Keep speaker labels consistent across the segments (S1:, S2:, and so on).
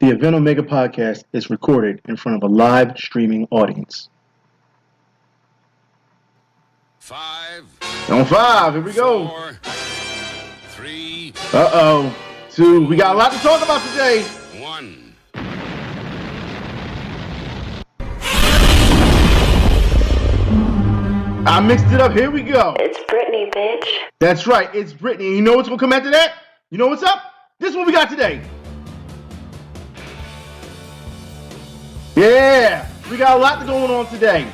S1: The Event Omega podcast is recorded in front of a live streaming audience.
S2: 5.
S1: On 5, here we go.
S2: 4, 3.
S1: 2. We got a lot to talk about today.
S2: 1.
S1: I mixed it up. Here we go.
S3: It's Brittany, bitch.
S1: That's right. It's Brittany. And you know what's going to come after that? You know what's up? This is what we got today. Yeah. We got a lot going on today.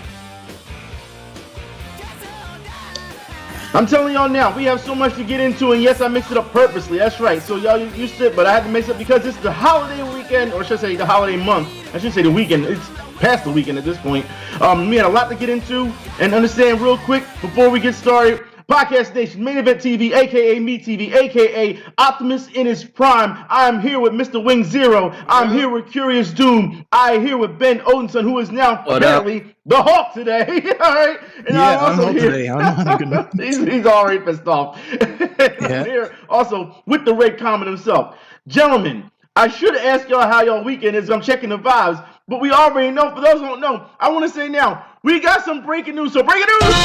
S1: I'm telling y'all now, we have so much to get into, and yes, I mixed it up purposely. That's right. So y'all used to it, but I had to mix it up because it's the holiday weekend, or should I say the holiday month. I should say the weekend. It's past the weekend at this point. We had a lot to get into and understand real quick before we get started. Podcast Station, Main Event TV, aka Me TV, aka Optimus in his prime. I'm here with Mr. Wing Zero. I'm here with Curious Doom. I'm here with Ben Odinson, who is now apparently the Hawk today. All right. And
S4: yeah, I'm Hawk today. I'm not gonna...
S1: he's already pissed off. I'm here also with the Red Comet himself. Gentlemen, I should ask y'all how y'all weekend is. I'm checking the vibes, but we already know. For those who don't know, I want to say now, we got some breaking news. So breaking news! Breaking news,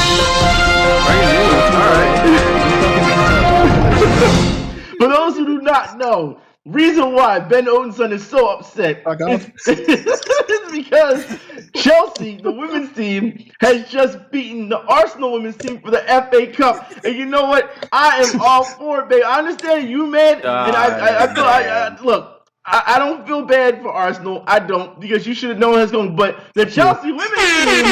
S1: all right. For those who do not know, reason why Ben Odinson is so upset is because Chelsea, the women's team, has just beaten the Arsenal women's team for the FA Cup. And you know what? I am all for it, babe. I understand you, man. And I look. I don't feel bad for Arsenal. I don't, because you should have known it's going. But the Chelsea women's team,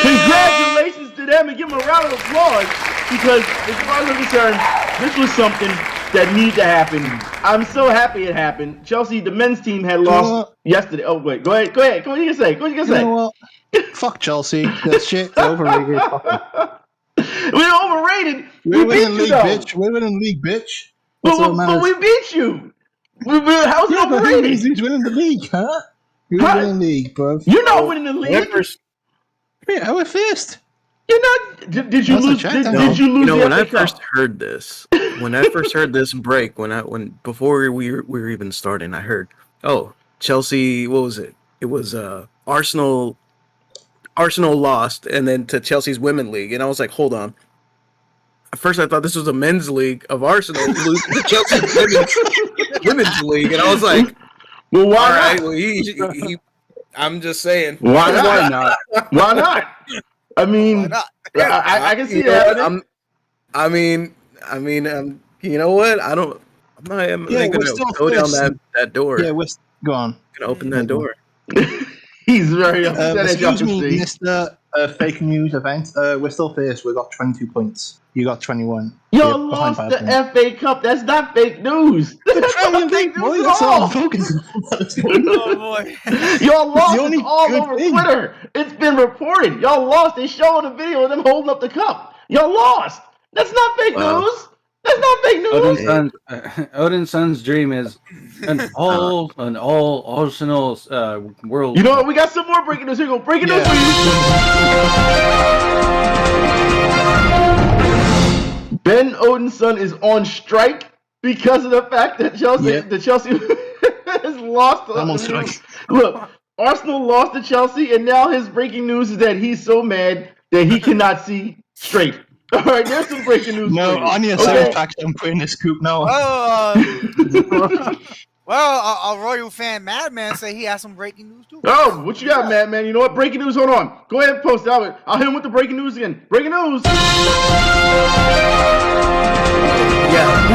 S1: congratulations to them, and give them a round of applause, because as far as I'm concerned, this was something that needed to happen. I'm so happy it happened. Chelsea, the men's team, had lost yesterday. Oh wait, go ahead. What are you gonna say?
S4: Fuck Chelsea. That shit overrated.
S1: We're overrated.
S4: We're winning league, bitch. We're winning league, bitch.
S1: But we beat you. How's it overrated?
S4: He's winning the league, huh? You're winning the league, bro.
S1: You're not winning the league.
S4: Yeah, we're first.
S1: You're not. Did you lose? Did you lose?
S5: You know, when I first heard this break, before we were even starting, I heard, Chelsea. What was it? It was Arsenal. Arsenal lost, and then to Chelsea's women league, and I was like, hold on. At first, I thought this was a men's league of Arsenal losing to Chelsea's women's league, and I was like,
S1: "Well, why not?"
S5: Right, well, I'm just saying,
S1: why not? Why not? I mean, I can see that.
S5: You know what? I'm not gonna go down that door.
S4: Yeah, go on.
S5: Gonna open that door.
S1: He's very upset.
S4: Excuse me, Mr. Fake News Event. We're still first. We got 22 points. You got 21.
S1: Y'all lost the FA Cup. That's not fake news. That's not fake news at all.
S4: Oh
S1: boy! Y'all lost it all over Twitter. It's been reported. Y'all lost. They showed a video of them holding up the cup. Y'all lost. That's not fake news. That's not fake news.
S6: Odinson's dream is an all Arsenal world.
S1: You know what? We got some more breaking news. Here we go. Breaking news for you. Ben Odinson is on strike because of the fact that Chelsea has lost.
S4: I'm on strike.
S1: Look, Arsenal lost to Chelsea, and now his breaking news is that he's so mad that he cannot see straight. All right, there's some breaking news.
S4: No, on your side fact, I'm putting this scoop now.
S7: Well, a Royal fan, Madman, say he has some breaking news too.
S1: Oh, what you got, Madman? You know what? Breaking news. Hold on. Go ahead and post it. I'll hit him with the breaking news again. Breaking news.
S5: Yeah, who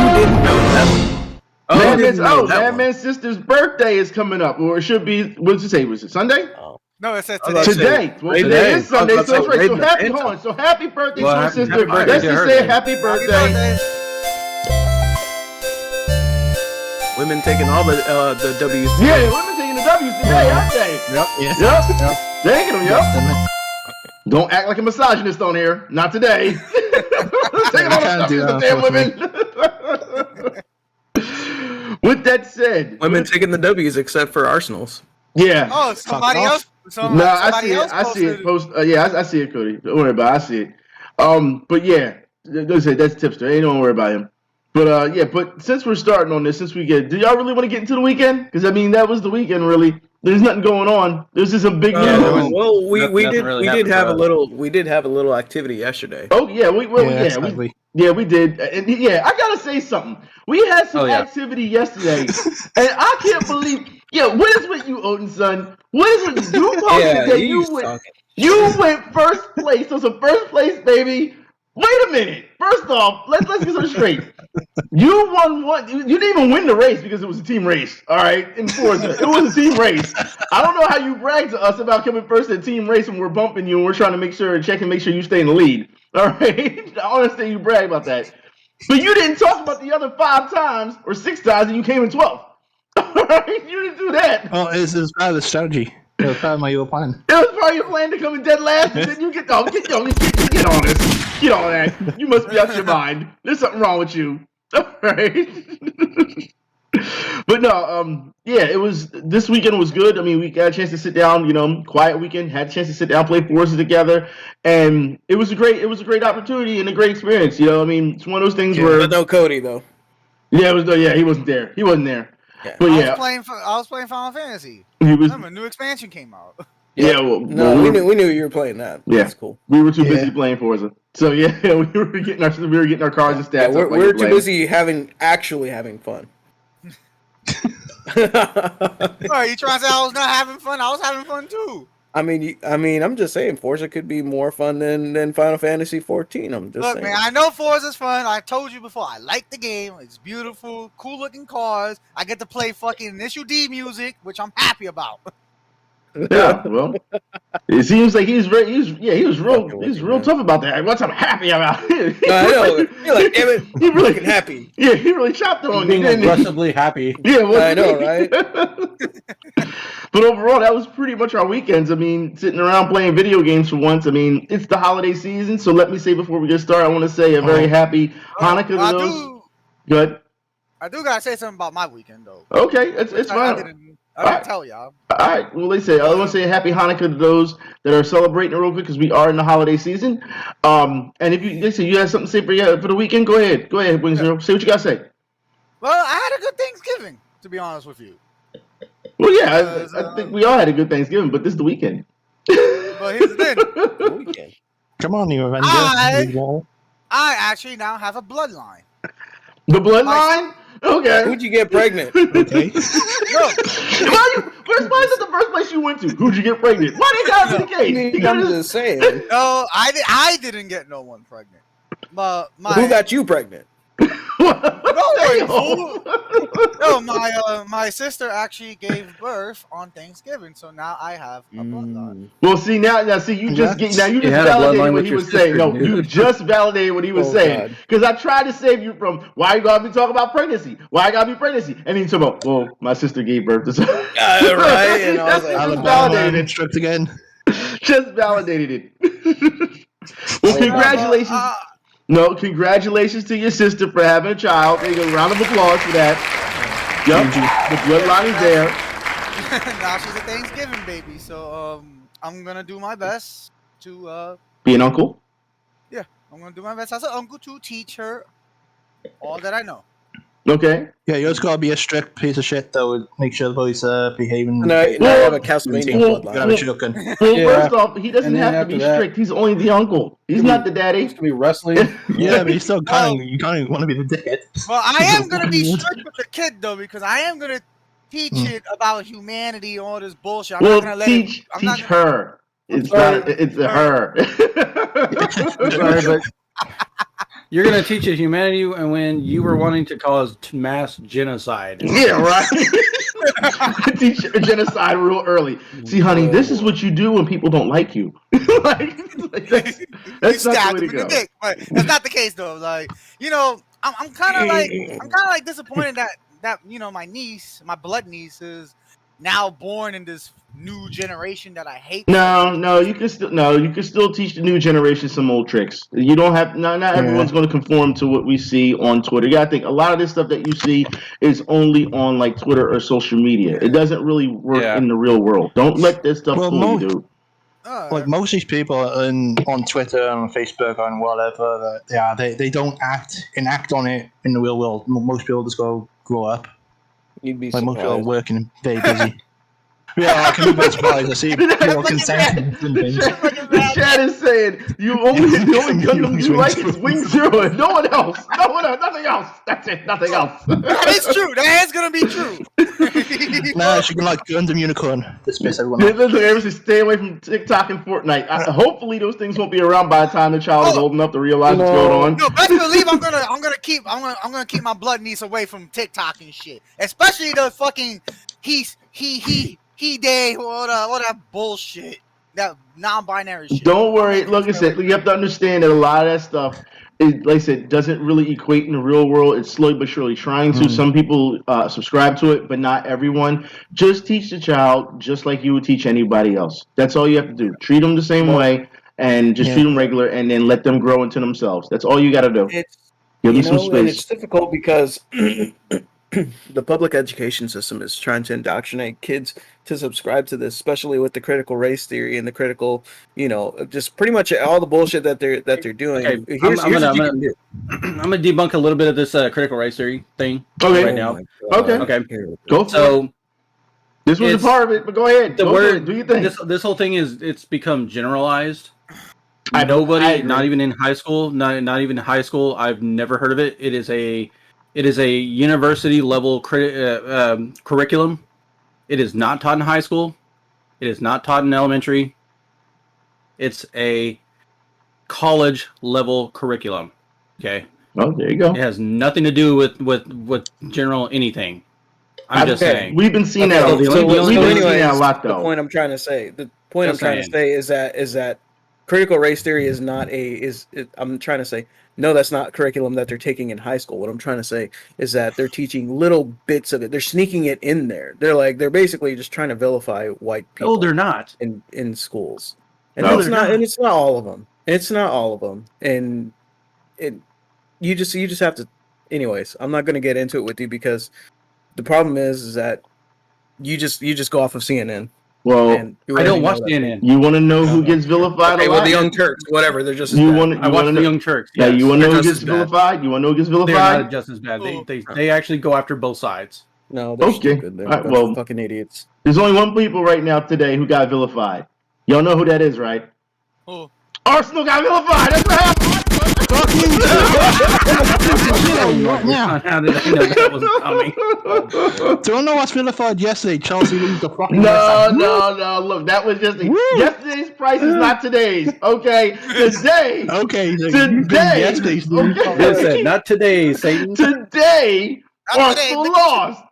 S5: didn't know that?
S1: Madman's sister's birthday is coming up, or it should be. What did you say? Was it Sunday?
S7: No, it said today.
S1: Today. Well, today is Sunday, so that's right. So happy birthday to your sister. Let's just say happy birthday.
S5: Women taking all the W's.
S1: Yeah, women taking the W's today, aren't they?
S4: Yep.
S1: Taking them, yep. Don't act like a misogynist on here. Not today. Taking all the W's, damn women. With that said,
S5: women taking the W's except for Arsenal's.
S1: Yeah.
S7: Oh, somebody else.
S1: No, I see it. I see it, Cody. Don't worry about it. I see it. But yeah, that's tipster. Ain't don't worry about him. But yeah, but since we're starting on this, do y'all really want to get into the weekend? Because I mean, that was the weekend. Really, there's nothing going on. There's just a big
S6: Yeah, there
S1: news.
S6: was-
S5: Well, we
S6: nothing
S5: did
S6: really
S5: we did
S6: happened
S5: have
S6: for
S5: a
S6: us.
S5: little activity yesterday.
S1: Oh yeah, we
S4: sadly.
S1: did. And yeah, I gotta say something. We had some
S6: Oh, yeah.
S1: activity yesterday, and I can't believe. Yeah, what is with you, Odin son? What is with you? Posted that you went first place. So some first place, baby. Wait a minute. First off, let's get something straight. You won one. You didn't even win the race because it was a team race. All right, in Forza, it was a team race. I don't know how you brag to us about coming first in a team race when we're bumping you and we're trying to make sure you stay in the lead. All right, I understand you brag about that, but you didn't talk about the other 5 times or 6 times and you came in 12th. All right, you didn't do that.
S4: Well, it was part of the strategy. It was part of my evil plan.
S1: It was part of your plan to come in dead last, and then you get on this. Get on that. You must be out your mind. There's something wrong with you. All right. But no, yeah, it was. This weekend was good. I mean, we got a chance to sit down. Quiet weekend. Had a chance to sit down, play Forza together, and it was a great opportunity and a great experience. I mean, it's one of those things where.
S5: But no Cody though.
S1: Yeah, he wasn't there. He wasn't there.
S5: Yeah.
S1: But
S7: I was playing Final Fantasy.
S1: he was.
S7: Remember, a new expansion came out.
S1: Yeah,
S5: No, we knew you were playing that.
S1: Yeah.
S5: That's cool.
S1: We were too busy playing Forza. So yeah, we were getting our cars and stats.
S5: Yeah,
S1: up like
S5: we're too
S1: playing.
S5: busy actually having fun.
S7: All right, you trying to say I was not having fun? I was having fun too.
S5: I mean, I'm just saying, Forza could be more fun than Final Fantasy 14. I'm just
S7: Look,
S5: saying.
S7: man, I know Forza's fun. I told you before. I like the game. It's beautiful, cool looking cars. I get to play fucking Initial D music, which I'm happy about.
S1: Yeah, well, it seems like he was real tough about that. What I'm happy about.
S5: I know. You're like, damn it,
S1: He really
S5: fucking happy.
S1: Yeah, he really chopped on me.
S6: Being
S1: Didn't he?
S6: aggressively happy.
S1: Yeah, well,
S5: I know, right?
S1: But overall, that was pretty much our weekends. I mean, sitting around playing video games for once. I mean, it's the holiday season, so let me say before we get started, I want to say a very happy Hanukkah to those. Good.
S7: I do gotta say something about my weekend though.
S1: Okay, it's fine.
S7: I didn't tell y'all.
S1: All right. Well, I want to say a happy Hanukkah to those that are celebrating real quick because we are in the holiday season. And if you have something to say for the weekend, go ahead. Go ahead, Wing Zero. Say what you got to say.
S7: Well, I had a good Thanksgiving, to be honest with you.
S1: Well, yeah, I think we all had a good Thanksgiving, but this is the weekend.
S7: But here's the thing.
S4: Come on, you Avengers.
S7: I actually now have a bloodline.
S1: The bloodline? Okay.
S5: Who'd you get pregnant?
S4: Okay.
S1: Why is it the first place you went to? Who'd you get pregnant? Why did that be the case?
S5: I'm just saying.
S7: No, I didn't get no one pregnant. But
S5: Who got you pregnant?
S7: My sister actually gave birth on Thanksgiving, so now I have a bloodline.
S1: Well, see now you just
S6: had a
S1: validated
S6: bloodline
S1: what
S6: with
S1: he
S6: your
S1: was saying.
S6: sister,
S1: No,
S6: dude.
S1: you just validated what he was saying because I tried to save you from why you gotta be talking about pregnancy. Why I gotta be pregnancy, and then you talk about well, my sister gave birth to.
S5: Right, and I was like,
S1: just validated.
S4: Stripped again.
S1: Just validated it. Well, congratulations. No, congratulations to your sister for having a child. There you go. Round of applause for that. Yup, the bloodline is there.
S7: Now she's a Thanksgiving baby, so I'm gonna do my best to
S1: Be an uncle.
S7: Yeah, I'm gonna do my best as an uncle to teach her all that I know.
S1: Okay.
S4: Yeah, you just gotta be a strict piece of shit that would make sure the boys behaving.
S5: No, I have a Castlevania bloodline.
S4: Gotta be shooken.
S1: Well,
S6: Yeah.
S1: first off, he doesn't
S6: And then
S1: have to be
S6: after that-
S1: strict. He's only the uncle. He's not the daddy.
S6: Used to be wrestling.
S4: Yeah, but you still kind of want to be the dickhead.
S7: Well, I am gonna be strict with the kid though, because I am gonna teach it about humanity and all this bullshit. I'm not gonna let
S1: teach her. It's not. It's her.
S6: Sorry, but you're gonna teach it humanity, and when you were wanting to cause mass genocide.
S1: Yeah, right. Teach genocide real early. See, honey, this is what you do when people don't like you. like that's not the way to go.
S7: Dick, but that's not the case though. Like, I'm kind of like disappointed that my niece, my blood niece, is now born in this new generation that I hate.
S1: No, you can still teach the new generation some old tricks. You don't have not everyone's going to conform to what we see on Twitter. Yeah, I think a lot of this stuff that you see is only on like Twitter or social media. It doesn't really work in the real world. Don't let this stuff fool you, dude.
S4: like most of these people on Twitter and on Facebook and whatever, they don't enact on it in the real world. Most people just go grow up.
S5: You'd be
S4: Like most people are
S5: surprised.
S4: working and very busy. Yeah, I can be very surprised. I see people consenting and things.
S1: The chat is saying the only Gundam you like is Wing Zero and no one else. Nothing else. That's it. Nothing else.
S7: That is true. That is gonna be true.
S4: Nah, she can like Gundam Unicorn. Dismiss everyone.
S1: Listen, everybody stay away from TikTok and Fortnite. Hopefully those things won't be around by the time the child is old enough to realize what's going on.
S7: No, best believe I'm gonna keep my blood niece away from TikTok and shit. Especially the fucking he day all that bullshit. That non-binary shit.
S1: Don't worry. Like I said, you have to understand that a lot of that stuff, like I said, doesn't really equate in the real world. It's slowly but surely trying to. Some people subscribe to it, but not everyone. Just teach the child just like you would teach anybody else. That's all you have to do. Treat them the same way and just treat them regular and then let them grow into themselves. That's all you got to do. Give them some space.
S5: And it's difficult because the public education system is trying to indoctrinate kids to subscribe to this, especially with the critical race theory and the critical, just pretty much all the bullshit that they're doing.
S6: Okay,
S5: I'm
S6: gonna debunk a little bit of this critical race theory thing right now.
S1: Okay. Go for
S6: So
S1: it. This was a part of it, but go ahead.
S6: The
S1: Go
S6: word,
S1: for it. Do you think?
S6: this whole thing it's become generalized.
S1: I
S6: Nobody,
S1: agree.
S6: not even in high school, not even high school. I've never heard of it. It is a university level curriculum. It is not taught in high school. It is not taught in elementary. It's a college level curriculum. Okay.
S1: Oh, there you go.
S6: It has nothing to do with general anything. I'm just saying.
S1: We've been seeing that. We've been seeing that a lot, though.
S5: The point I'm trying to say is that critical race theory is not I'm trying to say, no, that's not curriculum that they're taking in high school. What I'm trying to say is that they're teaching little bits of it. They're sneaking it in there. They're basically just trying to vilify white people.
S6: No, they're not
S5: in schools. And
S1: No,
S5: it's not all of them. It's not all of them. And you just have to. Anyways, I'm not going to get into it with you because the problem is that you just go off of CNN.
S1: Well,
S6: I don't watch CNN.
S1: You want to know who gets vilified?
S5: Okay,
S1: a
S5: well,
S1: lot?
S5: the Young Turks, whatever. They're just.
S6: I watch the Young Turks.
S1: Yeah, you want to know who
S5: They're
S1: gets
S5: just as bad.
S1: vilified? You want to know who gets
S6: They're
S1: vilified?
S6: not just as bad. They actually go after both sides.
S5: No, they're
S1: Okay.
S5: stupid. They're
S1: All right,
S5: fucking idiots.
S1: There's only one people right now today who got vilified. Y'all know who that is, right?
S7: Who?
S1: Arsenal got vilified. That's what happened.
S6: How did I know that was coming?
S4: Do I know what's vilified yesterday? Chelsea lose the fucking.
S1: No. Look, that was just yesterday's price is not today's. Okay, today.
S4: Okay,
S1: Today.
S4: Yesterday's
S1: Okay.
S6: Listen, not today, Satan.
S1: Today,
S7: Not today,
S1: Arsenal
S7: but-
S1: lost.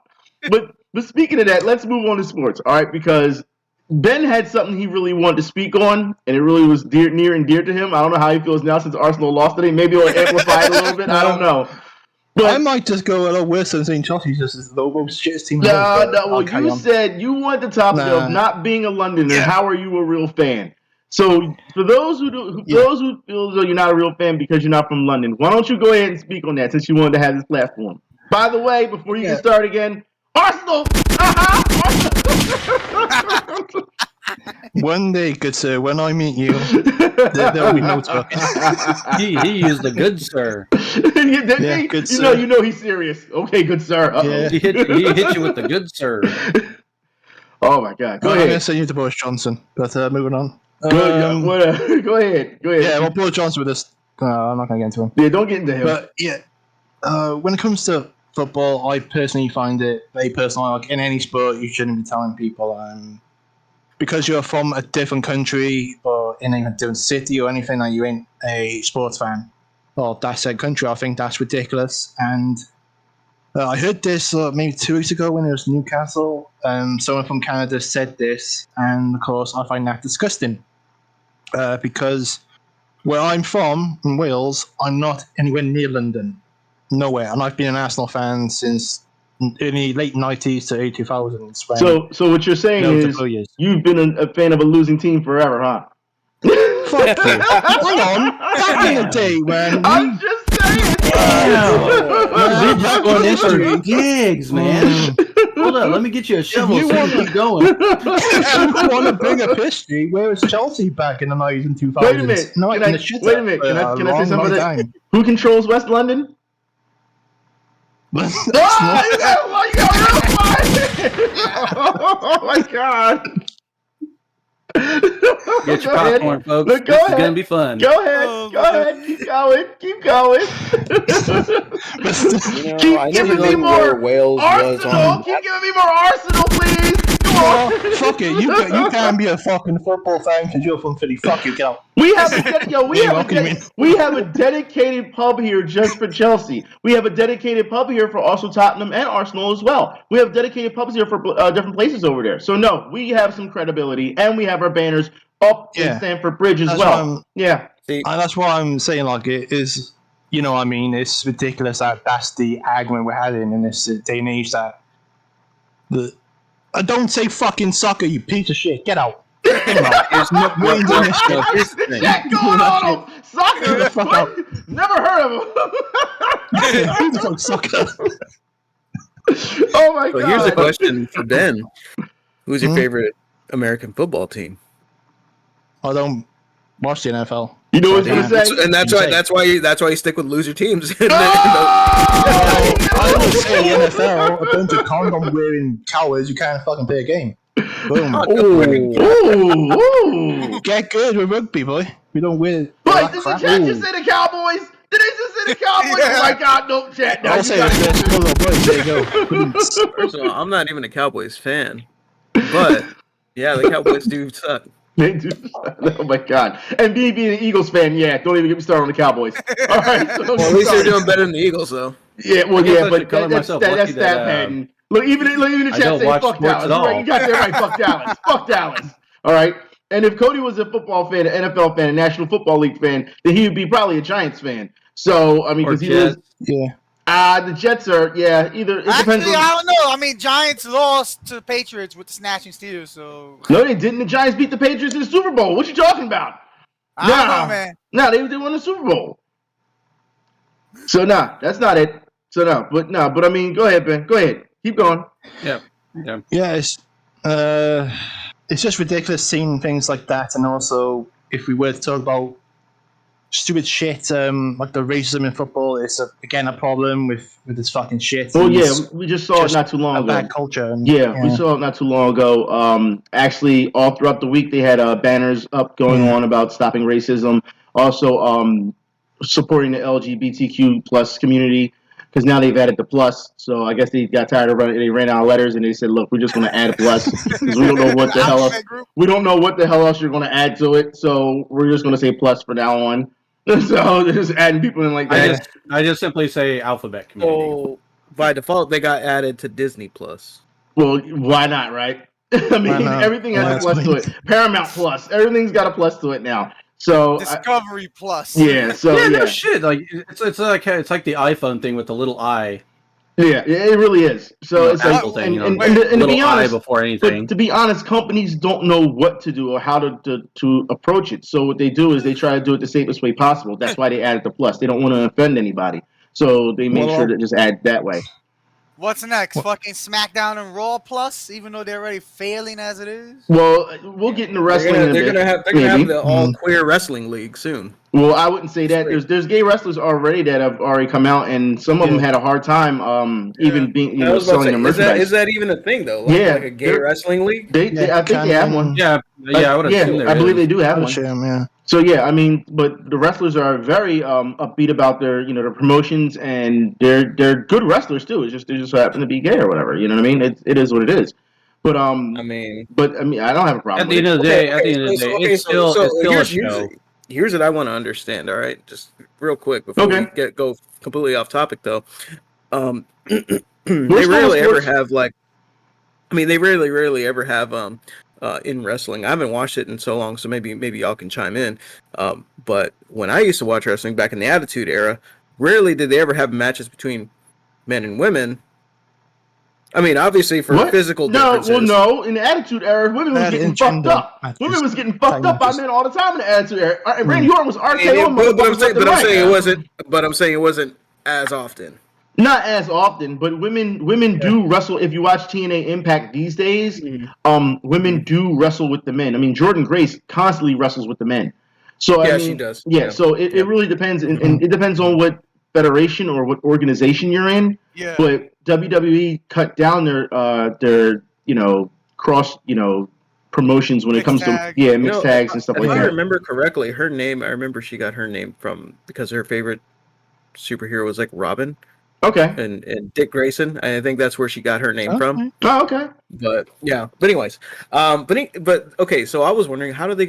S1: But speaking of that, let's move on to sports. All right, because Ben had something he really wanted to speak on, and it really was near and dear to him. I don't know how he feels now since Arsenal lost today. Maybe it'll amplify it a little bit. I don't know. But
S4: I might just go a little worse than saying Chelsea's just the most shittest team.
S1: no.
S4: I'll
S1: Well,
S4: carry
S1: you
S4: on.
S1: said you wanted the topic of not being a Londoner.
S4: Yeah.
S1: How are you a real fan? So, for those who those who feel as though you're not a real fan because you're not from London, why don't you go ahead and speak on that since you wanted to have this platform? By the way, before you get started again, Arsenal.
S4: One day, good sir, when I meet you, there'll be no talking.
S6: He is the good sir.
S1: Good sir. You know he's serious. Okay, good sir.
S4: Yeah.
S6: He hit you with the good sir.
S1: Oh my God. Go
S4: I'm going to
S1: ahead.
S4: send you to Boris Johnson, but moving on.
S1: Go ahead.
S4: Yeah, well, Boris Johnson with this. I'm not going to get into him.
S1: Yeah, don't get into him.
S4: But yeah, when it comes to football, I personally find it very personal. Like in any sport, you shouldn't be telling people because you're from a different country or in a different city or anything that you ain't a sports fan or that said country. I think that's ridiculous. And I heard this maybe 2 weeks ago when it was Newcastle. Someone from Canada said this, and of course I find that disgusting because where I'm from in Wales, I'm not anywhere near London. Nowhere. And I've been an Arsenal fan since in the late 90s to early 2000s.
S1: So what you're saying is you've been a fan of a losing team forever, huh?
S4: Fuck you. Hang on. Back in the day when...
S1: I'm just saying.
S6: We're just going in for gigs, man. Hold up, let me get you a shovel so you keep going.
S4: If you want to bring up history, where was Chelsea back in the 90s and 2000s?
S1: Wait a minute.
S4: No,
S1: Can I say something? Who controls West London?
S4: That's
S1: You got oh my god!
S6: Get your popcorn, folks.
S1: Look,
S6: This is gonna be fun.
S1: Go ahead. Keep going.
S5: I never knew where Wales was on.
S1: Keep giving me more Arsenal, please. Come on.
S4: Fuck it. You can't be a fucking football fan because you're from Philly. Fuck you, get out.
S1: We have a dedicated pub here just for Chelsea. We have a dedicated pub here for also Tottenham and Arsenal as well. We have dedicated pubs here for different places over there. So no, we have some credibility, and we have our banners up in Stamford Bridge as well.
S4: That's what I'm saying. Like, it is, you know what I mean? It's ridiculous that that's the argument we're having in this day and age. Don't say fucking soccer, you piece of shit. Get out. There's no way doing this shit.
S1: Jack going on soccer. Never heard of him.
S4: Soccer.
S1: Oh my god.
S5: So here's a question for Ben. Who's your favorite American football team?
S4: I don't watch the NFL.
S1: You know what he's gonna say?
S5: And that's why you stick with loser teams.
S4: I don't say the NFL. A bunch of condom wearing cowards. You can't fucking play a game. Boom.
S1: Ooh.
S4: Get good with rugby, boy. We don't win.
S1: Wait, did the chat just say the Cowboys? Did they just say the Cowboys?
S7: Yeah.
S1: Oh my god, no chat. No,
S4: I'll say the first boys. There you go.
S5: First of all, I'm not even a Cowboys fan, but yeah, the Cowboys do suck.
S1: They do. Oh my god. And me being an Eagles fan, don't even get me started on the Cowboys. All right. So
S5: Well, at least they're doing better than the Eagles, though.
S1: Yeah, well, but that's
S6: lucky
S1: that
S6: that,
S1: patent. Look, even the chat
S6: don't
S1: say
S6: watch
S1: fuck
S6: sports
S1: Dallas.
S6: at all.
S1: Right, you got that right. Fuck Dallas. Fuck Dallas. All right. And if Cody was a football fan, an NFL fan, a National Football League fan, then he would be probably a Giants fan. So I mean, because he is.
S4: Yeah.
S1: The Jets are, either. It depends
S7: Actually,
S1: on,
S7: I don't know. I mean, Giants lost to the Patriots with the snatching Steelers, so.
S1: No, they didn't. The Giants beat the Patriots in the Super Bowl. What you talking about?
S7: I don't know, man.
S1: No, they won the Super Bowl. So, that's not it. So, but I mean, go ahead, Ben. Go ahead. Keep going.
S6: Yeah.
S4: Yeah, it's just ridiculous seeing things like that, and also if we were to talk about stupid shit like the racism in football, it's again a problem with this fucking shit.
S1: Oh yeah, we just saw it not too long ago.
S4: Bad culture. And,
S1: we saw it not too long ago. Actually, all throughout the week they had banners up going on about stopping racism. Also, supporting the LGBTQ plus community. Because now they've added the plus, so I guess they got tired of running. They ran out of letters, and they said, "Look, we're just going to add a plus because we don't know what the hell else. We don't know what the hell else you're going to add to it. So we're just going to say plus from now on." So they're just adding people in like that.
S6: I just simply say alphabet community.
S5: Oh, by default, they got added to Disney Plus.
S1: Well, why not, right? I mean, everything has a plus to it. Paramount Plus, everything's got a plus to it now. So
S7: Discovery Plus.
S1: Yeah. So
S6: no shit. Like it's like the iPhone thing with the little I.
S1: Yeah, it really is. So it's like,
S6: thing,
S1: and to be honest,
S6: before anything.
S1: To be honest, companies don't know what to do or how to approach it. So what they do is they try to do it the safest way possible. That's why they added the plus. They don't want to offend anybody, so they make sure to just add that way.
S7: What's next? Fucking SmackDown and Raw Plus, even though they're already failing as it is.
S1: Well, we'll get into wrestling.
S5: They're gonna have the all queer wrestling league soon.
S1: Well, I wouldn't say that. There's gay wrestlers already that have already come out, and some of them had a hard time even being selling their merchandise.
S5: Is that even a thing though? Like a gay wrestling league?
S1: I think they have one.
S6: Yeah, I would assume
S1: I believe they do have one.
S4: Yeah.
S1: So I mean, but the wrestlers are very upbeat about their their promotions, and they're good wrestlers too. It's just they just happen to be gay or whatever. You know what I mean? It is what it is. But I mean, I don't have a problem.
S6: At the end of the day, it's still a show.
S5: Here's what I want to understand. All right, just real quick before we go completely off topic, though. They rarely ever have they rarely ever have in wrestling. I haven't watched it in so long, so maybe y'all can chime in. But when I used to watch wrestling back in the Attitude Era, rarely did they ever have matches between men and women. I mean, obviously for physical differences.
S1: No. In the Attitude Era, women was getting fucked up. Women was getting fucked up by men all the time in the Attitude Era. Randy Orton was RKO.
S5: But I'm saying it wasn't as often.
S1: Not as often, but women do wrestle. If you watch TNA Impact these days, women do wrestle with the men. I mean, Jordan Grace constantly wrestles with the men. So I
S5: Yeah,
S1: mean,
S5: she does.
S1: Yeah,
S5: Yeah.
S1: so it really depends, and it depends on what federation or what organization you're in.
S7: Yeah.
S1: But WWE cut down their cross promotions when it
S7: Mixed
S1: comes
S7: tag.
S1: to mixed tags and stuff
S5: if
S1: like
S5: I
S1: that.
S5: remember correctly, her name. I remember she got her name from because her favorite superhero was like Robin
S1: Okay.
S5: and Dick Grayson. I think that's where she got her name from.
S1: Oh, okay.
S5: But yeah. But anyways, but okay. So I was wondering how would they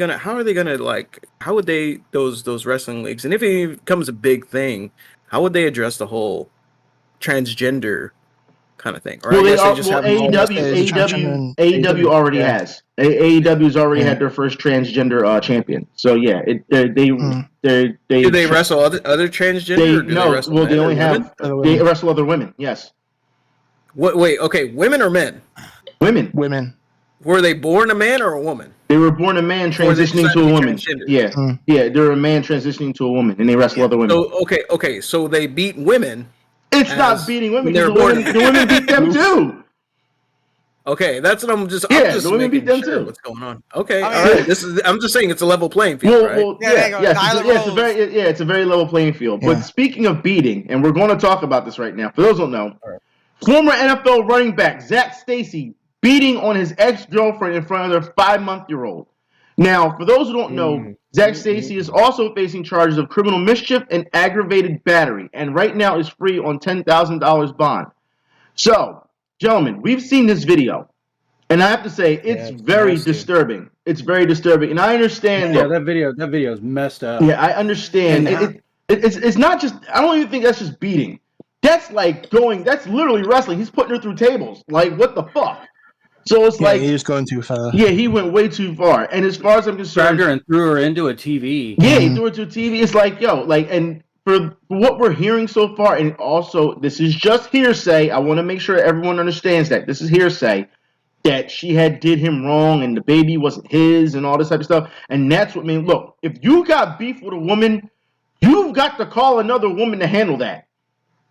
S5: those wrestling leagues, and if it becomes a big thing, how would they address the whole transgender kind of thing? Or
S1: Well,
S5: I guess they just have
S1: AEW already has. AEW's already had their first transgender champion. So yeah, do
S5: they wrestle other transgender? Or do they wrestle men
S1: they only
S5: or women?
S1: they wrestle other women. Yes.
S5: What? Wait. Okay. Women or men?
S1: Women.
S5: Were they born a man or a woman?
S1: They were born a man transitioning to a woman. Yeah. Yeah. They're a man transitioning to a woman, and they wrestle other women.
S5: So okay. So they beat women.
S1: It's not beating women. The women beat them too.
S5: Okay, that's what I'm just.
S1: Yeah,
S5: I'm just
S1: the women beat them
S5: sure
S1: too.
S5: what's going on? Okay,
S7: I mean,
S5: all right. I'm just saying it's a level playing field, right?
S1: Well, it's a very level playing field. But speaking of beating, and we're going to talk about this right now. For those who don't know, former NFL running back Zach Stacy beating on his ex-girlfriend in front of their 5-month-old. Now, for those who don't know, Zach Stacy is also facing charges of criminal mischief and aggravated battery, and right now is free on $10,000 bond. So, gentlemen, we've seen this video, and I have to say it's very disturbing. It's very disturbing, and I understand.
S6: Yeah, that video is messed up.
S1: Yeah, I understand. It's not just. I don't even think that's just beating. That's like going. That's literally wrestling. He's putting her through tables. Like, what the fuck? So it's like
S4: he was going too far.
S1: Yeah, he went way too far. And as far as I'm concerned,
S6: grabbed her and threw her into a TV.
S1: Yeah, he threw her to a TV. It's like, and for what we're hearing so far, and also this is just hearsay. I want to make sure everyone understands that this is hearsay. That she did him wrong, and the baby wasn't his, and all this type of stuff. And that's what look. If you got beef with a woman, you've got to call another woman to handle that.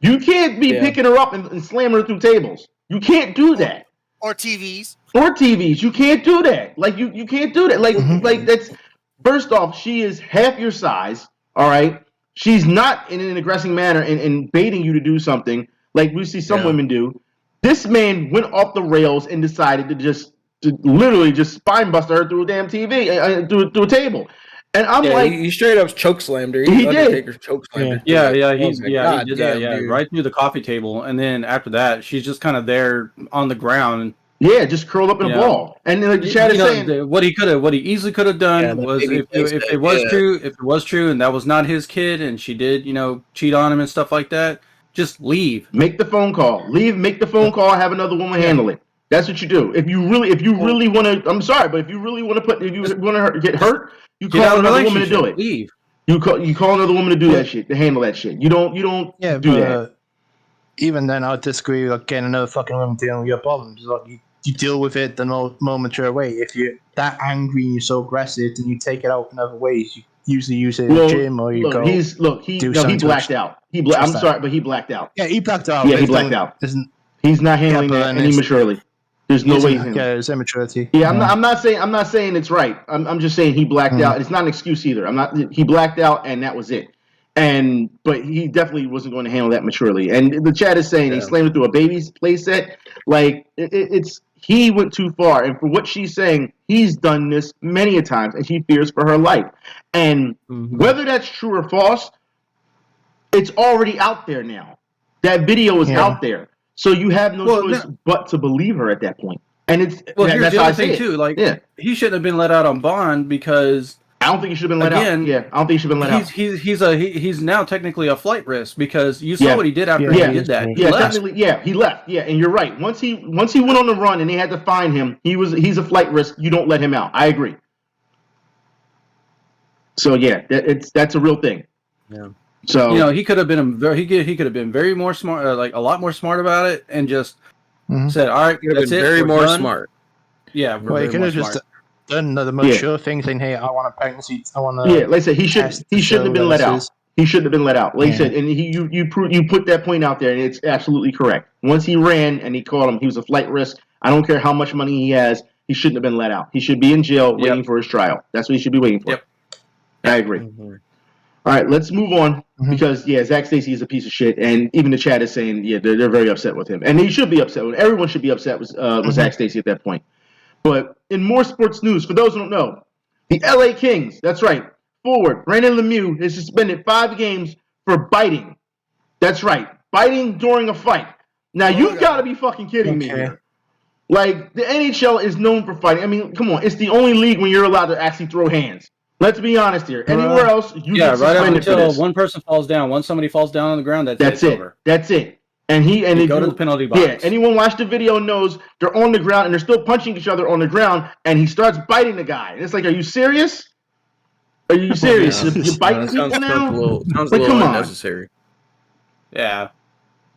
S1: You can't be picking her up and slamming her through tables. You can't do that.
S7: Or TVs.
S1: You can't do that. Like you can't do that. Like that's first off, she is half your size. All right. She's not in an aggressive manner and baiting you to do something like we see some women do. This man went off the rails and decided to literally just spine buster her through a damn TV, through a table. And I'm like,
S5: he straight up choke slammed her.
S1: He did.
S5: He did
S6: that. Right through the coffee table, and then after that, she's just kind of there on the ground.
S1: Yeah, just curled up in a ball. And then the chat is saying
S6: what he easily could have done was if it was true, and that was not his kid, and she did cheat on him and stuff like that. Just leave.
S1: Make the phone call. Make the phone call. Have another woman handle it. That's what you do. If you really want to, I'm sorry, but if you really want to get hurt, you call another woman to do it.
S6: Leave.
S1: You call another woman to do that shit, to handle that shit. You don't do that.
S4: Even then, I would disagree with getting another fucking woman dealing with your problems. Like you deal with it the moment you're away. If you're that angry and you're so aggressive, then you take it out in other ways. You usually use it in the gym or you
S1: he blacked out. I'm sorry, but he blacked out.
S4: Yeah, he blacked out.
S1: Yeah, he blacked out. He's not handling that any maturely. There's no way.
S4: Yeah, it's immaturity.
S1: Yeah, I'm not saying it's right. I'm just saying he blacked out. It's not an excuse either. He blacked out and that was it. But he definitely wasn't going to handle that maturely. And the chat is saying he slammed it through a baby's playset. Like he went too far. And for what she's saying, he's done this many a times, and she fears for her life. And whether that's true or false, it's already out there now. That video is out there. So you have no choice but to believe her at that point. And it's
S6: here's
S1: that's
S6: the
S1: how
S6: other
S1: I
S6: thing
S1: say
S6: too.
S1: it.
S6: He shouldn't have been let out on bond because
S1: I don't think he should have been let out. Yeah, I don't think he should have been let out.
S6: He's now technically a flight risk because you saw what he did after he did that. He left.
S1: Technically, he left. Yeah, and you're right. Once he went on the run and they had to find him, he's a flight risk. You don't let him out. I agree. So yeah, that's a real thing.
S6: Yeah.
S1: So
S6: he could have been very more smart, like a lot more smart about it, and just said, "All right, that's it."
S5: Very more smart.
S6: Yeah,
S4: well, he could have just done the mature thing, saying, "Hey, I want a pregnancy. I want to."
S1: Yeah, like I said, he shouldn't have been let out. He shouldn't have been let out. Like you said, and you put that point out there, and it's absolutely correct. Once he ran and he caught him, he was a flight risk. I don't care how much money he has. He shouldn't have been let out. He should be in jail waiting for his trial. That's what he should be waiting for.
S6: Yep.
S1: I agree.
S5: Mm-hmm.
S1: All right, let's move on because Zach Stacy is a piece of shit, and even the chat is saying they're very upset with him, and he should be upset. Everyone should be upset with Zach Stacy at that point. But in more sports news, for those who don't know, the LA Kings, that's right, forward Brandon Lemieux is suspended 5 games for biting. That's right, biting during a fight. Now you've got to be fucking kidding me here. Like the NHL is known for fighting. I mean, come on, it's the only league when you're allowed to actually throw hands. Let's be honest here. Anywhere else, you get
S6: right up
S1: suspended for
S6: until
S1: this.
S6: one person falls down. Once somebody falls down on the ground, that's it. Over.
S1: That's it. And
S6: you go to the penalty box.
S1: Yeah, anyone watch the video knows they're on the ground and they're still punching each other on the ground, and he starts biting the guy. And it's like, are you serious? Are you serious? You're biting people now?
S5: Sounds a little unnecessary.
S6: Yeah.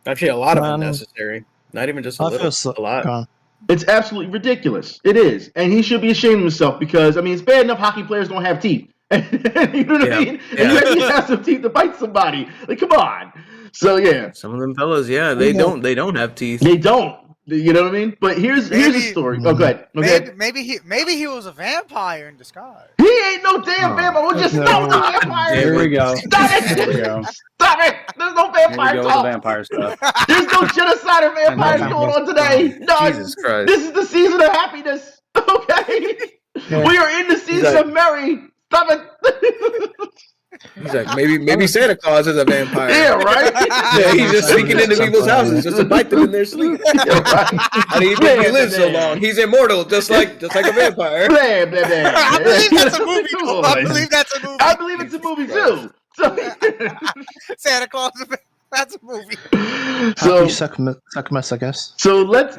S5: Actually, a lot of unnecessary. Not even just a little. A lot.
S1: It's absolutely ridiculous. It is. And he should be ashamed of himself because, I mean, it's bad enough hockey players don't have teeth. You know what I mean? And you actually have some teeth to bite somebody. Like, come on. So, yeah.
S5: Some of them fellas, they don't have teeth.
S1: They don't. You know what I mean? But here's the story. Oh, go ahead.
S7: Maybe he was a vampire in disguise.
S1: He ain't no damn vampire. We'll just stop the vampire.
S6: There we go.
S1: Stop it.
S6: There we go.
S1: Stop it. There's no vampire
S6: Here we go with the vampire stuff.
S1: There's no genocide or vampires going on today. No,
S5: Jesus Christ.
S1: This is the season of happiness. Okay? Yeah. We are in the season of merry. Stop it.
S5: He's like, maybe Santa Claus is a vampire.
S1: Yeah, right?
S5: Yeah, he's just sneaking into people's houses just to bite them in their sleep.
S1: Yeah, right.
S5: And he lives so long. He's immortal, just like a vampire.
S1: Blah, blah, blah.
S7: I believe that's a movie.
S1: I believe it's a movie too. So,
S7: Santa Claus. That's a movie.
S4: So Suckmas, I guess.
S1: So let's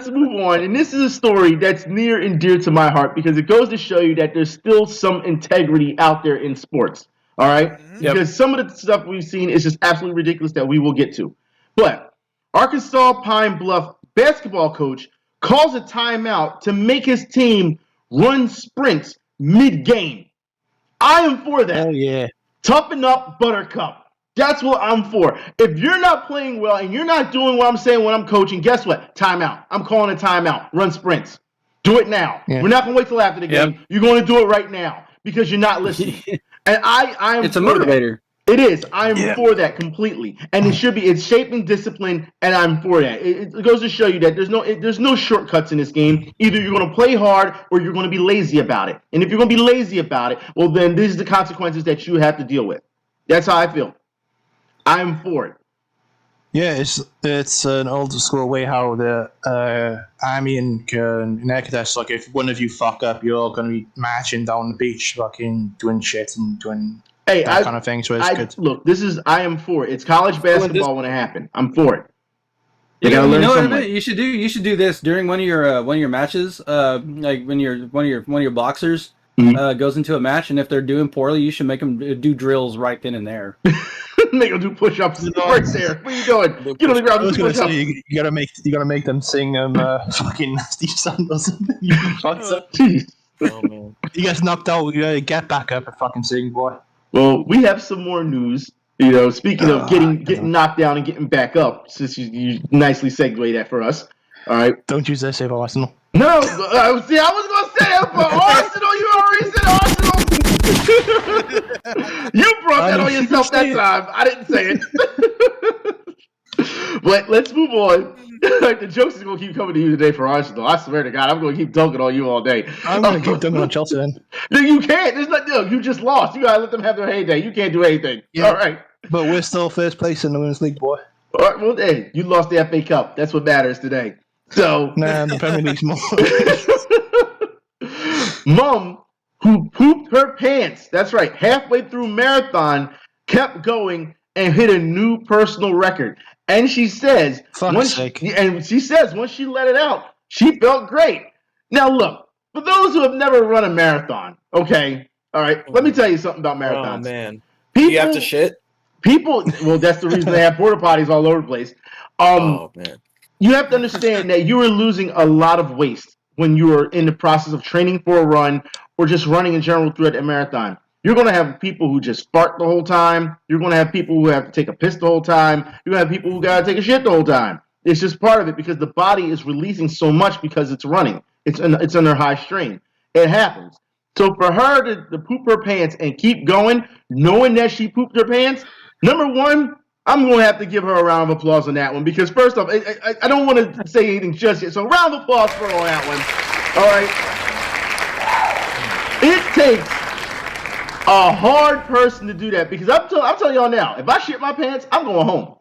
S1: move on. And this is a story that's near and dear to my heart because it goes to show you that there's still some integrity out there in sports. All right? Because some of the stuff we've seen is just absolutely ridiculous that we will get to. But Arkansas Pine Bluff basketball coach calls a timeout to make his team run sprints mid-game. I am for that.
S4: Oh, yeah.
S1: Toughen up, Buttercup. That's what I'm for. If you're not playing well and you're not doing what I'm saying when I'm coaching, guess what? Timeout. I'm calling a timeout. Run sprints. Do it now. Yeah. We're not going to wait till after the game. You're going to do it right now because you're not listening. And I'm
S6: It's a motivator.
S1: That. It is. I am for that completely. And it should be. It's shaping discipline, and I'm for that. It goes to show you that there's no shortcuts in this game. Either you're going to play hard or you're going to be lazy about it. And if you're going to be lazy about it, well, then these are the consequences that you have to deal with. That's how I feel. I'm for it.
S4: Yeah, it's an old school way how the army and Agatha, like if one of you fuck up, you're all going to be marching down the beach, fucking doing shit and doing that kind of thing. So it's good.
S1: Look, I am for it. It's college basketball when it happened. I'm for it.
S6: You know what you should do? You should do this during one of your matches. Like when one of your boxers goes into a match, and if they're doing poorly, you should make them do drills right then and there.
S1: Make them do push-ups right there. What are you doing? Get on the ground.
S4: You gotta make them sing fucking Steve Sanders. You fucks up.
S1: Oh man.
S4: He gets knocked out. You gotta get back up and fucking sing, boy.
S1: Well, we have some more news. You know, speaking of getting knocked down and getting back up, since you nicely segued that for us. All right.
S4: Don't use that save Arsenal.
S1: No, I was gonna say that for Arsenal. You already said Arsenal. You brought that on yourself that time. I didn't say it. But let's move on. The jokes is gonna keep coming to you today for Arsenal. I swear to God, I'm gonna keep dunking on you all day.
S4: I'm gonna keep dunking on Chelsea then.
S1: No, you can't. There's nothing. No, you just lost. You gotta let them have their heyday. You can't do anything. Yeah. All right.
S4: But we're still first place in the Women's League, boy.
S1: All right. Well, hey, you lost the FA Cup. That's what matters today. So.
S4: Nah, the Premier League's more.
S1: Mom, who pooped her pants. That's right. Halfway through marathon, kept going and hit a new personal record. And she says, once she let it out, she felt great. Now look, for those who have never run a marathon, okay, all right, let me tell you something about marathons.
S5: Oh man, you have to shit.
S1: Well, that's the reason they have porta potties all over the place.
S5: Oh man,
S1: you have to understand that you are losing a lot of waste when you are in the process of training for a run or just running in general throughout a marathon. You're going to have people who just fart the whole time. You're going to have people who have to take a piss the whole time. You're going to have people who got to take a shit the whole time. It's just part of it because the body is releasing so much because it's running. It's under high strain. It happens. So for her to poop her pants and keep going, knowing that she pooped her pants, number one, I'm going to have to give her a round of applause on that one because first off, I don't want to say anything just yet. So round of applause for her on that one. All right. It takes a hard person to do that because I'm telling y'all now, if I shit my pants, I'm going home.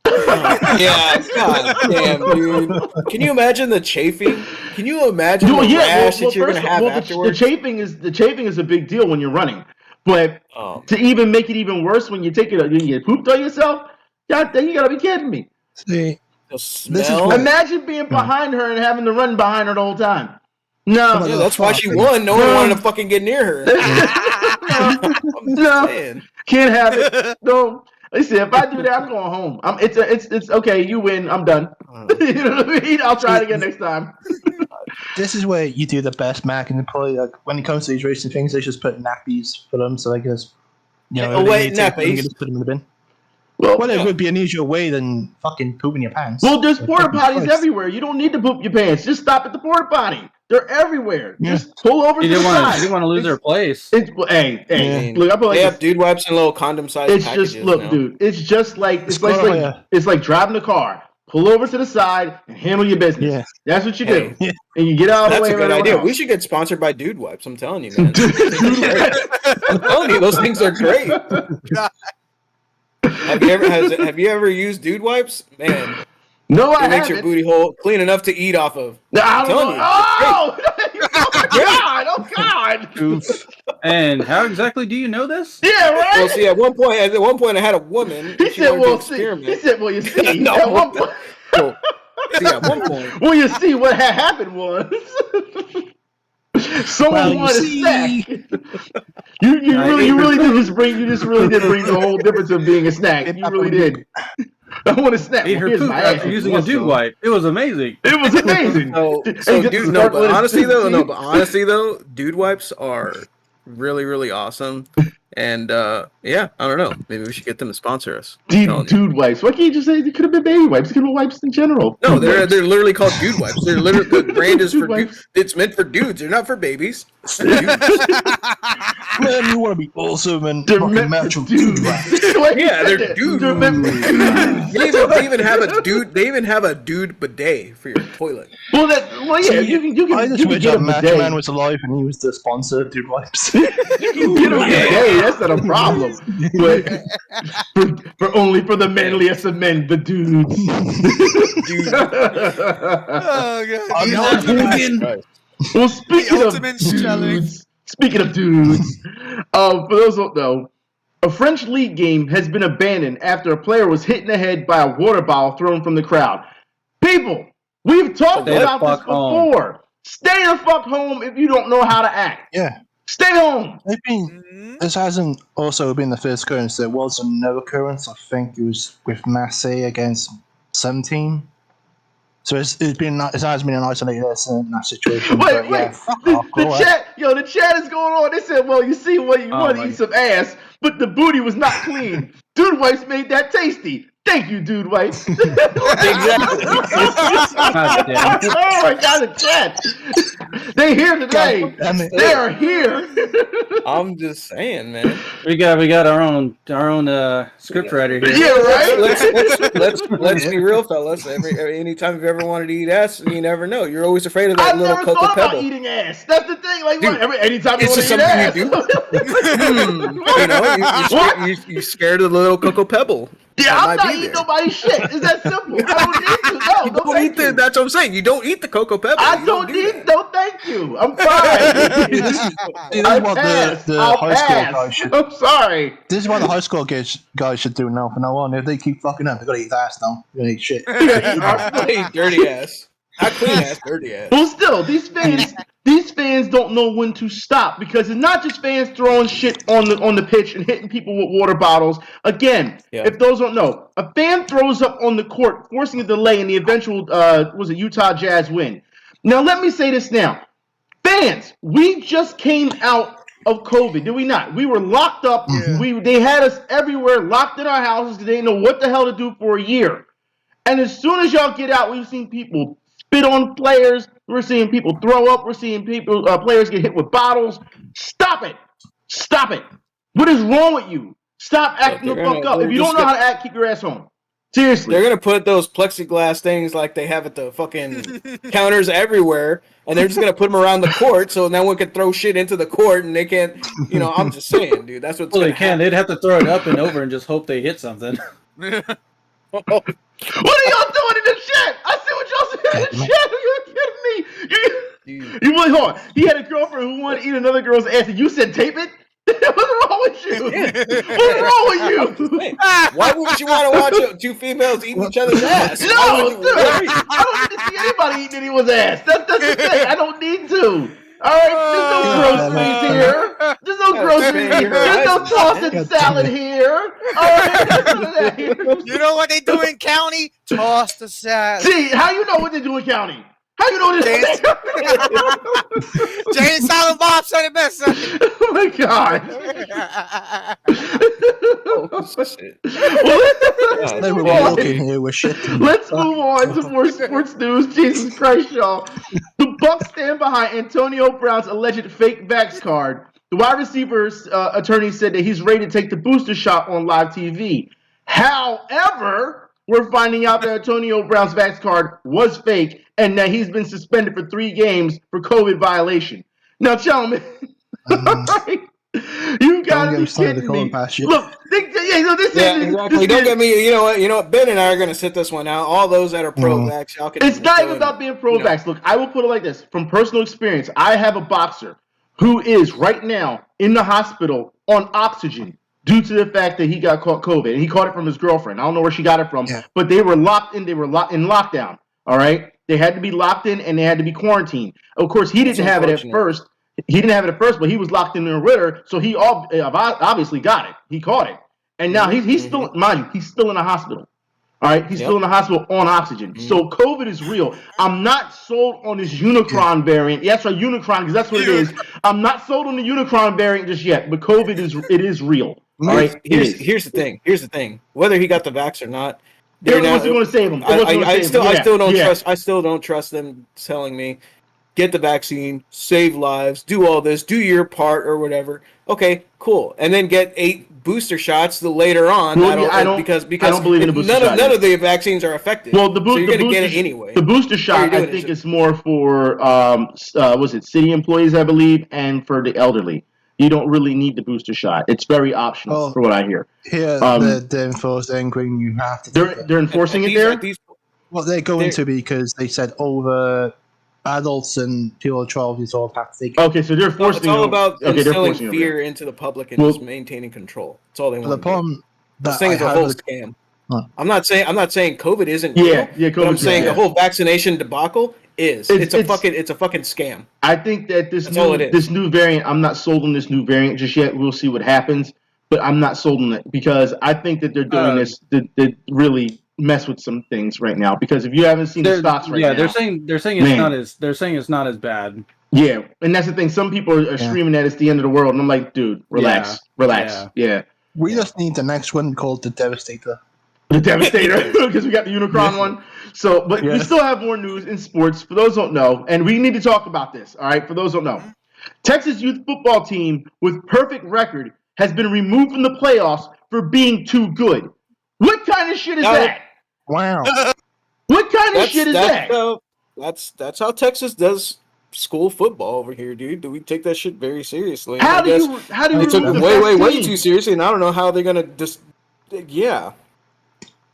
S5: Yeah, god damn, dude. Can you imagine the chafing? Can you imagine the rash that you're gonna have afterwards?
S1: The chafing is a big deal when you're running, but to even make it even worse when you take it, you get pooped on yourself. God, you gotta be kidding me.
S4: See,
S1: imagine being behind her and having to run behind her the whole time. No,
S5: yeah, that's why she won. No one wanted to fucking get near her.
S1: No, can't have it. No. Listen, if I do that, I'm going home. It's okay. You win. I'm done. You know what I mean? I'll try it again next time.
S4: This is where you do the best, Mac, and probably like when it comes to these racing things, they just put nappies for them. So I guess
S5: nappies.
S4: Just put them in the bin.
S1: Well,
S4: it would be an easier way than fucking pooping your pants.
S1: Well, there's porta potties everywhere. You don't need to poop your pants. Just stop at the porta potty. They're everywhere. Yeah. Just pull over to the side.
S6: She didn't want to lose her place.
S1: Look, I put like
S5: they have dude wipes and little condom size packages.
S1: Dude, it's just like it's like driving a car. Pull over to the side and handle your business. Yeah. That's what you do. Yeah. And you get out of the way.
S5: That's a good idea. We should get sponsored by Dude Wipes. I'm telling you, man. I'm telling you, those things are great. Have you ever used Dude Wipes? Man.
S1: No, I haven't.
S5: It makes your booty hole clean enough to eat off of.
S1: I'm telling you. Oh God!
S6: And how exactly do you know this?
S1: Yeah, right.
S5: Well, see, at one point, I had a woman.
S1: He said, "Well, you see."
S5: No,
S1: at one point.
S5: See, at one point.
S1: Well, you see, what had happened was someone wanted a snack. You really did bring the whole difference of being a snack. You really did. I want to snap.
S6: Ate her poop after using a dude wipe. It was amazing.
S1: It was amazing.
S5: But honestly though, dude wipes are really, really awesome. And yeah, I don't know. Maybe we should get them to sponsor us.
S1: Dude wipes. Why can't you just say it could have been baby wipes? It could have been wipes in general.
S5: No, they're literally called dude wipes. They're literally the brand is for dudes. It's meant for dudes. They're not for babies.
S4: Man, you want to be awesome and fucking match with dude wipes.
S5: Yeah, they're dude. They even have a dude. They even have a dude bidet for your toilet.
S1: You can.
S4: I just wish that Macho Man was alive and he was the sponsor of dude wipes.
S1: You can get a bidet. That's not a problem. But only for the manliest of men, the dudes.
S7: Oh god.
S1: Well, speaking of dudes, for those who don't know, a French league game has been abandoned after a player was hit in the head by a water bottle thrown from the crowd. People, we've talked about this before. Stay the fuck home if you don't know how to act.
S4: Yeah.
S1: Stay home.
S4: This hasn't also been the first occurrence. There was another occurrence. I think it was with Marseille against 17. So it has been an isolated incident in that situation.
S1: Wait. The chat is going on. They said, well, you see, you want to eat some ass, but the booty was not clean. Dude Wipes made that tasty. Thank you, Dude Wipes.
S5: Exactly.
S1: Oh my God, the chat. They here today. They are here.
S5: I'm just saying, man.
S6: We got our own script writer here.
S1: Yeah, right.
S5: Let's be real, fellas. Anytime you've ever wanted to eat ass, you never know. You're always afraid of that little cocoa pebble.
S1: I've never thought about eating ass. That's the thing. Like, dude, anytime you want to eat ass,
S5: you're scared of the little cocoa pebble.
S1: Yeah, I'm not eating nobody's shit. It's that simple. I don't need to. No, thank you.
S5: That's what I'm saying. You don't eat the cocoa pebble.
S1: I don't need. No, thank you. I'm fine. I'm sorry.
S4: This is what the high school guys should do now. From now on, if they keep fucking up, they gotta eat ass now. They gotta eat shit.
S5: Eat dirty ass. Not clean ass, dirty ass.
S1: Well, still, these fans don't know when to stop because it's not just fans throwing shit on the pitch and hitting people with water bottles. Again, if those don't know, a fan throws up on the court, forcing a delay in the eventual Utah Jazz win. Now, let me say this now. Fans, we just came out of COVID, did we not? We were locked up.
S7: Yeah.
S1: They had us everywhere, locked in our houses because they didn't know what the hell to do for a year. And as soon as y'all get out, we've seen people spit on players. We're seeing people throw up. We're seeing people, players get hit with bottles. Stop it. Stop it. What is wrong with you? Stop acting the fuck up. If you don't know how to act, keep your ass home. Seriously.
S5: They're gonna put those plexiglass things like they have at the fucking counters everywhere, and they're just gonna put them around the court so no one can throw shit into the court, and they can't. You know, I'm just saying, dude. That's what's
S6: Well, they
S5: gonna
S6: can.
S5: happen.
S6: They'd have to throw it up and over and just hope they hit something.
S1: What are y'all doing in the chat? I see what y'all said in the chat. Are you kidding me? You really hard. He had a girlfriend who wanted to eat another girl's ass, and you said tape it? What's wrong with you? What's wrong with you?
S5: Why would you want to watch two females eating each other's ass?
S1: No, dude, I don't need to see anybody eating anyone's ass. That's the thing. I don't need to. All right, there's no groceries here. There's no groceries here. There's no sausage salad here. All right, there's none of that here.
S7: You know what they do in county? Toss the salad.
S1: See, how you know what they do in county? How you know this?
S7: Jay and Silent Bob said it best. Son.
S1: Oh my god.
S4: They were walking here with shit.
S1: Let's move on to more sports news. Jesus Christ, y'all. The Bucks stand behind Antonio Brown's alleged fake Vaxx card. The wide receivers attorney said that he's ready to take the booster shot on live TV. However, we're finding out that Antonio Brown's Vaxx card was fake and that he's been suspended for 3 games for COVID violation. Now, gentlemen, right? You gotta be kidding me. Look,
S5: exactly. Don't get me. You know what? Ben and I are gonna sit this one out. All those that are pro-vax, y'all can.
S1: It's not even about being pro-vax. Look, I will put it like this: from personal experience, I have a boxer who is right now in the hospital on oxygen due to the fact that he got caught COVID, and he caught it from his girlfriend. I don't know where she got it from, but they were locked in. They were in lockdown. All right, they had to be locked in and they had to be quarantined. Of course, he didn't have it at first. He didn't have it at first, but he was locked in there with her, so he obviously got it. He caught it, and now he's still, mind you, he's still in the hospital. All right, he's still in the hospital on oxygen. So COVID is real. I'm not sold on this Unicron variant. Yes, right, Unicron, because that's what it is. I'm not sold on the Unicron variant just yet, but COVID is real. All right,
S5: here's the thing. Here's the thing. Whether he got the vax or not,
S1: they're going to save him.
S5: I still don't trust them telling me, get the vaccine, save lives, do all this, do your part or whatever. Okay, cool. And then get 8 booster shots later on.
S1: Well, I don't believe in the booster shot.
S5: None of the vaccines are effective.
S1: Well,
S5: so you're going to get it anyway.
S1: The booster shot, I think, is more for city employees, I believe, and for the elderly. You don't really need the booster shot. It's very optional, for what I hear.
S4: Here, they're enforcing you have to.
S1: They're enforcing it there.
S4: Well, they're going to because they said over adults and people 12 years old have to take it.
S1: Okay, so they're forcing.
S5: It's all about instilling fear into the public and just maintaining control. That's all they want.
S4: The problem,
S5: this thing is a whole scam. I'm not saying COVID isn't
S1: real.
S5: Yeah, but I'm saying the whole vaccination debacle is. It's a fucking scam.
S1: I think that this new variant, I'm not sold on this new variant just yet. We'll see what happens, but I'm not sold on it because I think that they're doing this to really mess with some things right now. Because if you haven't seen the stocks right now,
S6: they're saying it's not as bad.
S1: Yeah, and that's the thing. Some people are screaming that it's the end of the world, and I'm like, dude, relax. Yeah.
S4: We just need the next one called the Devastator.
S1: The Devastator, because we got the Unicron one. So, but we still have more news in sports. For those who don't know, and we need to talk about this. All right, for those who don't know, Texas youth football team with perfect record has been removed from the playoffs for being too good. What kind of shit is that?
S4: Wow.
S1: What kind of shit is that?
S5: That's how Texas does school football over here, dude. Do we take that shit very seriously?
S1: How do you
S5: took it way too seriously, and I don't know how they're gonna just. Yeah.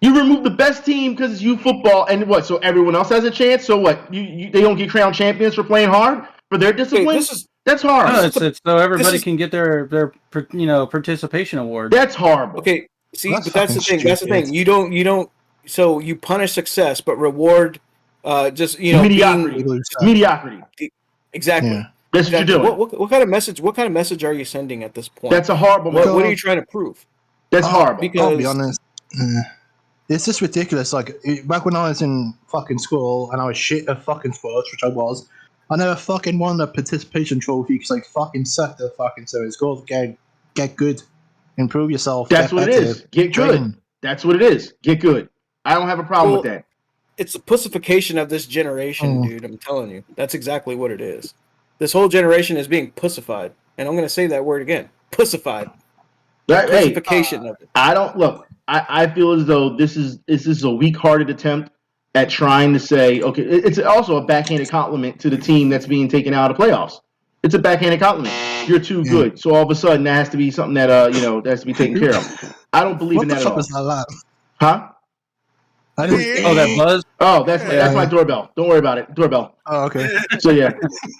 S1: You remove the best team because it's youth football, and what? So everyone else has a chance. So what? They don't get crowned champions for playing hard for their discipline. That's hard.
S6: No, it's so everybody can get their participation award.
S1: That's horrible.
S5: Okay, see, but that's the thing. That's the thing. You don't. So you punish success, but reward
S1: mediocrity.
S5: Exactly.
S1: Yeah. That's what you're doing.
S5: What kind of message? What kind of message are you sending at this point?
S1: That's a horrible.
S5: What are you trying to prove?
S1: That's horrible.
S5: Because
S4: I'll be honest. It's just ridiculous. Like back when I was in fucking school and I was shit at fucking sports, which I was, I never fucking won a participation trophy because I fucking sucked at fucking series. Go get good, improve yourself.
S1: That's
S4: get
S1: what
S4: better,
S1: it is. Get
S4: train.
S1: good. That's what it is. Get good. I don't have a problem with that.
S5: It's a pussification of this generation, dude. I'm telling you. That's exactly what it is. This whole generation is being pussified. And I'm going to say that word again. Pussified. Pussification of it.
S1: I don't look. I feel as though this is a weak-hearted attempt at trying to say, okay, it's also a backhanded compliment to the team that's being taken out of playoffs. It's a backhanded compliment. You're too good. So all of a sudden, that has to be something that that has to be taken care of. I don't believe in that at all.
S4: What the fuck was that?
S1: Huh?
S6: Oh, that buzz?
S1: Oh, that's my doorbell. Don't worry about it. Doorbell.
S4: Oh, okay.
S1: So yeah,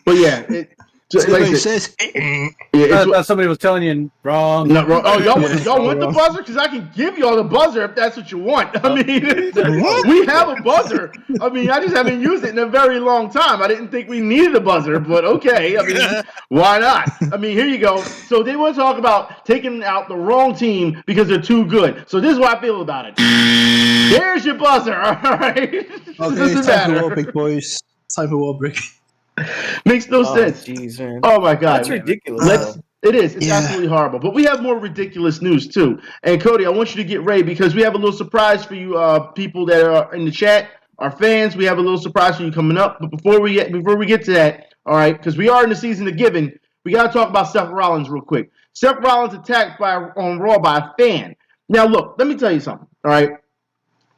S1: but yeah,
S6: I thought somebody was telling you wrong.
S1: Not wrong. Oh, y'all want the buzzer? Because I can give y'all the buzzer if that's what you want. I mean, we have a buzzer. I mean, I just haven't used it in a very long time. I didn't think we needed a buzzer, but okay. I mean, why not? I mean, here you go. So they want to talk about taking out the wrong team because they're too good. So this is what I feel about it. There's your buzzer. All right.
S4: Okay, it's time for war, big boys. It's time for war break.
S1: Makes no sense.
S5: Geez, man.
S1: Oh my god,
S5: that's ridiculous.
S1: It is. It's absolutely horrible. But we have more ridiculous news too. And Cody, I want you to get ready because we have a little surprise for you, people that are in the chat, our fans. We have a little surprise for you coming up. But before we get to that, all right, because we are in the season of giving, we got to talk about Seth Rollins real quick. Seth Rollins attacked on Raw by a fan. Now look, let me tell you something. All right,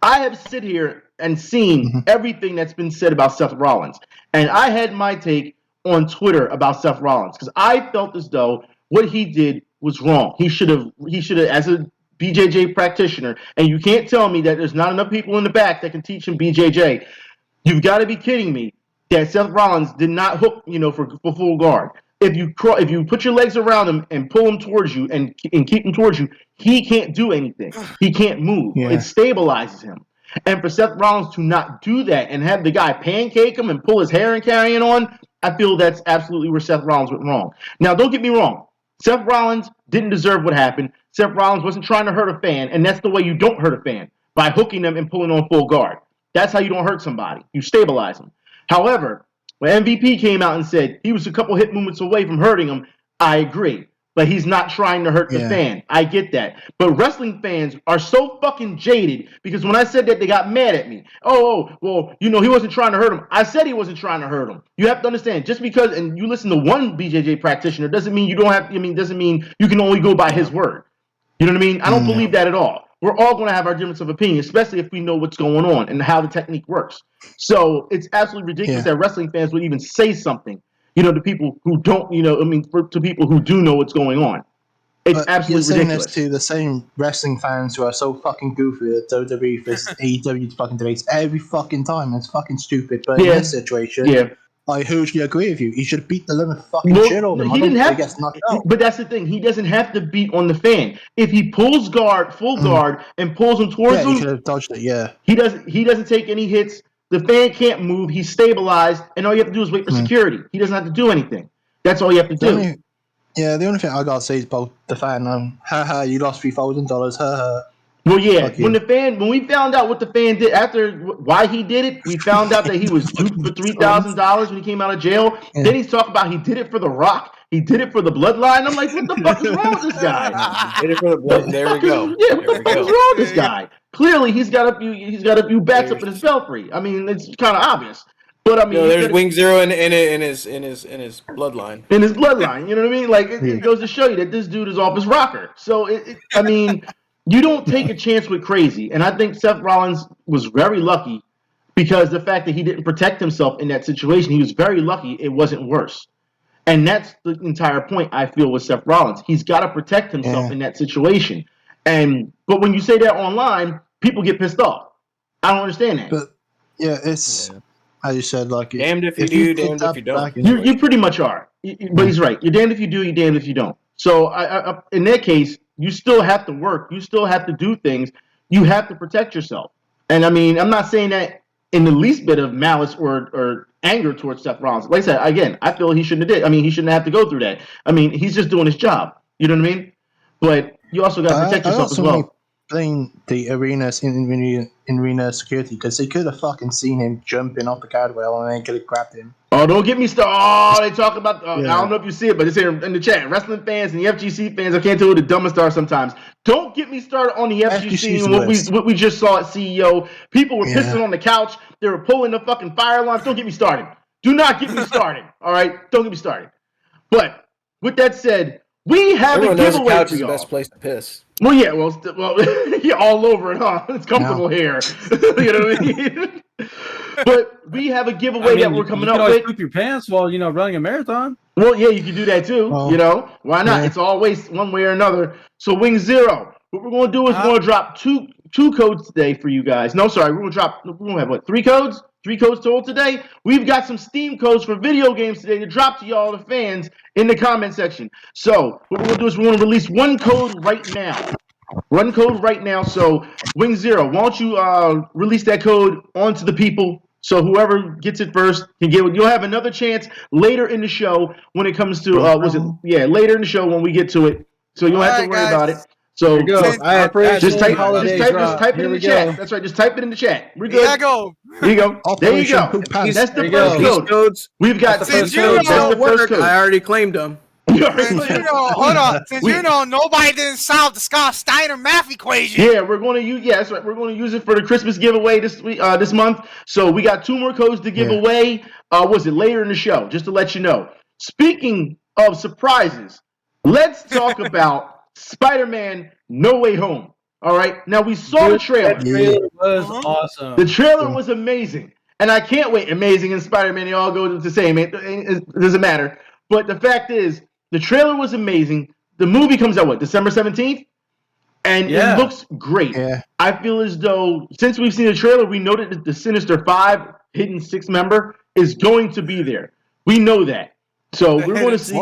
S1: I have sit here and seen everything that's been said about Seth Rollins. And I had my take on Twitter about Seth Rollins because I felt as though what he did was wrong. He should have, as a BJJ practitioner, and you can't tell me that there's not enough people in the back that can teach him BJJ. You've got to be kidding me that Seth Rollins did not hook, for full guard. If you put your legs around him and pull him towards you and keep him towards you, he can't do anything. He can't move. Yeah. It stabilizes him. And for Seth Rollins to not do that and have the guy pancake him and pull his hair and carry it on, I feel that's absolutely where Seth Rollins went wrong. Now, don't get me wrong. Seth Rollins didn't deserve what happened. Seth Rollins wasn't trying to hurt a fan, and that's the way you don't hurt a fan, by hooking them and pulling on full guard. That's how you don't hurt somebody. You stabilize them. However, when MVP came out and said he was a couple hip movements away from hurting him, I agree. But he's not trying to hurt the fan. I get that. But wrestling fans are so fucking jaded because when I said that, they got mad at me. Well, he wasn't trying to hurt him. I said he wasn't trying to hurt him. You have to understand, just because, and you listen to one BJJ practitioner, doesn't mean you don't have, doesn't mean you can only go by his word. You know what I mean? I don't believe that at all. We're all going to have our difference of opinion, especially if we know what's going on and how the technique works. So it's absolutely ridiculous that wrestling fans would even say something, to people who don't, to people who do know what's going on. It's absolutely ridiculous. You're saying this to
S4: the same wrestling fans who are so fucking goofy that WWE versus AEW fucking debates every fucking time. It's fucking stupid. But in this situation, I hugely agree with you. He should beat the living fucking shit out of him.
S1: He didn't have to, but that's the thing. He doesn't have to beat on the fan. If he pulls full guard, and pulls him towards him,
S4: he could have dodged it. Yeah,
S1: he doesn't take any hits. The fan can't move. He's stabilized, and all you have to do is wait for security. He doesn't have to do anything. That's all you have to do.
S4: The only thing I gotta say is about the fan. You lost $3,000.
S1: Well, yeah. When we found out what the fan did why he did it, we found out that he was duped for $3,000 when he came out of jail. Yeah. Then he's talking about he did it for The Rock. He did it for the bloodline. I'm like, what the fuck is wrong with this guy?
S5: He did it for the blood. There we go.
S1: Yeah, what the fuck is wrong with this guy? Clearly, he's got a few bats up in his belfry. I mean, it's kind of obvious. But I mean,
S5: there's Wing Zero in his bloodline.
S1: In his bloodline, you know what I mean? Like it goes to show you that this dude is off his rocker. So I mean, you don't take a chance with crazy. And I think Seth Rollins was very lucky because the fact that he didn't protect himself in that situation, he was very lucky it wasn't worse. And that's the entire point I feel with Seth Rollins. He's got to protect himself in that situation. But when you say that online, people get pissed off. I don't understand that.
S4: But it's as you said, like
S5: damned if you do, damned if you don't.
S1: You pretty much are. But he's right. You're damned if you do, you're damned if you don't. So I, in that case, you still have to work. You still have to do things. You have to protect yourself. And I mean, I'm not saying that in the least bit of malice or anger towards Seth Rollins. Like I said, again, I feel he shouldn't have did. I mean, he shouldn't have to go through that. I mean, he's just doing his job. You know what I mean? But you also got to protect yourself as well.
S4: blame the arena security because they could have fucking seen him jumping off the guardrail and they could have grabbed him.
S1: Oh, don't get me started. Oh, they talk about. I
S4: Yeah.
S1: don't know if you see it, but it's here in the chat. Wrestling fans and the FGC fans, I can't tell who the dumbest are sometimes. Don't get me started on the FGC and what we just saw at CEO. People were pissing on the couch. They were pulling the fucking fire alarms. Don't get me started. Do not get me started. All right, don't get me started. But with that said, we have
S5: Everyone
S1: a
S5: knows the
S1: giveaway
S5: couch
S1: for
S5: is the
S1: y'all.
S5: best place to piss.
S1: Well, yeah, yeah, all over it, huh? It's comfortable here. You know what I mean? But we have a giveaway that we're coming up with.
S6: Poop your pants while running a marathon.
S1: Well, yeah, you can do that too. Why not? Yeah. It's always one way or another. So Wing Zero, what we're going to do is we're going to drop two codes today for you guys. No, sorry, we're going to have what? 3 codes? 3 codes total today. We've got some Steam codes for video games today to drop to y'all, the fans, in the comment section. So what we're going to do is we're going to release 1 code right now. 1 code right now. So Wing Zero, why don't you release that code onto the people? So whoever gets it first can get it. You'll have another chance later in the show when it comes to later in the show when we get to it. So you don't have to worry about it. So just type it in the chat. That's right. Just type it in the chat. We're good.
S7: There you
S1: go. There you go. That's the first code.
S5: Codes,
S1: we've got the first code. That's the first code.
S5: I already claimed them.
S7: Hold on. Since nobody didn't solve the Scott Steiner math equation.
S1: Yeah, we're going to use. Yeah, that's right. We're going to use it for the Christmas giveaway this month. So we got 2 more codes to give away. Was it later in the show? Just to let you know. Speaking of surprises, let's talk about Spider-Man: No Way Home. All right. Now we saw the trailer.
S6: That trailer was awesome.
S1: The trailer was amazing, and I can't wait. Amazing and Spider-Man, they all go the same. It doesn't matter. But the fact is, the trailer was amazing. The movie comes out, December 17th? And it looks great. Yeah. I feel as though, since we've seen the trailer, we know that the Sinister 5 hidden 6th member is going to be there. We know that. So we're going to see.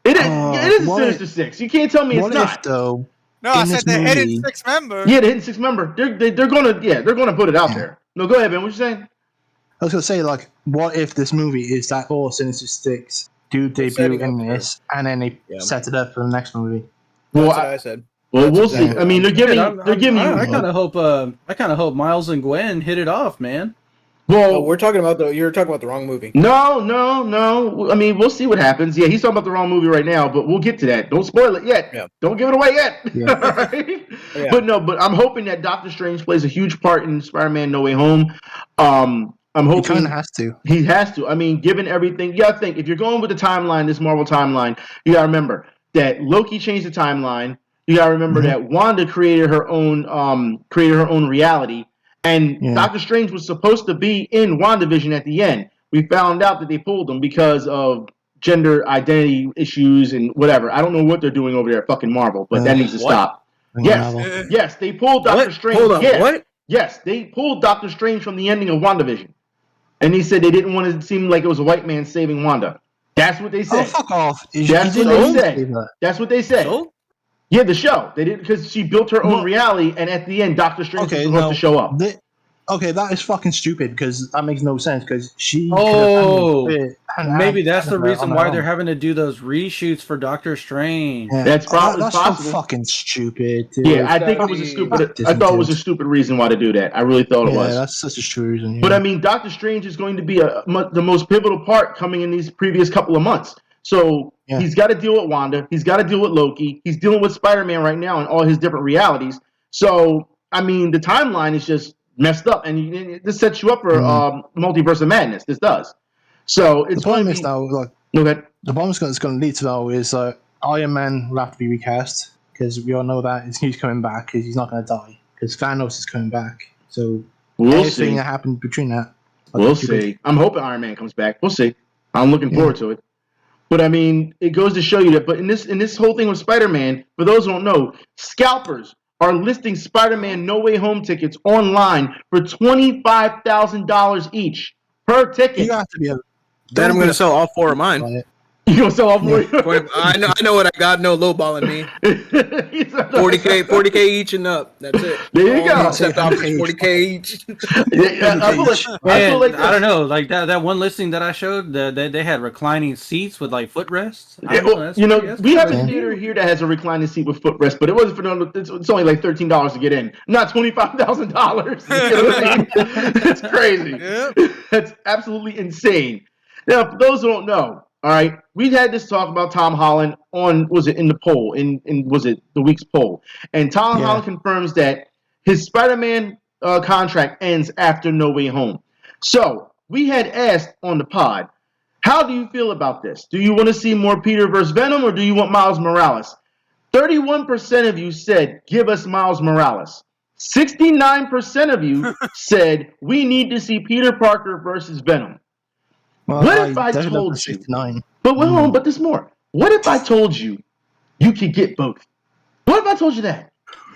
S1: It is Sinister 6. You can't tell me it's not.
S4: Though,
S7: no, I said the hidden 6th member.
S1: Yeah, the hidden 6th member. They're gonna put it out there. No, go ahead, man. What you saying?
S4: I was gonna say, what if this movie is that all Sinister 6 do debut in this, and then they set it up for the next movie?
S5: Well, that's what I said.
S1: Well, we'll see. I mean, they're giving you.
S6: I kind of hope Miles and Gwen hit it off, man.
S1: Well,
S5: you're talking about the wrong movie.
S1: No. I mean, we'll see what happens. Yeah, he's talking about the wrong movie right now, but we'll get to that. Don't spoil it yet. Yeah. Don't give it away yet. Yeah. Right? Yeah. But I'm hoping that Doctor Strange plays a huge part in Spider-Man: No Way Home. I'm hoping
S4: he kind of has to.
S1: He has to. I mean, given everything, you gotta think if you're going with the timeline, this Marvel timeline, you gotta remember that Loki changed the timeline. You gotta remember that Wanda created her own reality. And Doctor Strange was supposed to be in WandaVision at the end. We found out that they pulled him because of gender identity issues and whatever. I don't know what they're doing over there at fucking Marvel, but that needs to stop. Yes, they pulled Doctor Strange.
S5: Hold on, what?
S1: Yes, they pulled Doctor Strange from the ending of WandaVision. And they said they didn't want it to seem like it was a white man saving Wanda. That's what they said.
S4: Oh, fuck off.
S1: That's what they said. That's what they said.
S5: So?
S1: Yeah, the show. They didn't because she built her own reality, and at the end, Doctor Strange was supposed to show up.
S4: That is fucking stupid because that makes no sense because she.
S6: Maybe that's the reason why they're having to do those reshoots for Doctor Strange.
S1: Yeah. That's probably possible.
S4: So fucking stupid. Dude.
S1: Yeah, I think it was a stupid. I thought it was a stupid reason why to do that. I really thought it was.
S4: Yeah, that's such a stupid reason. Yeah.
S1: But I mean, Doctor Strange is going to be the most pivotal part coming in these previous couple of months. So he's got to deal with Wanda. He's got to deal with Loki. He's dealing with Spider-Man right now in all his different realities. So I mean, the timeline is just messed up, and this sets you up for multiverse of madness. This does. So it's
S4: the problem is now,
S1: the
S4: problem it's going to lead to now is Iron Man will have to be recast because we all know that he's coming back because he's not going to die because Thanos is coming back. So
S1: we'll see.
S4: That happened between that.
S1: We'll see. I'm hoping Iron Man comes back. We'll see. I'm looking forward to it. But I mean, it goes to show you that. But in this whole thing with Spider-Man, for those who don't know, scalpers are listing Spider-Man No Way Home tickets online for $25,000 each per ticket.
S4: You have to be
S5: Then I'm going to sell all 4 of mine.
S1: You gonna sell off more?
S5: I know what I got. No lowballing me. 40K each and up. That's it.
S1: There you go.
S5: Except offers 40K each.
S1: I feel like
S6: I don't know, like that one listing that I showed, they had reclining seats with like footrest.
S1: We have a theater here that has a reclining seat with footrest, but it wasn't for them. It's only like $13 to get in, not $25,000. You know what I mean? It's crazy.
S7: Yep.
S1: That's absolutely insane. Now, for those who don't know, all right, we had this talk about Tom Holland in the poll, was it the week's poll? And Tom Holland confirms that his Spider-Man contract ends after No Way Home. So we had asked on the pod, how do you feel about this? Do you want to see more Peter versus Venom, or do you want Miles Morales? 31% of you said, give us Miles Morales. 69% of you said, we need to see Peter Parker versus Venom.
S4: Well,
S1: What if I told you?
S4: 69.
S1: But there's more. What if I told you could get both? What if I told you that?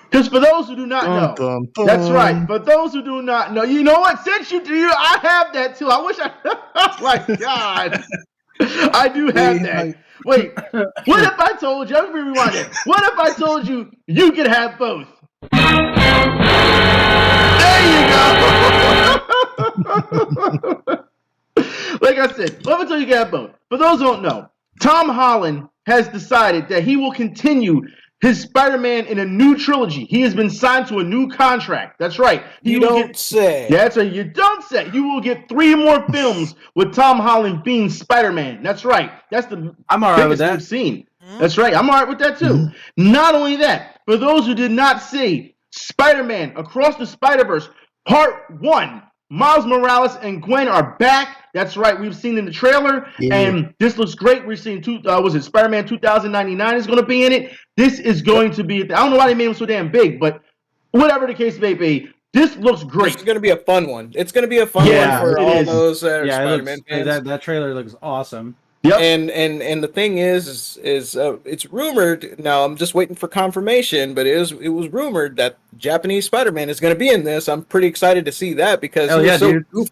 S1: Because for those who do not know, that's right. For those who do not know, you know what? Since you do, I have that too. I wish I. Oh my God, I do have that. Wait, what if I told you? Let me rewind it. What if I told you could have both? There you go. Like I said, what if I told you could have both? For those who don't know, Tom Holland has decided that he will continue his Spider-Man in a new trilogy. He has been signed to a new contract. That's right.
S5: You don't say.
S1: That's right. You don't say. You will get 3 more films with Tom Holland being Spider-Man. That's right. That's the
S6: I'm all right with that.
S1: we've seen. That's right. I'm all right with that too. Not only that, for those who did not see Spider-Man Across the Spider-Verse Part 1, Miles Morales and Gwen are back. That's right. We've seen in the trailer, and this looks great. We're seeing Spider-Man 2099 is going to be in it. This is going to be. I don't know why they made him so damn big, but whatever the case may be, this looks great.
S5: It's going to be a fun one. It's going to be a fun one for all those Spider-Man fans.
S6: That trailer looks awesome.
S1: Yep.
S5: And the thing is it's rumored. Now I'm just waiting for confirmation, but it was rumored that Japanese Spider-Man is going to be in this. I'm pretty excited to see that because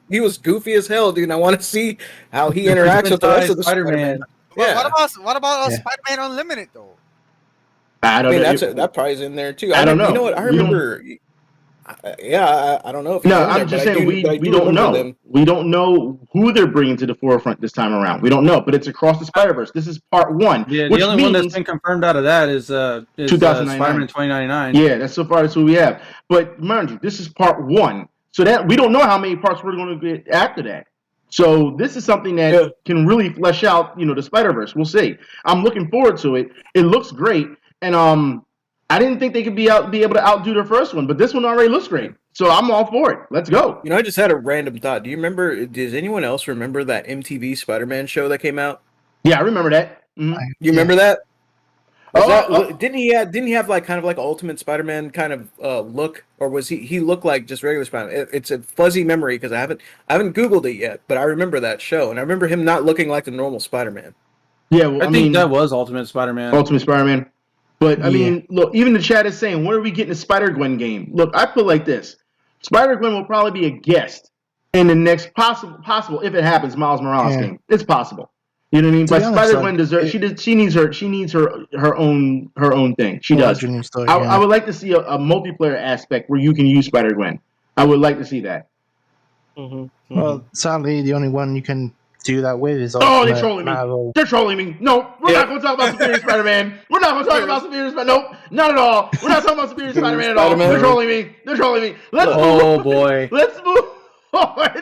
S5: he was goofy as hell, dude. And I want to see how he interacts with the rest of the Spider-Man.
S7: Yeah. What about Spider-Man Unlimited though?
S1: I don't know.
S5: That probably is in there too.
S1: I don't know.
S5: You know what? I remember. I don't know.
S1: I'm just saying we don't know. Them. We don't know who they're bringing to the forefront this time around. We don't know, but it's Across the Spider-Verse. This is part 1.
S6: Yeah, the only one that's been confirmed out of that is Spider-Man 2099.
S1: Yeah, that's so far that's what we have. But mind you, this is part 1, so that we don't know how many parts we're going to get after that. So this is something that can really flesh out, the Spider-Verse. We'll see. I'm looking forward to it. It looks great, and I didn't think they could be able to outdo their first one, but this one already looks great. So I'm all for it. Let's go.
S5: I just had a random thought. Does anyone else remember that MTV Spider-Man show that came out?
S1: Yeah, I remember that. Mm-hmm.
S5: You remember that? Didn't he have like kind of like Ultimate Spider-Man kind of look, or was he looked like just regular Spider-Man? It's a fuzzy memory because I haven't Googled it yet, but I remember that show, and I remember him not looking like the normal Spider-Man.
S1: Yeah, well,
S6: I think that was Ultimate Spider-Man.
S1: Ultimate Spider-Man. But, I mean, look, even the chat is saying, when are we getting a Spider-Gwen game? Look, I feel like this. Spider-Gwen will probably be a guest in the next possible, if it happens, Miles Morales game. It's possible. You know what I mean? But Spider-Gwen deserves. She needs her own thing. She does. I would like to see a multiplayer aspect where you can use Spider-Gwen. I would like to see that.
S4: Mm-hmm. Well, sadly, the only one you can do that with is
S1: they're trolling me. They're trolling me. No, we're not going to talk about Superior Spider-Man. We're not going to talk about Superior Spider-Man. Nope, not at all. We're not talking about Superior Spider-Man at all. They're trolling me.
S6: Boy.
S1: Let's move on.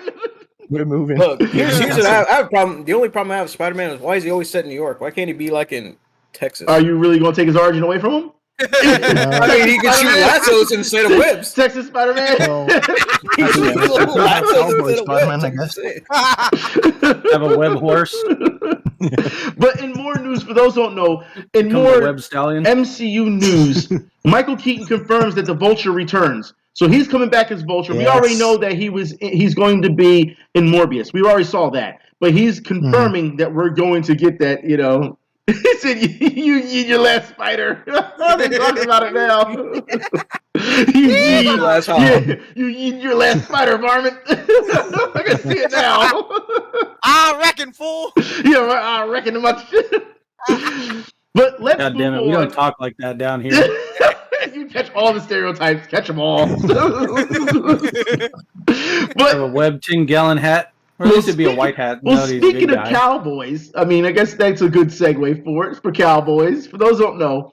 S4: We're moving.
S5: Look, here's what I have a problem. The only problem I have with Spider-Man is why is he always set in New York? Why can't he be like in Texas?
S1: Are you really going to take his origin away from him?
S5: I mean, he can shoot lassos instead of whips.
S1: Texas Spider-Man.
S5: He shoots little lassos
S4: Cowboy
S5: instead of
S4: Spider-Man,
S5: whips.
S4: I guess.
S6: Have a web horse.
S1: But in more news, for those who don't know,
S6: Web Stallion.
S1: MCU news, Michael Keaton confirms that the Vulture returns. So he's coming back as Vulture. Yes. We already know that he's going to be in Morbius. We already saw that. But he's confirming that we're going to get that, He said, "You eat your last spider." They're talking about it now. You eat your last spider, varmint. I can see it now.
S7: I reckon, fool.
S1: Yeah, I reckon much. But let's
S6: God
S1: move
S6: damn it,
S1: on.
S6: we don't talk like that down here.
S1: You catch all the stereotypes. Catch them all.
S6: Have
S1: But
S6: a web 10-gallon hat. Or at least it'd be a white hat.
S1: well,
S6: No, he's a
S1: speaking
S6: good
S1: of
S6: guy.
S1: Cowboys, I mean, I guess that's a good segue for it. It's for Cowboys. For those who don't know,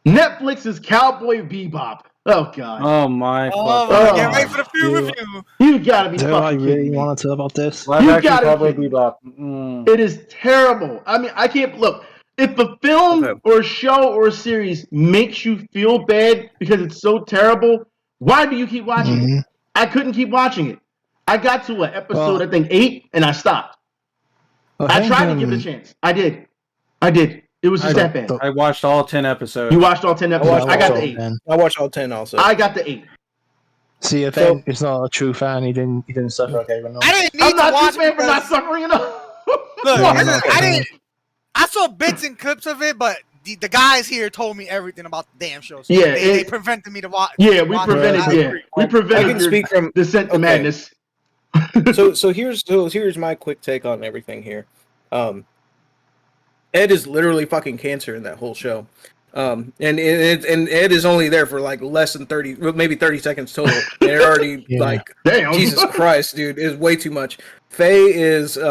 S1: Netflix's Cowboy Bebop. Oh God!
S6: Oh my
S7: Oh,
S6: fucking
S7: man,
S1: Oh.
S7: wait for the film
S4: Dude.
S7: review.
S1: You gotta be
S4: Do I
S1: fucking
S4: really
S1: kidding me!
S4: want to talk about this?
S6: Live
S1: You
S6: action
S1: gotta
S6: Cowboy
S1: be-
S6: Bebop. Mm.
S1: It is terrible. I mean, I can't look. If a film
S5: Okay.
S1: or a show or a series makes you feel bad because it's so terrible, why do you keep watching it?
S4: Mhm.
S1: I couldn't keep watching it. I got to episode,
S4: Well-
S1: I think 8, and I stopped. I tried to give it a chance. I did. It was just that bad.
S6: I watched all 10 episodes.
S1: You watched all 10 episodes. I got the 8.
S5: I watched all 10 also.
S1: I got the 8.
S4: See, if
S5: So-
S4: he's not a true fan, he didn't suffer. Okay, but no.
S7: I didn't need
S1: I'm
S7: to
S1: not
S7: watch
S1: too fan
S7: it
S1: for not
S7: because,
S1: suffering enough.
S7: look,
S4: Yeah,
S7: listen,
S4: no,
S7: I didn't. I saw bits and clips of it, but the guys here told me everything about the damn show. So
S1: Yeah,
S7: they
S1: it-
S7: prevented me to watch.
S1: Yeah, we
S7: watch
S1: prevented.
S7: it.
S1: Yeah, we
S5: I
S1: prevented
S5: can
S1: your
S5: speak from
S1: descent to
S5: okay.
S1: madness.
S5: so here's my quick take on everything here. Ed is literally fucking cancer in that whole show. And Ed is only there for like less than 30, maybe 30 seconds total. And they're already
S4: Yeah.
S5: like,
S1: Damn,
S5: Jesus Christ, dude, is way too much. Faye is
S1: is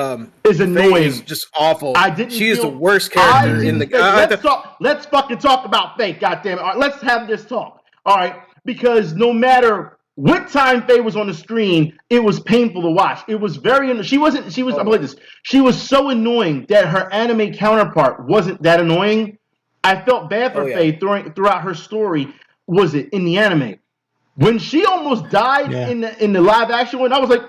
S5: Faye
S1: annoying.
S5: is just awful.
S1: I didn't.
S5: She is the
S1: feel-
S5: worst
S1: I
S5: character in the.
S1: didn't think- let's fucking talk about Faye. Goddamn it! All right, let's have this talk. All right, because no matter what time Faye was on the screen, it was painful to watch. It was very. She was. I'm like this. She was so annoying that her anime counterpart wasn't that annoying. I felt bad for
S5: Oh, yeah.
S1: Faye throughout her story. Was it in the anime when she almost died
S4: Yeah.
S1: in the live action one? I was like,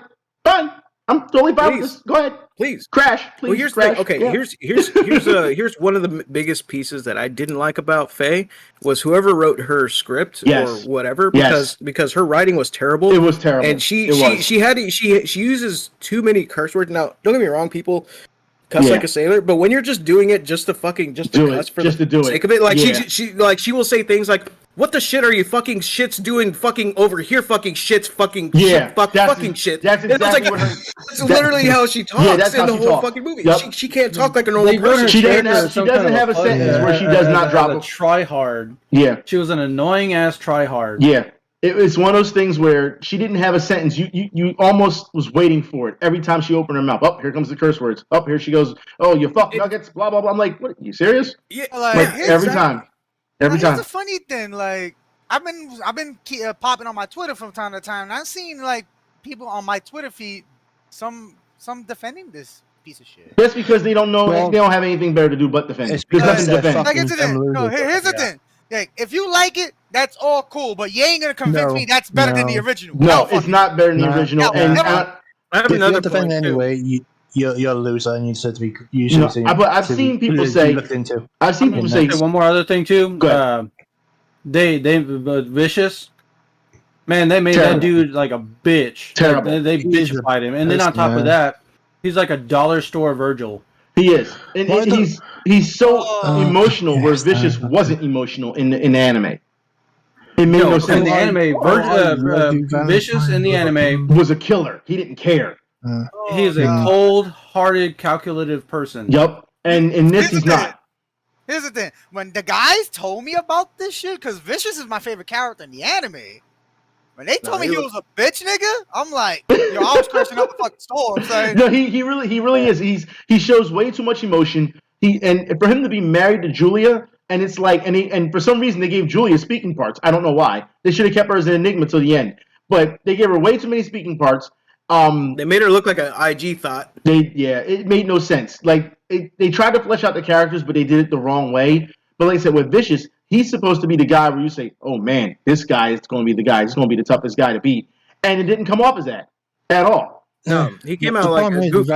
S1: fine. I'm totally fine with
S5: Please.
S1: this. Go ahead.
S5: Please.
S1: Crash, please.
S5: Well, here's the
S1: crash.
S5: thing. Okay,
S1: Yeah.
S5: here's one of the biggest pieces that I didn't like about Faye was whoever wrote her script
S1: Yes.
S5: or whatever
S1: Yes.
S5: because her writing was terrible.
S1: It was terrible.
S5: And
S1: It was.
S5: she uses too many curse words. Now, don't get me wrong, people cuss
S1: Yeah.
S5: like a sailor, but when you're just doing it just to
S1: Do
S5: cuss
S1: it,
S5: for
S1: just
S5: the
S1: to do
S5: sake
S1: it.
S5: of it, like
S1: Yeah.
S5: she will say things like, "What the shit are you fucking shits doing? Fucking over here, fucking shits, fucking
S1: Yeah,
S5: shit, fuck,
S1: that's
S5: fucking shit."
S1: that's
S5: And it's
S1: exactly
S5: like,
S1: what her-
S5: that's literally how she talks
S1: that's
S5: in
S1: how
S5: the
S1: she
S5: whole
S1: talks.
S5: fucking movie.
S1: Yep.
S5: She can't talk like a normal
S6: They wrote
S5: person.
S6: her
S1: She doesn't
S6: character
S1: have-
S6: as some
S1: she doesn't
S6: kind of
S1: have a
S6: fun-
S1: sentence where she does not drop
S6: a
S1: a-
S6: try-hard.
S1: Yeah,
S6: She was an annoying ass try-hard.
S1: yeah. It's one of those things where she didn't have a sentence. You almost was waiting for it every time she opened her mouth. Oh, here comes the curse words. Oh, here she goes. Oh, you fuck nuggets. Blah blah blah. I'm like, what? Are you serious?
S5: Yeah,
S7: Like,
S1: Like every time, every
S7: Here's
S1: time.
S7: the funny thing, like I've been popping on my Twitter from time to time, and I've seen like people on my Twitter feed, some defending this piece of shit.
S1: That's because they don't know.
S4: Well,
S1: they don't have anything better to do but defend.
S4: it's
S1: There's
S4: because
S1: nothing to
S4: they're
S1: defend.
S7: Like, it's the thing.
S4: Fucking
S7: No, here's the
S4: yeah.
S7: thing. Like, if you like it, that's all cool, but you ain't gonna convince
S4: No,
S7: me that's better than the
S4: no.
S7: original.
S1: No,
S7: fuck
S1: it's
S7: it.
S1: not better than the
S4: No.
S1: original.
S7: No,
S1: And
S7: never.
S5: I have
S4: If you're
S5: another
S4: defending
S5: point too.
S4: anyway, you're a loser, and you deserve to be. You
S1: No,
S4: should
S1: but I've
S4: to
S1: seen
S4: be-
S1: people
S4: be
S1: say-
S4: looked into.
S1: I've seen people say,
S6: Okay, one more other thing too.
S1: Go ahead.
S6: They Vicious. Man, they made
S1: Terrible.
S6: that dude like a bitch.
S1: Terrible.
S6: Like, they
S4: He's a
S6: bitchified him, and then on top of that, he's like a dollar store Virgil.
S1: he is, and
S4: Why
S1: he's so
S7: Oh,
S1: emotional where
S4: yes,
S1: Vicious
S4: that-
S1: wasn't emotional in the anime. It made no
S6: in
S1: sense.
S6: the anime, Vicious in the anime,
S1: Was a killer. He didn't care.
S6: he is a
S7: God.
S6: cold-hearted, calculative person.
S1: Yup. And in this, he's not.
S7: Here's the thing. When the guys told me about this shit, because Vicious is my favorite character in the anime, when they told me he was a bitch nigga, I'm like, yo, I was cursing up the fucking store. I'm saying,
S1: No, he really is. He shows way too much emotion. And for him to be married to Julia, and it's like, and for some reason they gave Julia speaking parts. I don't know why. They should have kept her as an enigma till the end. But they gave her way too many speaking parts.
S5: They made her look like an IG thought.
S1: It made no sense. Like they tried to flesh out the characters, but they did it the wrong way. But like I said, with Vicious, he's supposed to be the guy where you say, "Oh man, this guy is going to be the guy. He's going to be the toughest guy to beat," and it didn't come off as that at all.
S5: No, he came
S4: The
S5: out like
S4: problem
S5: a
S4: is
S5: goofy.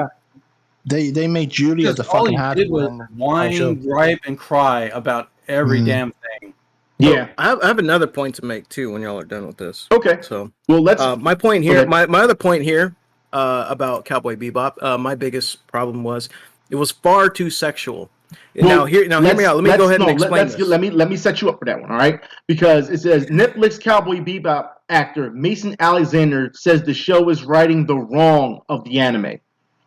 S4: that they made Julia the
S6: Because all
S4: fucking
S6: he
S4: hard
S6: did was
S4: one.
S6: whine, gripe, and cry about every damn thing.
S1: Yeah.
S5: I have another point to make too when y'all are done with this.
S1: Okay.
S5: So
S1: Well, let's.
S5: my point here,
S1: Okay.
S5: my other point here about Cowboy Bebop, my biggest problem was it was far too sexual. Now hear me out. Let me go ahead and explain this.
S1: Let me set you up for that one, all right? Because it says Netflix Cowboy Bebop actor Mason Alexander says the show is righting the wrong of the anime.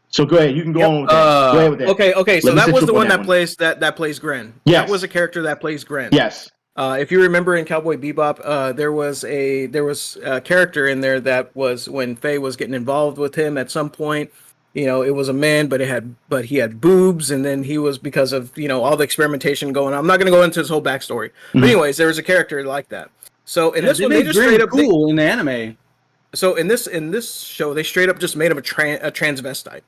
S1: So go ahead, you can go on with that. Go ahead with that.
S5: Okay. So that was the one that plays Gren.
S1: Yes.
S5: That was a character that plays Gren.
S1: Yes.
S5: If you remember in Cowboy Bebop, there was a character in there that was when Faye was getting involved with him at some point. You know, it was a man, but he had boobs, and then he was, because of, you know, all the experimentation going on. I'm not going to go into his whole backstory, but anyways, there was a character like that. So in this one, they just straight up
S6: cool in the anime.
S5: So in this show, they straight up just made him a transvestite.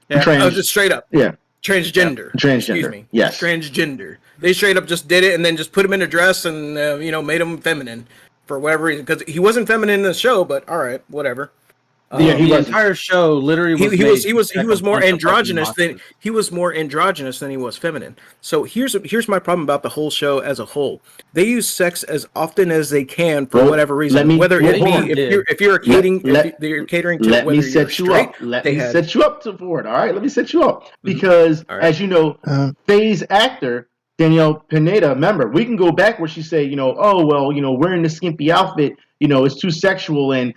S1: Yeah,
S5: just straight up.
S1: Yeah.
S5: Transgender.
S1: Transgender.
S5: Excuse me.
S1: Yes.
S5: Transgender. They straight up just did it and then just put him in a dress and made him feminine for whatever reason, because he wasn't feminine in the show, but all right, whatever.
S1: Yeah,
S6: the entire show literally
S5: he was more androgynous than he was feminine. So here's my problem about the whole show as a whole. They use sex as often as they can for whatever reason. Whether it be if you're catering to
S1: let
S5: whether
S1: me set
S5: you're
S1: you up. Let me set you up for it. All right, let me set you up because as you know, Faye's actor Danielle Pineda. Remember, we can go back where she say, oh well, wearing the skimpy outfit. It's too sexual, and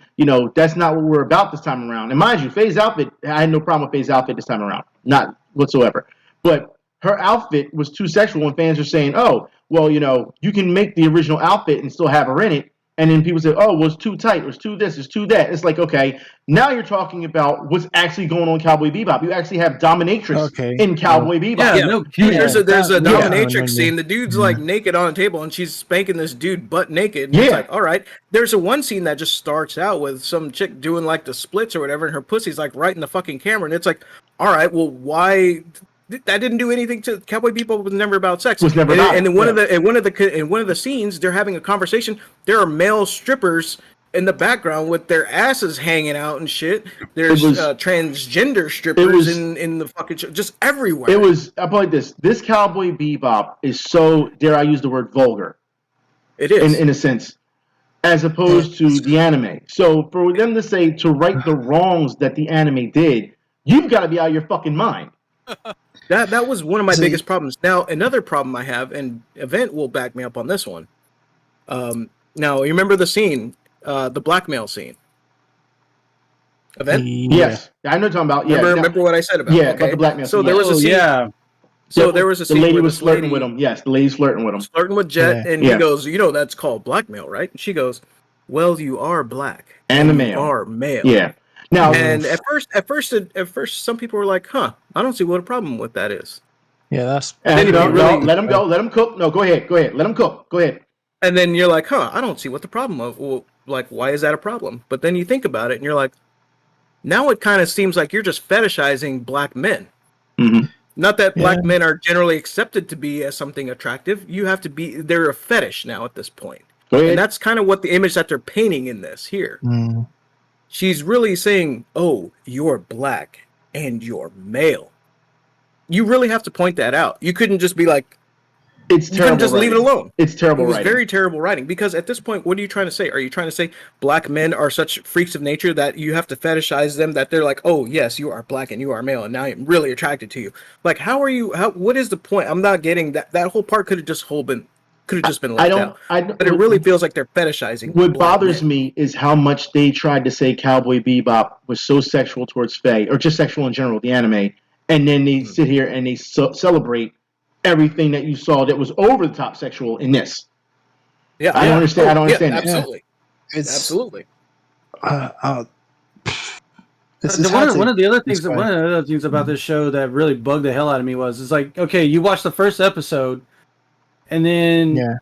S1: that's not what we're about this time around. And mind you, Faye's outfit, I had no problem with Faye's outfit this time around, not whatsoever. But her outfit was too sexual, and fans are saying, "Oh, well, you can make the original outfit and still have her in it." And then people say, "Oh, well, it's too tight, it's too this, it's too that." It's like, okay, now you're talking about what's actually going on in Cowboy Bebop. You actually have dominatrix in Cowboy Bebop.
S5: There's a dominatrix scene. The dude's like naked on a table, and she's spanking this dude butt naked. And it's like, all right. There's one scene that just starts out with some chick doing like the splits or whatever, and her pussy's like right in the fucking camera, and it's like, all right, well, why? That didn't do anything to Cowboy Bebop. Was never about sex.
S1: Was never
S5: and in one of the scenes, they're having a conversation. There are male strippers in the background with their asses hanging out and shit. There's transgender strippers in the fucking show, just everywhere.
S1: I'll put it like this. This Cowboy Bebop is so, dare I use the word, vulgar.
S5: It is.
S1: In a sense, as opposed to the anime. So for them to say to right the wrongs that the anime did, you've got to be out of your fucking mind.
S5: That was one of my biggest problems. Now, another problem I have, and Event will back me up on this one. Now, you remember the scene, the blackmail scene? Event?
S1: Yes. I know what you're talking about. Yeah.
S5: Remember what I said about it?
S1: Yeah, about the blackmail scene.
S5: So there was a scene. So there was a scene
S1: the lady
S5: where
S1: was flirting with him. Yes, the lady's flirting with him.
S5: Flirting with Jet, and he goes, that's called blackmail, right? And she goes, well, you are black.
S1: And a male.
S5: You are male.
S1: Yeah. Now,
S5: and at first, some people were like, "Huh, I don't see what a problem with that is."
S4: Yeah, that's.
S1: Let him go. Let him cook. No, go ahead. Let him cook. Go ahead.
S5: And then you're like, "Huh, I don't see what the problem of. Well, like, why is that a problem?" But then you think about it, and you're like, "Now it kind of seems like you're just fetishizing black men.
S1: Mm-hmm.
S5: Not that black men are generally accepted to be as something attractive. You have to be. They're a fetish now at this point, and that's kind of what the image that they're painting in this here."
S4: Mm.
S5: She's really saying, "Oh, you're black and you're male." You really have to point that out. You couldn't just be like,
S1: "It's terrible." You couldn't
S5: just leave it alone.
S1: It's terrible.
S5: It was very terrible writing, because at this point, what are you trying to say? Are you trying to say black men are such freaks of nature that you have to fetishize them? That they're like, "Oh, yes, you are black and you are male, and now I'm really attracted to you." Like, how are you? What is the point? I'm not getting that. That whole part could have just been left out. But it really feels like they're fetishizing.
S1: What bothers me is how much they tried to say Cowboy Bebop was so sexual towards Faye, or just sexual in general, the anime, and then they sit here and they celebrate everything that you saw that was over the top sexual in this.
S5: Yeah,
S1: I don't understand. I don't understand.
S5: Absolutely,
S4: It's
S5: absolutely.
S6: One of the other things about this show that really bugged the hell out of me was, it's like, okay, you watch the first episode, and then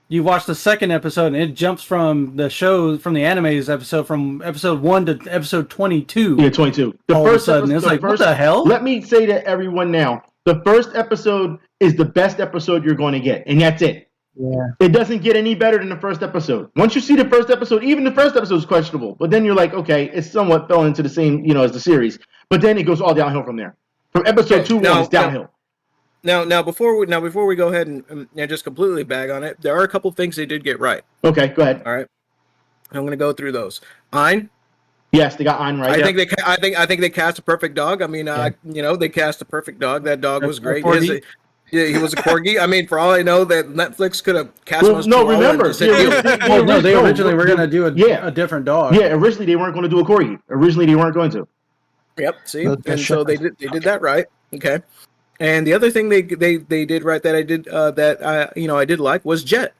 S6: you watch the second episode, and it jumps from the anime's episode, from episode 1 to episode 22.
S1: Yeah, 22.
S6: All of a sudden, it's like, what the hell?
S1: Let me say to everyone now, the first episode is the best episode you're going to get, and that's it.
S4: Yeah.
S1: It doesn't get any better than the first episode. Once you see the first episode, even the first episode is questionable, but then you're like, okay, it's somewhat fell into the same, as the series. But then it goes all downhill from there. From episode 2 on, it's downhill.
S5: Now, before we go ahead and just completely bag on it, there are a couple things they did get right.
S1: Okay, go ahead.
S5: All right, I'm going to go through those. Ein,
S1: Yes, they got Ein right.
S5: I think they cast a perfect dog. I mean, they cast a perfect dog. That dog was great. He was a corgi. I mean, for all I know, that Netflix could have cast him as Chihuahua.
S1: Remember,
S6: they originally were going to do a different dog.
S1: Yeah, originally they weren't going to do a corgi. Originally they weren't going to.
S5: Yep. See, and so they did that right. Okay. And the other thing they did right that I did like was Jet.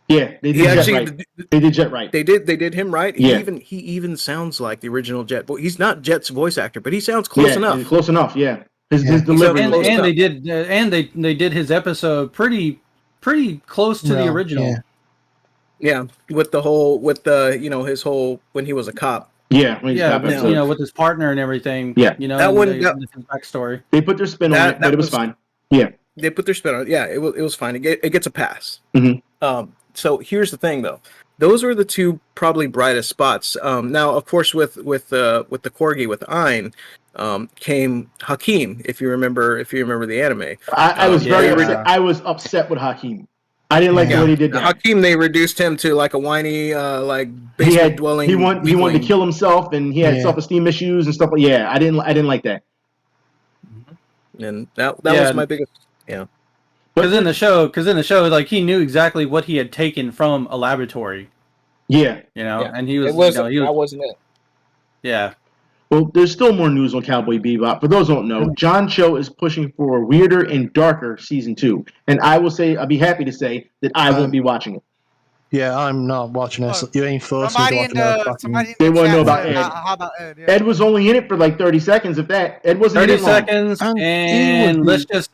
S1: Yeah, they did Jet right. They did Jet right.
S5: They did him right.
S1: Yeah.
S5: He even sounds like the original Jet. But he's not Jet's voice actor, but he sounds close enough.
S1: Close enough. Yeah. His delivery.
S6: They did his episode pretty close to the original.
S5: Yeah, with his whole when he was a cop.
S1: Yeah,
S6: with his partner and everything.
S1: Yeah,
S5: that one his
S6: backstory.
S1: They put their spin on it, but it was fine. Yeah,
S5: they put their spin on it. Yeah, it was fine. It gets a pass.
S1: Mm-hmm.
S5: So here's the thing, though. Those were the two probably brightest spots. Now, of course, with the corgi with Ein, came Hakim. If you remember the anime,
S1: I was I was upset with Hakim. I didn't like the way he did that.
S5: Hakim, they reduced him to like a whiny, basement dwelling.
S1: He wanted to kill himself, and he had self-esteem issues and stuff. I didn't like that.
S5: And that was my biggest. Yeah.
S6: Because in the show, like he knew exactly what he had taken from a laboratory.
S1: Yeah.
S6: And he was.
S5: That wasn't it.
S6: Yeah.
S1: Well, there's still more news on Cowboy Bebop. For those who don't know, John Cho is pushing for a weirder and darker season 2, and I'll be happy to say that I won't be watching it.
S4: Yeah, I'm not watching this. You ain't forced me to watch it.
S1: They want to know about Ed.
S7: How about Ed? Yeah.
S1: Ed was only in it for like 30 seconds, if that. Ed wasn't
S6: 30
S1: in it long.
S6: seconds, and let's just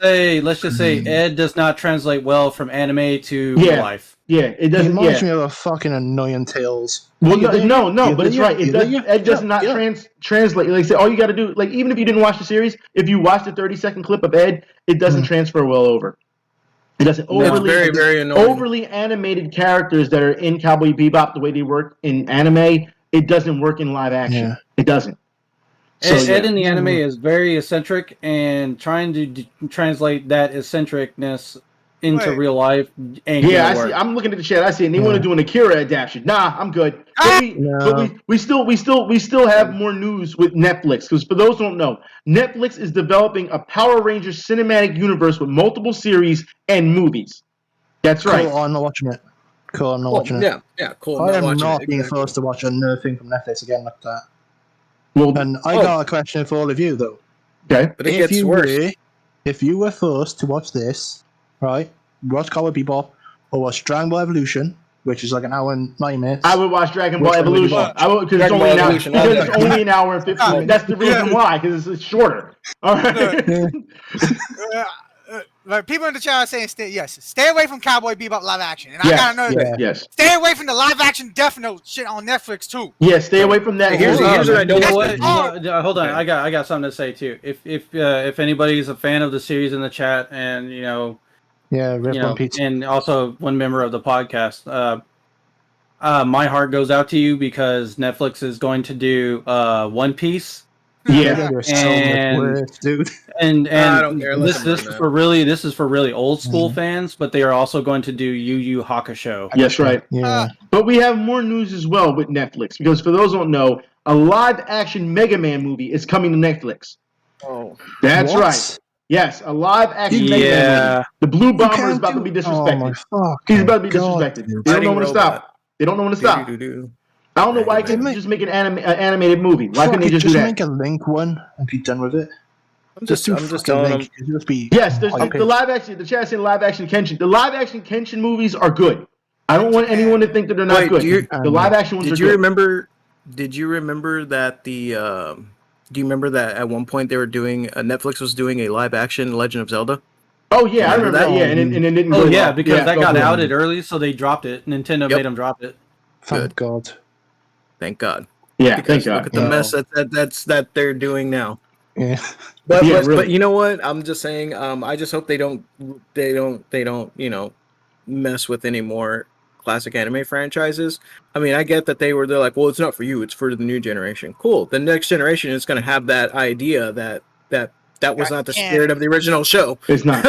S6: say Ed does not translate well from anime to real life.
S1: Yeah, it doesn't.
S4: It reminds me of a fucking annoying Tails.
S1: Well, no, but it's right. Ed does not translate. Like I said, all you got to do, like even if you didn't watch the series, if you watch the 30-second clip of Ed, it doesn't transfer well over. It doesn't
S5: very, very annoying.
S1: Overly animated characters that are in Cowboy Bebop the way they work in anime, it doesn't work in live action. Yeah. It doesn't.
S6: So, Ed in the anime is very eccentric, and trying to translate that eccentricness into real life ain't gonna work.
S1: I'm looking at the chat. I see it. And they want to do an Akira adaptation. Nah, I'm good. But we still have more news with Netflix, because for those who don't know, Netflix is developing a Power Rangers cinematic universe with multiple series and movies. That's right.
S4: Cool, I'm not watching it. Cool, I'm not watching it.
S5: Yeah, cool.
S4: I am not being forced to watch another thing from Netflix again like that. Well, and I got a question for all of you though.
S1: Okay,
S5: but it gets worse.
S4: If you were forced to watch this, right? Watch Cowboy Bebop or watch Dragon Ball Evolution, which is like an hour and 9 minutes.
S1: I would watch Dragon Ball Evolution. I would, because it's only an hour and 15 minutes. That's the reason why, because it's shorter. All right.
S7: Like people in the chat are saying, stay away from Cowboy Bebop live action. And I got another thing.
S1: Yes.
S7: Stay away from the live action Death Note shit on Netflix too.
S1: Yeah, stay away from that.
S5: Here's what I don't
S6: want. Hold on, I got something to say too. If anybody's a fan of the series in the chat, and and also one member of the podcast, my heart goes out to you, because Netflix is going to do One Piece.
S1: Yeah,
S4: dude.
S6: And this is for really old school fans, but they are also going to do Yu Yu Hakusho.
S1: Yes, right.
S4: Yeah.
S1: But we have more news as well with Netflix, because for those who don't know, a live action Mega Man movie is coming to Netflix.
S5: Oh,
S1: that's right. Yes, a live action Mega Man movie. The Blue Bomber is about to be disrespected. He's about to be disrespected. They don't know when to stop. They don't know when to stop. I don't know why couldn't they just make an animated movie. Why couldn't they just do that?
S4: Make a Link one and be done with it.
S5: I'm just telling them.
S1: Yes, there's the live action. The chat saying live action Kenshin. The live action Kenshin movies are good. I don't want anyone to think that they're not good. The live action ones are good.
S5: Did you remember that do you remember that at one point they were doing Netflix was doing a live action Legend of Zelda?
S1: Oh yeah, I remember that. Yeah, and it didn't.
S6: Oh yeah, because that got outed early, so they dropped it. Nintendo made them drop it.
S4: Thank God.
S5: Thank God.
S1: Yeah,
S5: because
S1: thank God.
S5: Look at the mess that they're doing now.
S4: Yeah.
S5: But you know what? I'm just saying. I just hope they don't mess with any more classic anime franchises. I mean, I get that they're like, well, it's not for you, it's for the new generation. Cool. The next generation is going to have that idea that was not the spirit of the original show.
S1: It's not.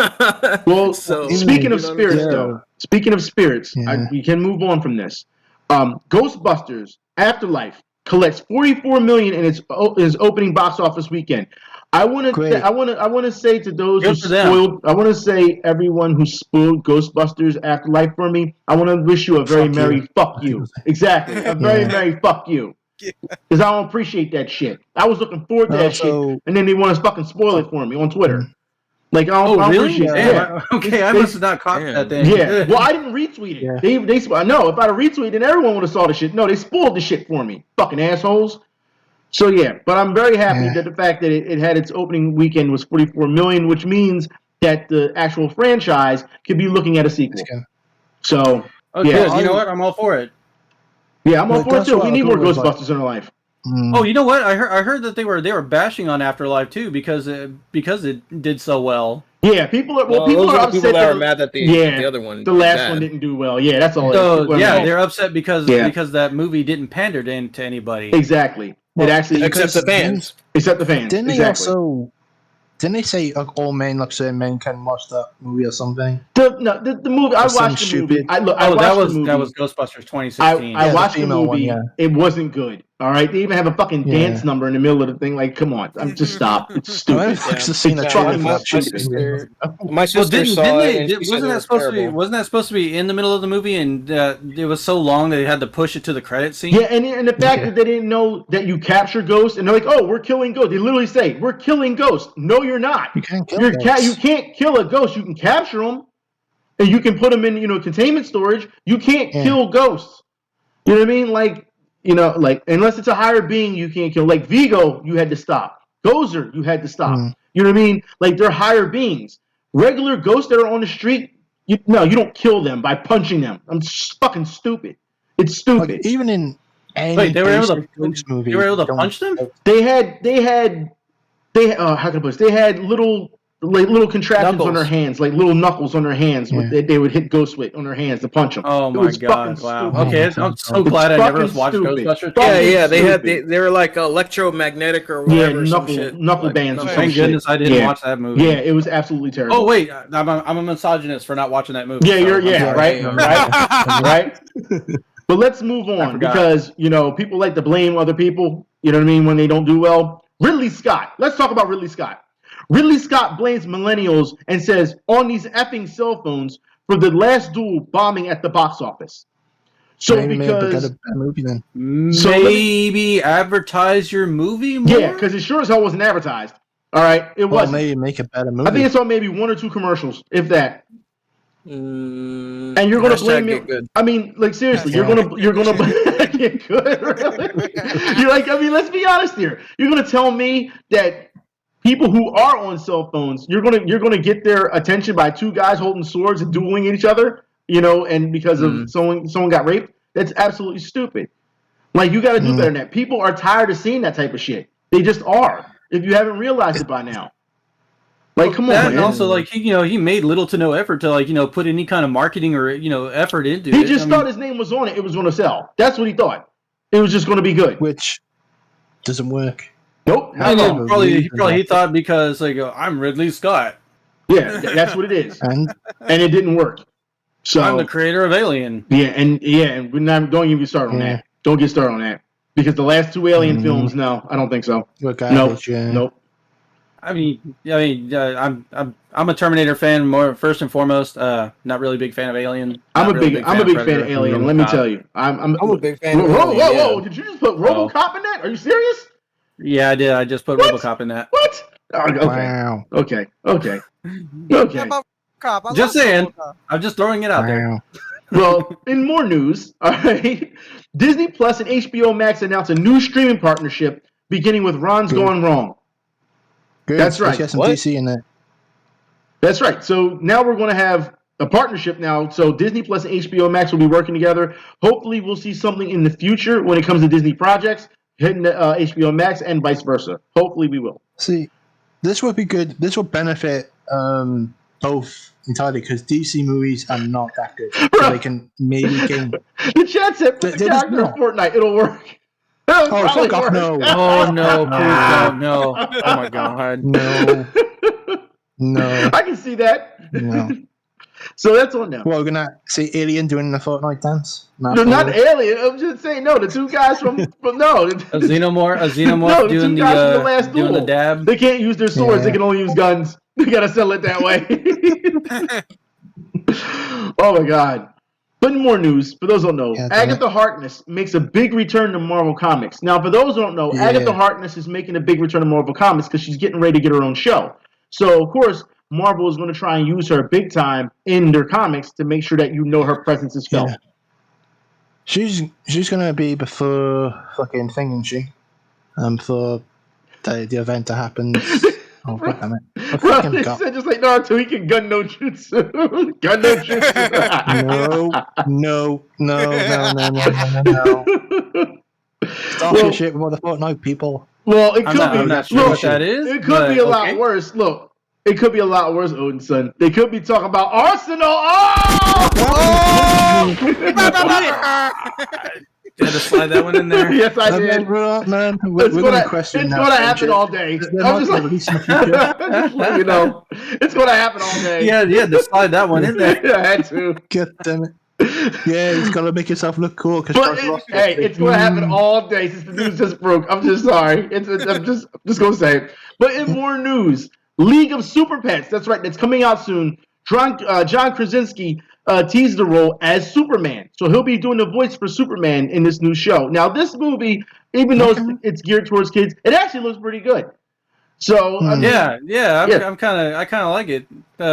S1: Well, speaking of spirits, we can move on from this. Ghostbusters, Afterlife, collects 44 million in its opening box office weekend. I want to say to those who spoiled. I want to say everyone who spoiled Ghostbusters Afterlife for me. I want to wish you a very merry fuck you. Exactly, a very merry fuck you. Because I don't appreciate that shit. I was looking forward to that shit, and then they want to fucking spoil it for me on Twitter. Like, I don't
S6: really?
S1: appreciate it. Yeah.
S6: Okay, I must have not caught that thing.
S1: Yeah. Well, I didn't retweet it. Yeah. No, if I'd have retweeted, then everyone would have saw the shit. No, they spoiled the shit for me. Fucking assholes. So yeah, but I'm very happy that the fact that it had its opening weekend was 44 million, which means that the actual franchise could be looking at a sequel. So
S6: yeah, you know what? I'm all for it.
S1: Yeah, I'm all for it too. We need more Ghostbusters in our life.
S6: Oh, you know what? I heard that they were bashing on Afterlife too because it did so well.
S1: Yeah, people are upset.
S3: People that are mad that the other one,
S1: the last one didn't do well. Yeah, that's all.
S6: So they're upset because that movie didn't pander to anybody.
S1: Exactly. Well, it actually
S3: except the fans.
S1: Except the fans.
S4: Didn't they say all men, like certain men, can watch that movie or something?
S1: The movie. I watched the movie. That
S6: was Ghostbusters 2016.
S1: I watched the movie. It wasn't good. All right, they even have a fucking dance number in the middle of the thing. Like, come on, just stop. It's stupid.
S3: My sister saw it.
S6: Wasn't that supposed to be in the middle of the movie? And it was so long that they had to push it to the credit scene.
S1: Yeah, and the fact that they didn't know that you capture ghosts, and they're like, "Oh, we're killing ghosts." They literally say, "We're killing ghosts." No, you're not.
S4: You can't kill ghosts.
S1: You can't kill a ghost. You can capture them, and you can put them in containment storage. You can't kill ghosts. You know what I mean? Like. Unless it's a higher being, you can't kill. Like Vigo, you had to stop. Gozer, you had to stop. You know what I mean? Like they're higher beings. Regular ghosts that are on the street, you don't kill them by punching them. I'm fucking stupid. It's stupid.
S4: Like, even in any
S6: they were able to punch them.
S1: They had how can I put this? They had little contraptions on their hands, like little knuckles on their hands. They would hit ghosts with on their hands to punch them.
S6: Oh my god! Wow. Okay, I'm so glad I never watched Ghostbusters.
S3: They were like electromagnetic or whatever.
S1: Knuckle bands.
S6: Thank goodness I didn't watch that movie.
S1: Yeah, it was absolutely terrible.
S6: Oh wait, I'm a misogynist for not watching that movie.
S1: Yeah, right. But let's move on because people like to blame other people. You know what I mean when they don't do well. Ridley Scott. Let's talk about Ridley Scott. Ridley Scott blames millennials and says, on these effing cell phones for the last Duel bombing at the box office. So
S6: maybe advertise your movie more?
S1: Yeah, because it sure as hell wasn't advertised. All right, it wasn't.
S4: Maybe make a better movie.
S1: I think it's on maybe 1 or 2 commercials, if that. And you're gonna blame me? I mean, like seriously, you're gonna get good. Really? You're like, I mean, let's be honest here. You're gonna tell me that people who are on cell phones, you're gonna get their attention by 2 guys holding swords and dueling each other, and because of someone got raped? That's absolutely stupid. Like you got to do better than that. People are tired of seeing that type of shit. They just are. If you haven't realized it by now. Like, come on, man.
S6: And also, like, he made little to no effort to, put any kind of marketing or, effort into it.
S1: He just thought his name was on it. It was going to sell. That's what he thought. It was just going to be good.
S4: Which doesn't work.
S1: Nope.
S6: He thought because, I'm Ridley Scott.
S1: Yeah, that's what it is. And it didn't work. So
S6: I'm the creator of Alien.
S1: And don't even start on that. Don't get started on that. Because the last 2 Alien films, no, I don't think so. Nope.
S6: I mean, I'm a Terminator fan first and foremost. Not really a big fan of Alien.
S1: I'm a big fan of Alien. Let me tell you, I'm
S3: a big fan.
S1: Whoa! Did you just put RoboCop in that? Are you serious?
S6: Yeah, I did. I just put RoboCop in that.
S1: What? Okay.
S4: Wow.
S1: Okay.
S6: Just saying. I'm just throwing it out there.
S1: Well, in more news, all right, Disney Plus and HBO Max announced a new streaming partnership beginning with Ron's Gone Wrong.
S4: Good.
S1: That's right.
S4: Some DC in there.
S1: That's right. So now we're going to have a partnership now. So Disney Plus and HBO Max will be working together. Hopefully, we'll see something in the future when it comes to Disney projects hitting HBO Max and vice versa. Hopefully, we will.
S4: See, this would be good. This will benefit both entirely because DC movies are not that good. So they can maybe gain.
S1: The chat said the character of Fortnite. It'll work.
S4: Oh, fuck off, no.
S6: Oh, no, please, no. Oh, my God.
S4: No.
S1: I can see that.
S4: No.
S1: So that's on them.
S4: Well, we're gonna see Alien doing the Fortnite dance.
S1: No, not Alien. I'm just saying, no, the two guys from
S6: A xenomorph
S1: the
S6: doing
S1: two guys from the last
S6: doing the
S1: duel.
S6: dab.
S1: They can't use their swords.
S4: Yeah.
S1: They can only use guns. They gotta sell it that way. Oh my god. But in more news, for those who don't know,
S4: Yeah,
S1: Agatha Harkness makes a big return to Marvel Comics. Now, for those who don't know,
S4: Yeah.
S1: Agatha Harkness is making a big return to Marvel Comics because she's getting ready to get her own show. So, of course, Marvel is going to try and use her big time in their comics to make sure that you know her presence is felt.
S4: Yeah. She's gonna be before fucking thing, isn't she? Before the event that happens. Oh, God damn it. I
S1: Bro,
S4: fucking
S1: they
S4: got-
S1: said just like Naruto, he can gun no jutsu. Gun no jutsu.
S4: No. Stop
S1: Well-
S4: your shit with all the Fortnite people.
S1: Well, it could be.
S6: I'm not sure
S1: look,
S6: what that is.
S1: It could be a lot
S6: okay.
S1: worse. Look, it could be a lot worse, Odin son. They could be talking about Arsenal. Oh!
S3: You had to slide that one in there.
S1: Yes, I did.
S4: Man,
S1: It's
S4: we're
S1: gonna,
S4: gonna question
S1: it's
S4: that
S1: gonna happen
S4: friendship.
S1: all day.
S4: They're
S1: I'm
S4: not
S1: just
S4: gonna
S1: like,
S4: release in the future.
S1: just let you know, it's gonna happen all day.
S3: Yeah, you had to slide that one in there.
S1: Yeah, I had to.
S4: God damn it. Yeah, he's gotta make himself look cool.
S1: But it's gonna happen all day since the news just broke. I'm just sorry. I'm just gonna say it. But in more news, League of Super Pets. That's right. That's coming out soon. John Krasinski teased the role as Superman, so he'll be doing the voice for Superman in this new show. Now, this movie, even though it's geared towards kids, it actually looks pretty good. So I mean,
S3: Yeah.
S1: Yeah.
S3: I kind of like it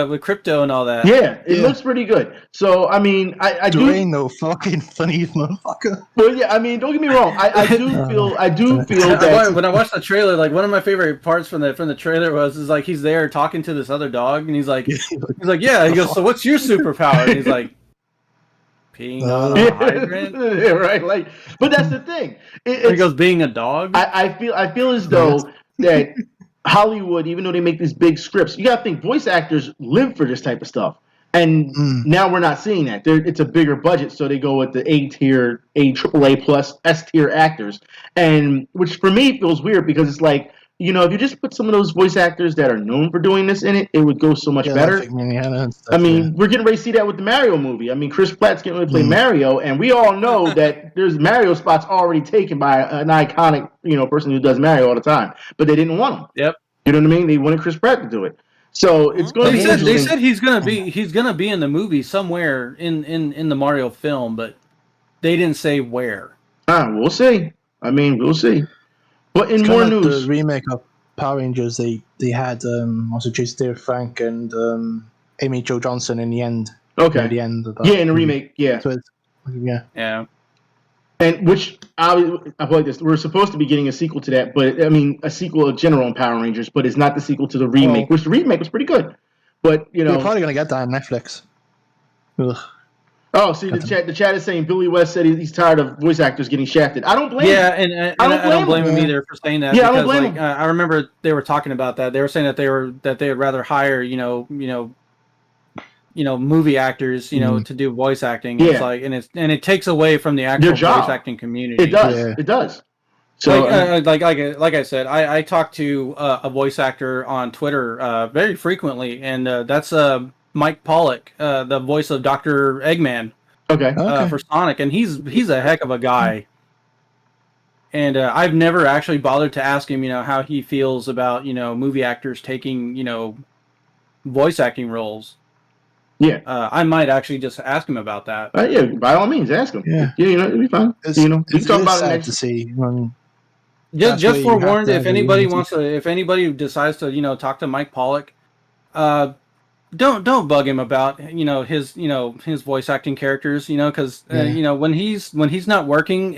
S3: with crypto and all that.
S1: yeah, it
S4: Yeah.
S1: looks pretty good. So I mean, I do.
S4: Ain't no fucking funny motherfucker.
S1: Well, yeah, I mean, don't get me wrong. I do feel that.
S3: When I watched the trailer, like one of my favorite parts from the trailer is like he's there talking to this other dog, and he's like, yeah. He goes, so what's your superpower? And he's like, peeing on a hydrant.
S1: Yeah, right. Like, but that's the thing.
S3: He goes, being a dog.
S1: I feel as though that Hollywood, even though they make these big scripts, you gotta think voice actors live for this type of stuff. And now we're not seeing that. It's a bigger budget, so they go with the A-tier, AAA plus S-tier actors. And which for me feels weird because it's like, you know, if you just put some of those voice actors that are known for doing this in it, it would go so much better. I mean, we're getting ready to see that with the Mario movie. I mean, Chris Pratt's getting ready to play Mario, and we all know that there's Mario spots already taken by an iconic, you know, person who does Mario all the time. But they didn't want him.
S3: Yep.
S1: You know what I mean? They wanted Chris Pratt to do it. So it's going to be interesting.
S3: They said he's gonna be in the movie somewhere in the Mario film, but they didn't say where.
S1: We'll see. I mean, we'll see. But in
S4: It's
S1: more
S4: kinda like
S1: news,
S4: the remake of Power Rangers, they had also Jason Frank and Amy Jo Johnson in the end.
S1: okay,
S4: Near the end of that.
S1: yeah, in the remake, yeah,
S4: So yeah.
S1: and which I feel like this. We're supposed to be getting a sequel to that, but I mean, a sequel in general in Power Rangers, but it's not the sequel to the remake, which the remake was pretty good. But you know,
S4: You're probably gonna get that on Netflix. Ugh.
S1: oh, see, the chat is saying Billy West said he's tired of voice actors getting shafted. I don't blame him.
S3: Yeah, and I don't blame him either for saying that.
S1: Yeah, I
S3: because,
S1: don't blame
S3: like,
S1: him.
S3: I remember they were talking about that. They were saying that they would rather hire movie actors to do voice acting.
S1: Yeah.
S3: It's like and it takes away from the actual
S1: job.
S3: voice acting community.
S1: It does.
S4: Yeah.
S1: It does. So
S3: like I said, I talk to a voice actor on Twitter very frequently, and that's Mike Pollock, the voice of Dr. Eggman
S1: okay.
S3: for Sonic, and he's a heck of a guy. And I've never actually bothered to ask him, how he feels about movie actors taking voice acting roles.
S1: Yeah.
S3: I might actually just ask him about that.
S1: Yeah, by all means, ask him.
S4: Yeah.
S1: It'll be fine. We can talk about it
S4: sad
S1: next.
S4: to see. When
S3: Just
S4: That's where you
S3: forewarned,
S4: have to
S3: if
S4: have
S3: anybody
S4: the
S3: if anybody decides to talk to Mike Pollock, don't bug him about his voice acting characters, because when he's not working,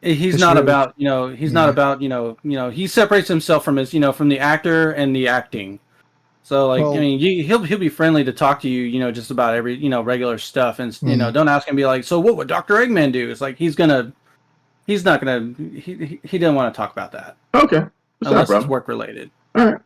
S3: he's not about not about he separates himself from his from the actor and the acting. So like he'll be friendly to talk to you just about every regular stuff, and don't ask him be like, so what would Dr. Eggman do? It's like he didn't want to talk about that.
S1: Okay.
S3: Unless it's work related.
S1: All right.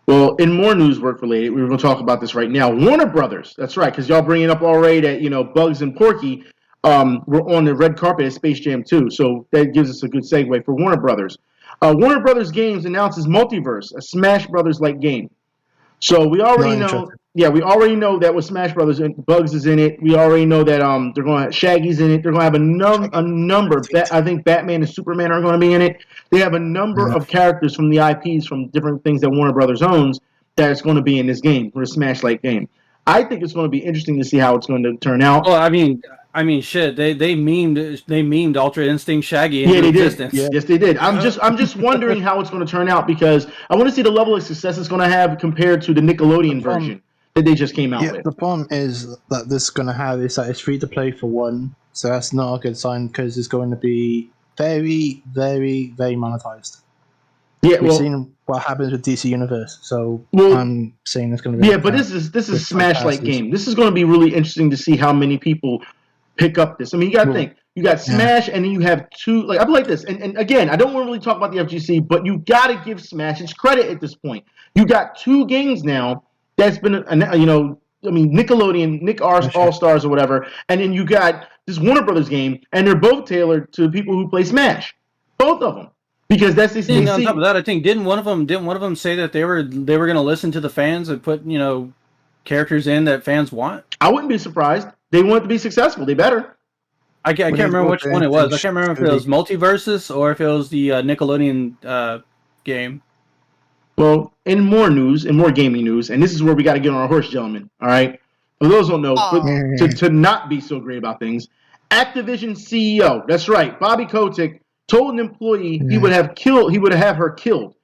S1: Well, in more news work related, we're going to talk about this right now. Warner Brothers, that's right, because y'all bringing up already that Bugs and Porky were on the red carpet at Space Jam 2, so that gives us a good segue for Warner Brothers. Warner Brothers Games announces MultiVersus, a Smash Brothers like game. So we already know. we already know that with Smash Brothers, Bugs is in it. We already know that they're going to have Shaggy's in it. They're going to have a number. I think Batman and Superman are going to be in it. They have a number of characters from the IPs from different things that Warner Brothers owns that's going to be in this game, for a Smash-like game. I think it's going to be interesting to see how it's going to turn out.
S3: Well, I mean, shit. They memed Ultra Instinct Shaggy into existence.
S1: Yeah. Yes, they did. I'm just wondering how it's going to turn out because I want to see the level of success it's going to have compared to the Nickelodeon version that they just came out with.
S4: The problem is that this is going to have is that it's free to play for one, so that's not a good sign because it's going to be very, very, very monetized. Yeah, we've seen what happens with DC Universe, so I'm saying it's going to be.
S1: Yeah, but this is Smash-like game. This is going to be really interesting to see how many people pick up this. I mean, you got to think. You got Smash, and then you have two. Like I like this, and again, I don't want to really talk about the FGC, but you got to give Smash its credit at this point. You got two games now that's been, Nickelodeon, Nick All Stars or whatever, and then you got this Warner Brothers game, and they're both tailored to people who play Smash. Both of them. Because that's the
S3: on top of that, I think didn't one of them say that they were going to listen to the fans and put characters in that fans want?
S1: I wouldn't be surprised. They want it to be successful. They better.
S3: I can't remember which one it was. I can't remember if it was MultiVersus or if it was the Nickelodeon game.
S1: Well, in more news, in more gaming news, and this is where we got to get on our horse, gentlemen. All right. For those who don't know, to not be so great about things, Activision CEO, that's right, Bobby Kotick, told an employee he would have her killed.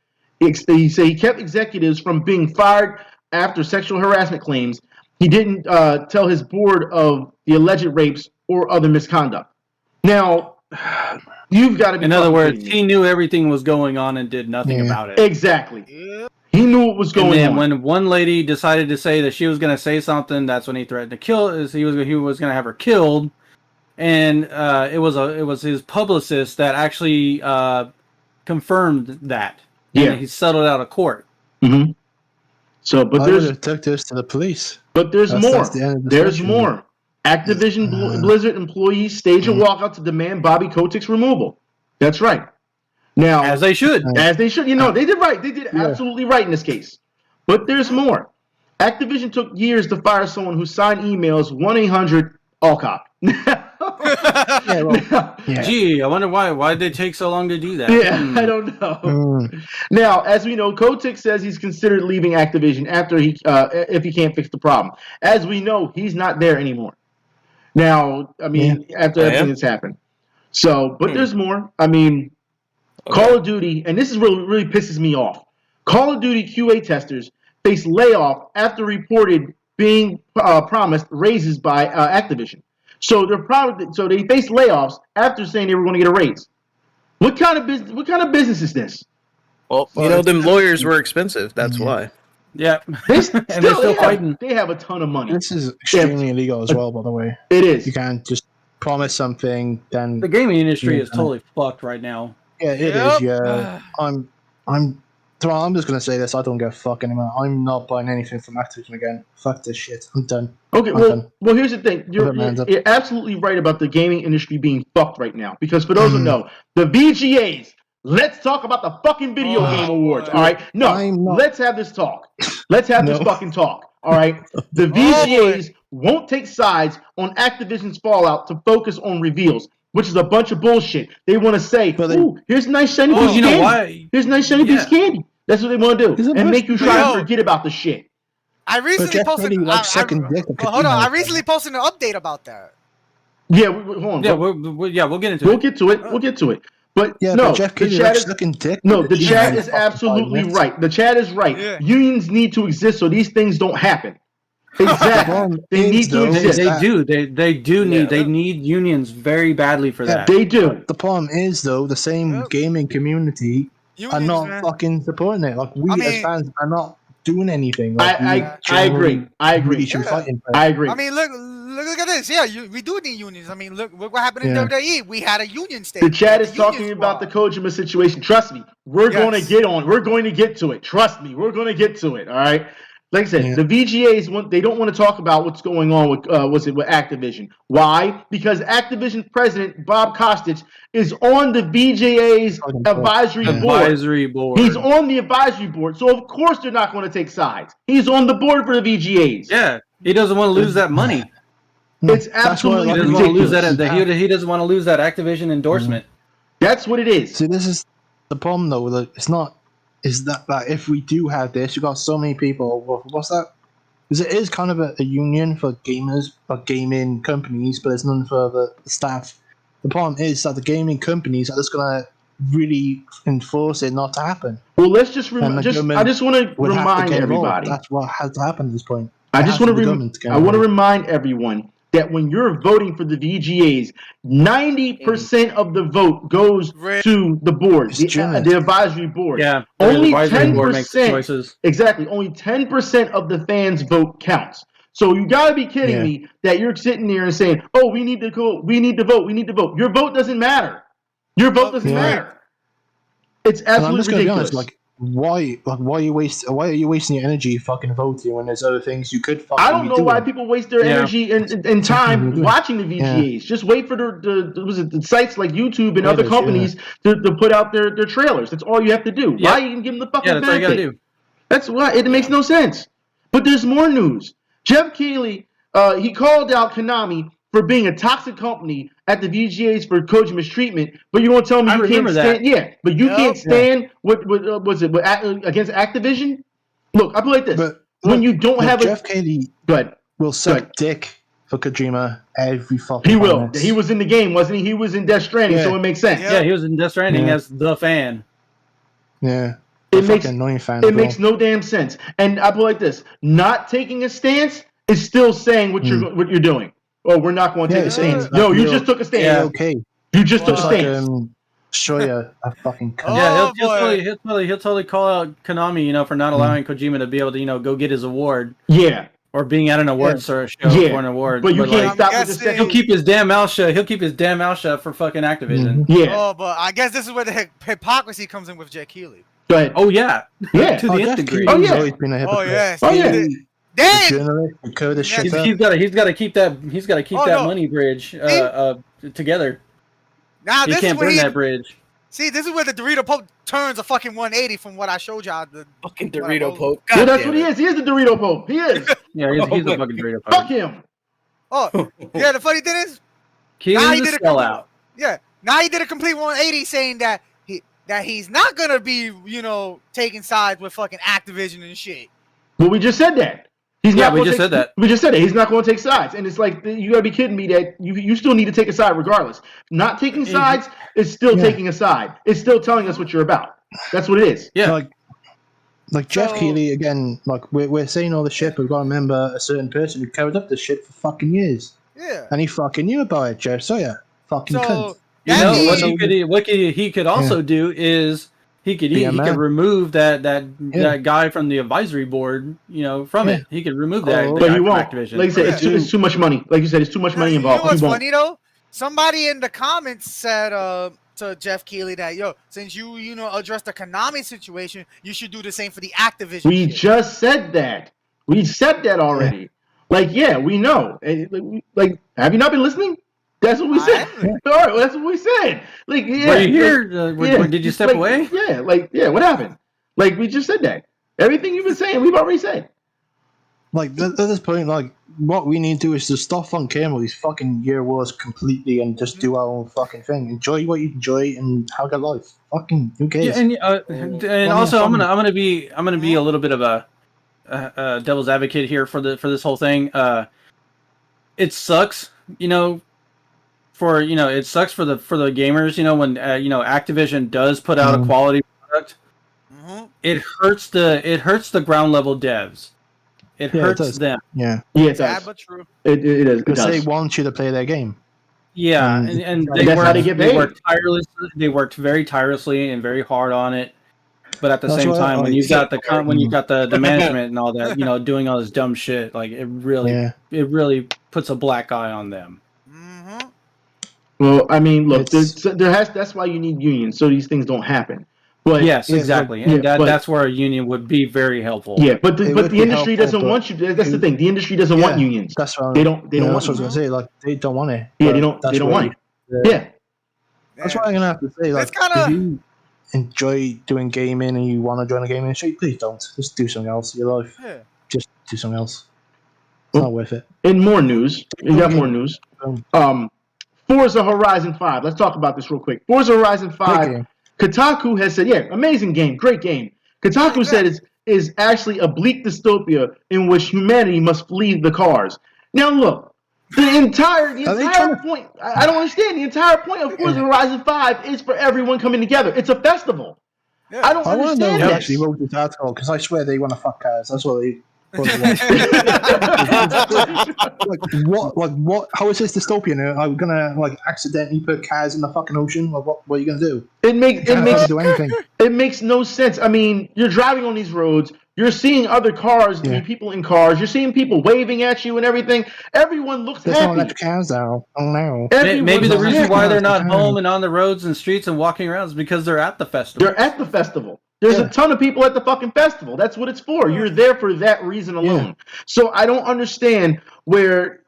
S1: He said he kept executives from being fired after sexual harassment claims. He didn't tell his board of the alleged rapes or other misconduct. Now, you've got to be.
S3: In other words, he knew everything was going on and did nothing about it.
S1: Exactly. He knew what was going on.
S3: When one lady decided to say that she was going to say something, that's when he threatened to kill. He was going to have her killed. And it was his publicist that actually confirmed that.
S1: Yeah,
S3: he settled out of court.
S1: Mm-hmm. So, but
S4: I would have took this to the police.
S1: But there's more. There's more. Activision Blizzard employees stage a walkout to demand Bobby Kotick's removal. That's right. Now,
S3: as they should.
S1: They did right. They did absolutely right in this case. But there's more. Activision took years to fire someone who signed emails 1-800-ALL-COP.
S3: Gee, I wonder why did they take so long to do that?
S1: I don't know. Now, as we know, Kotick says he's considered leaving Activision after if he can't fix the problem. As we know, he's not there anymore. Now, after everything that's happened. So, but there's more. Call of Duty, and this is really pisses me off. Call of Duty QA testers face layoff after reported being promised raises by Activision. So they faced layoffs after saying they were going to get a raise. What kind of business is this?
S5: Well, them lawyers were expensive. That's why.
S3: Yeah,
S1: they're still fighting. They have a ton of money.
S4: This is extremely illegal as well, by the way.
S1: It is.
S4: You can't just promise something, then
S3: the gaming industry is totally fucked right now.
S4: Yeah, it is. Yeah, I'm just gonna say this. I don't give a fuck anymore. I'm not buying anything from Activision again. Fuck this shit. I'm done.
S1: Okay, well, here's the thing. You're absolutely right about the gaming industry being fucked right now. Because for those who know, the VGAs. Let's talk about the fucking video game awards. All right, let's have this talk. Let's have this fucking talk. All right, the VGAs won't take sides on Activision's fallout to focus on reveals, which is a bunch of bullshit. They want to say, "Ooh, here's a nice shiny piece of candy.
S3: Why?
S1: Here's a nice shiny piece of candy." That's what they want to do, and make you try to forget about the shit.
S7: I recently posted. Hold on, I recently posted an update about that.
S1: Yeah, hold on.
S3: Yeah, we'll get into it.
S1: We'll get to it. We'll get to it. But
S4: but Jeff Keighley likes sucking dick.
S1: No, the chat is absolutely right. The chat is right. Yeah. Unions need to exist so these things don't happen. Exactly. They need to exist.
S3: They do need. They need unions very badly for that.
S1: They do.
S4: The problem is though, the same gaming community are not fucking supporting it. Like we as fans are not doing anything. Like,
S1: I agree. I agree. I agree.
S7: Look at this. Yeah, we do need unions. Look what happened in WWE. We had a union state.
S1: The chat is talking about the Kojima situation. Trust me, we're going to get to it. Trust me, we're going to get to it. All right. Like I said, the VGAs they don't want to talk about what's going on with with Activision. Why? Because Activision president Bob Costas is on the VGA's advisory board. He's on the advisory board, so of course they're not going to take sides. He's on the board for the VGAs.
S3: Yeah, he doesn't want to lose that money.
S1: It's absolutely ridiculous.
S3: He doesn't want to lose that Activision endorsement.
S1: That's what it is.
S4: See, this is the problem, though. That it's not. Is that if we do have this, you've got so many people. What's that? Because it is kind of a union for gamers, for gaming companies, but it's none for the staff. The problem is that the gaming companies are just going to really enforce it not to happen.
S1: Well, let's just I just want to remind everybody.
S4: That's what has to happen at this point.
S1: I want to remind everyone that when you're voting for the VGAs, 90% of the vote goes to the board, the advisory board.
S3: Yeah,
S1: only
S3: the advisory
S1: 10%.
S3: Board makes the choices.
S1: Exactly, only 10% of the fans' vote counts. So you gotta be kidding me that you're sitting there and saying, "Oh, we need to vote. We need to vote." Your vote doesn't matter. Your vote doesn't matter. It's absolutely ridiculous.
S4: Be honest, why are you wasting your energy fucking voting when there's other things you could fucking
S1: I don't know why people waste their energy and time watching the VGAs. Just wait for the sites like YouTube and other companies to put out their trailers. That's all you have to do. Why you can give them the fucking
S3: that's all you gotta do.
S1: That's why it makes no sense. But there's more news. Jeff Keighley, he called out Konami for being a toxic company at the VGAs for Koji mistreatment, but you won't tell me you can't stand. Yeah, but you can't stand what was it against Activision? Look, I put it like this: when you don't have
S4: Jeff Keighley, will suck dick for Kojima every fucking.
S1: He will. Minutes. He was in the game, wasn't he? He was in Death Stranding, so it makes sense.
S3: Yeah, he was in Death Stranding as the fan.
S4: Yeah.
S1: It makes no damn sense. And I put it like this: not taking a stance is still saying what you're doing. Oh, we're not going to take a stance. No, you just took a stance.
S4: Yeah, okay.
S1: You just took a stance.
S4: Show you a fucking.
S3: He'll totally call out Konami, for not allowing Kojima to be able to, go get his award.
S1: Yeah.
S3: Or being at an award show for an award.
S1: But you can't stop with the second.
S3: He'll keep his damn mouth shut. He'll keep his damn mouth shut for fucking Activision.
S1: Yeah.
S7: Oh, but I guess this is where the hypocrisy comes in with Jeff Keighley.
S1: Go ahead.
S3: Oh yeah.
S1: Yeah.
S3: To the nth degree.
S1: Oh yeah.
S7: Damn.
S3: He's got to keep that money bridge together.
S7: Now
S3: he can't burn that bridge.
S7: See, this is where the Dorito Pope turns a fucking 180 from what I showed y'all. The
S5: fucking Dorito Pope.
S1: Well, that's what he is. He is the Dorito Pope. He is.
S3: Yeah, he's the fucking Dorito Pope.
S1: Fuck him.
S7: Oh, yeah. The funny thing is,
S3: now he did a sellout.
S7: Yeah. Now he did a complete 180, saying that he's not gonna be, taking sides with fucking Activision and shit.
S1: Well, we just said that. We just said that. He's not going to take sides, and it's like you gotta be kidding me that you still need to take a side regardless. Not taking sides is still taking a side. It's still telling us what you're about. That's what it is.
S3: Yeah.
S4: Like Jeff Keighley again. Like we're saying all the shit, but we've got to remember a certain person who covered up this shit for fucking years.
S7: Yeah.
S4: And he fucking knew about it, Jeff. So yeah, fucking cunt.
S3: What he could also do is. He could remove that guy from the advisory board, from it. He could remove that.
S1: But he won't. Activision. Like you said, it's too much money. Like you said, it's too much money involved.
S7: You know what's funny though? Somebody in the comments said to Jeff Keighley that since you addressed the Konami situation, you should do the same for the Activision.
S1: We just said that. We said that already. We know. Like, have you not been listening? That's what we said. All right, well, that's what we said. Were
S3: you here? Did you step away?
S1: Yeah, what happened? We just said that. Everything you've been saying, we've already said.
S4: At this point, what we need to do is to stop on camera these fucking year wars completely and just do our own fucking thing. Enjoy what you enjoy and have a good life. Fucking who cares?
S3: Yeah, and also, I'm gonna be a little bit of a devil's advocate here for this whole thing. It sucks, it sucks for the gamers, when Activision does put out a quality product. It hurts the ground level devs. It hurts them.
S4: Yeah.
S1: Yeah, it does.
S7: Sad but true.
S1: It is.
S4: Because they want you to play their game.
S3: Yeah, and
S1: that's how they get paid.
S3: They worked very tirelessly and very hard on it. But at the same time, when you've got the management and all that, doing all this dumb shit, it really puts a black eye on them.
S1: Well, I mean, look, that's why you need unions, so these things don't happen. But
S3: Yes, exactly, and
S1: but-
S3: that's where a union would be very helpful.
S1: Yeah, but the
S4: would be
S1: industry
S4: helpful,
S1: doesn't
S4: but-
S1: want you. That's the thing. The industry doesn't want unions.
S4: That's what
S1: They don't want
S4: that's what I was
S1: unions.
S4: gonna say. Like they don't want it.
S1: Yeah,
S4: but
S1: they don't.
S4: that's
S1: They don't
S4: where
S1: want
S4: you-
S1: it. Yeah.
S4: That's what I'm gonna have to say. Like,
S7: It's kinda-
S4: if you enjoy doing gaming and you want to join a gaming industry, please don't. Just do something else in your life.
S7: Yeah.
S4: Just do something else. It's not worth it.
S1: In more news, we got more news. Forza Horizon 5. Let's talk about this real quick. Forza Horizon
S4: Great
S1: 5.
S4: game.
S1: Kotaku has said, yeah, amazing game, great game. Kotaku said is actually a bleak dystopia in which humanity must flee the cars. Now look, the entire point, I don't understand. The entire point of Forza Horizon 5 is for everyone coming together. It's a festival.
S7: Yeah.
S1: I don't
S4: I want to know
S1: understand
S4: who
S1: this.
S4: actually wrote this article because I swear they want to fuck cars. That's what they. What? How is this dystopian? Are we gonna accidentally put cars in the fucking ocean? Like, what are you gonna do?
S1: It makes
S4: do anything.
S1: It makes no sense. I mean, you're driving on these roads. You're seeing other cars, people in cars. You're seeing people waving at you and everything. Everyone looks
S4: There's no
S1: happy.
S4: electric cars now. Oh no.
S3: Maybe the reason
S1: happy.
S3: why they're not home and on the roads and streets and walking around is because they're at the festival.
S1: They're at the festival. There's a ton of people at the fucking festival. That's what it's for. You're there for that reason alone. So I don't understand where.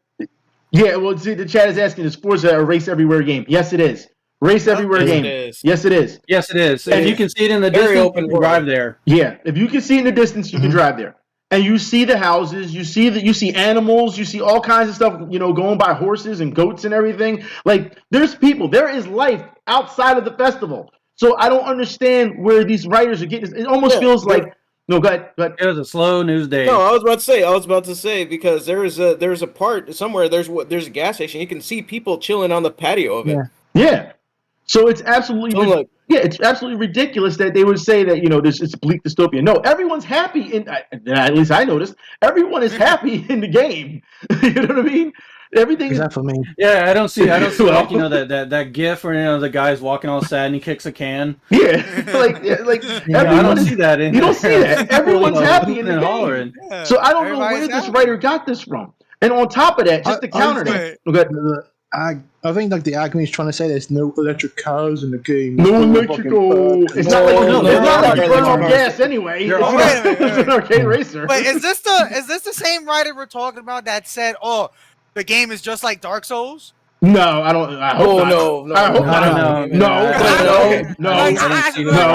S1: Yeah, well, see, the chat is asking, is Forza a race everywhere game? Yes, it is. Race everywhere game.
S8: It is.
S1: Yes, it is.
S3: Yes, it is. And you can see it in the
S8: Very
S3: distance.
S8: open
S3: You can drive there.
S1: Yeah, if you can see in the distance, you can drive there, and you see the houses, you see animals, you see all kinds of stuff, going by horses and goats and everything. Like, there's people, there is life outside of the festival. So I don't understand where these writers are getting this. It almost feels like no. Go ahead.
S3: It was a slow news day.
S8: No, I was about to say because there's a part somewhere. There's a gas station. You can see people chilling on the patio of it.
S1: Yeah. So it's absolutely it's absolutely ridiculous that they would say that it's bleak dystopia. No, everyone's happy at least I noticed everyone is happy in the game. You know what I mean? Everything is
S4: that for me.
S3: Yeah, I don't see that gif where the guy's walking all sad and he kicks a can.
S1: Yeah,
S3: I don't see that.
S1: You don't see that. Everyone's happy in the game.
S3: Hollering.
S1: So I don't know where this writer got this from. And on top of that, just to counter that,
S4: I think the argument is trying to say there's no electric cars in the game.
S1: No electrical. It's not like you burn on gas anyway. It's an arcade racer.
S7: Wait, is this the same writer we're talking about that said, "Oh, the game is just like Dark Souls"?
S1: No, I don't. I hope not.
S8: No.
S1: I hope not. No.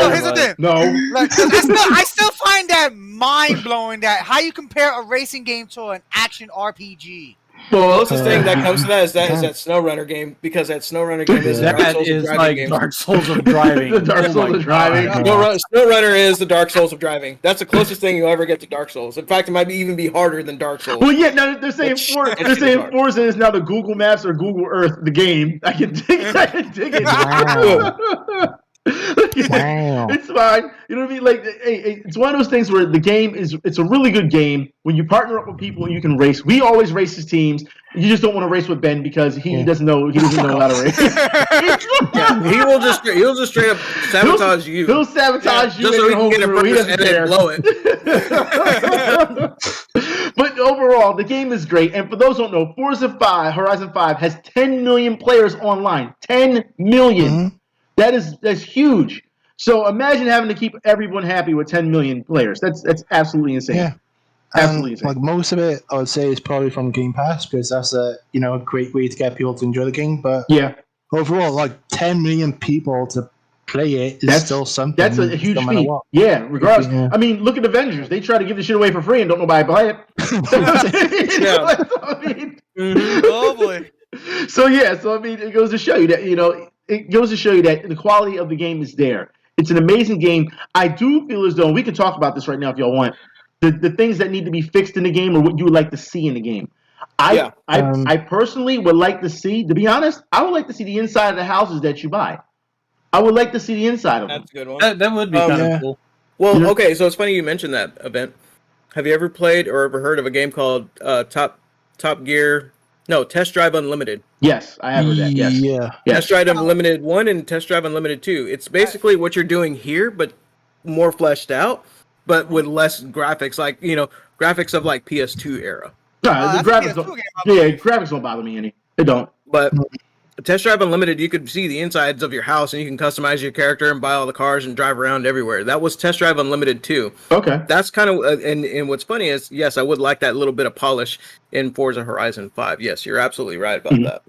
S7: Here's the thing.
S1: No.
S7: I still find that mind blowing. That how you compare a racing game to an action RPG.
S8: The closest thing that comes to that is that SnowRunner game because that SnowRunner game is
S3: Dark Souls of driving.
S1: The Dark Souls of driving.
S8: SnowRunner is the Dark Souls of driving. That's the closest thing you'll ever get to Dark Souls. In fact, it might even be harder than Dark Souls.
S1: Well, yeah, no, they're saying Forza is now the Google Maps or Google Earth the game. I can dig it.
S4: Wow.
S1: It's fine. You know what I mean? Like, it's one of those things where the game it's a really good game when you partner up with people and you can race. We always race as teams. You just don't want to race with Ben because he doesn't know how to race.
S8: He'll just straight up sabotage you.
S1: He'll sabotage you
S8: just so he can get a purpose and then blow it.
S1: But overall, the game is great. And for those who don't know, Forza 5, Horizon 5 has 10 million players online. 10 million. Mm-hmm. That's huge. So imagine having to keep everyone happy with 10 million players. That's absolutely insane.
S4: Yeah.
S1: Absolutely insane.
S4: Like most of it, I would say, is probably from Game Pass because that's a great way to get people to enjoy the game. But overall, 10 million people to play it is still something.
S1: That's a huge feat. Yeah, regardless. Yeah. I mean, look at Avengers. They try to give the shit away for free and don't nobody buy it.
S7: Oh boy.
S1: So I mean, it goes to show you that it goes to show you that the quality of the game is there. It's an amazing game. I do feel as though, and we can talk about this right now if y'all want, the things that need to be fixed in the game or what you would like to see in the game. I personally would like to see, to be honest, I would like to see the inside of the houses that you buy. I would like to see the inside of them.
S8: That's a good one.
S3: That would be kind of cool.
S8: Well, okay, so it's funny you mentioned that event. Have you ever played or ever heard of a game called Top Gear? No, Test Drive Unlimited.
S1: Yes, I have heard that. Yes.
S4: Yeah.
S8: Test Drive Unlimited 1 and Test Drive Unlimited 2. It's basically what you're doing here, but more fleshed out, but with less graphics, graphics of PS2 era.
S1: The graphics graphics don't bother me any. They don't.
S8: But Test Drive Unlimited, you could see the insides of your house and you can customize your character and buy all the cars and drive around everywhere. That was Test Drive Unlimited too.
S1: Okay.
S8: That's kind of and what's funny is, yes, I would like that little bit of polish in Forza Horizon 5. Yes, you're absolutely right about that.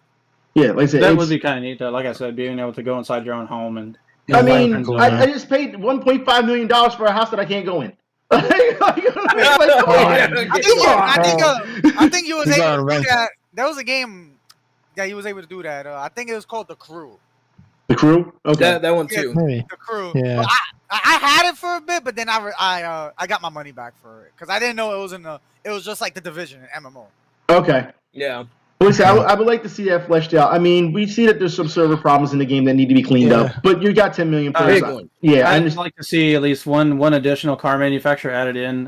S1: Yeah, like I said,
S3: that would be kind of neat though. Like I said, being able to go inside your own home and.
S1: I mean, I just paid $1.5 million for a house that I can't go in. I
S7: think you was able to do that. There was a game that you was able to do that. I think it was called The Crew.
S1: The Crew? Okay.
S8: That one too.
S7: The Crew.
S4: Yeah.
S7: Well, I had it for a bit, but then I got my money back for it because I didn't know it was it was just like The Division, an MMO.
S1: Okay.
S8: Yeah.
S1: Listen, I would like to see that fleshed out. I mean, we see that there's some server problems in the game that need to be cleaned up, but you got 10 million players. Yeah,
S3: I'd just like to see at least one additional car manufacturer added in.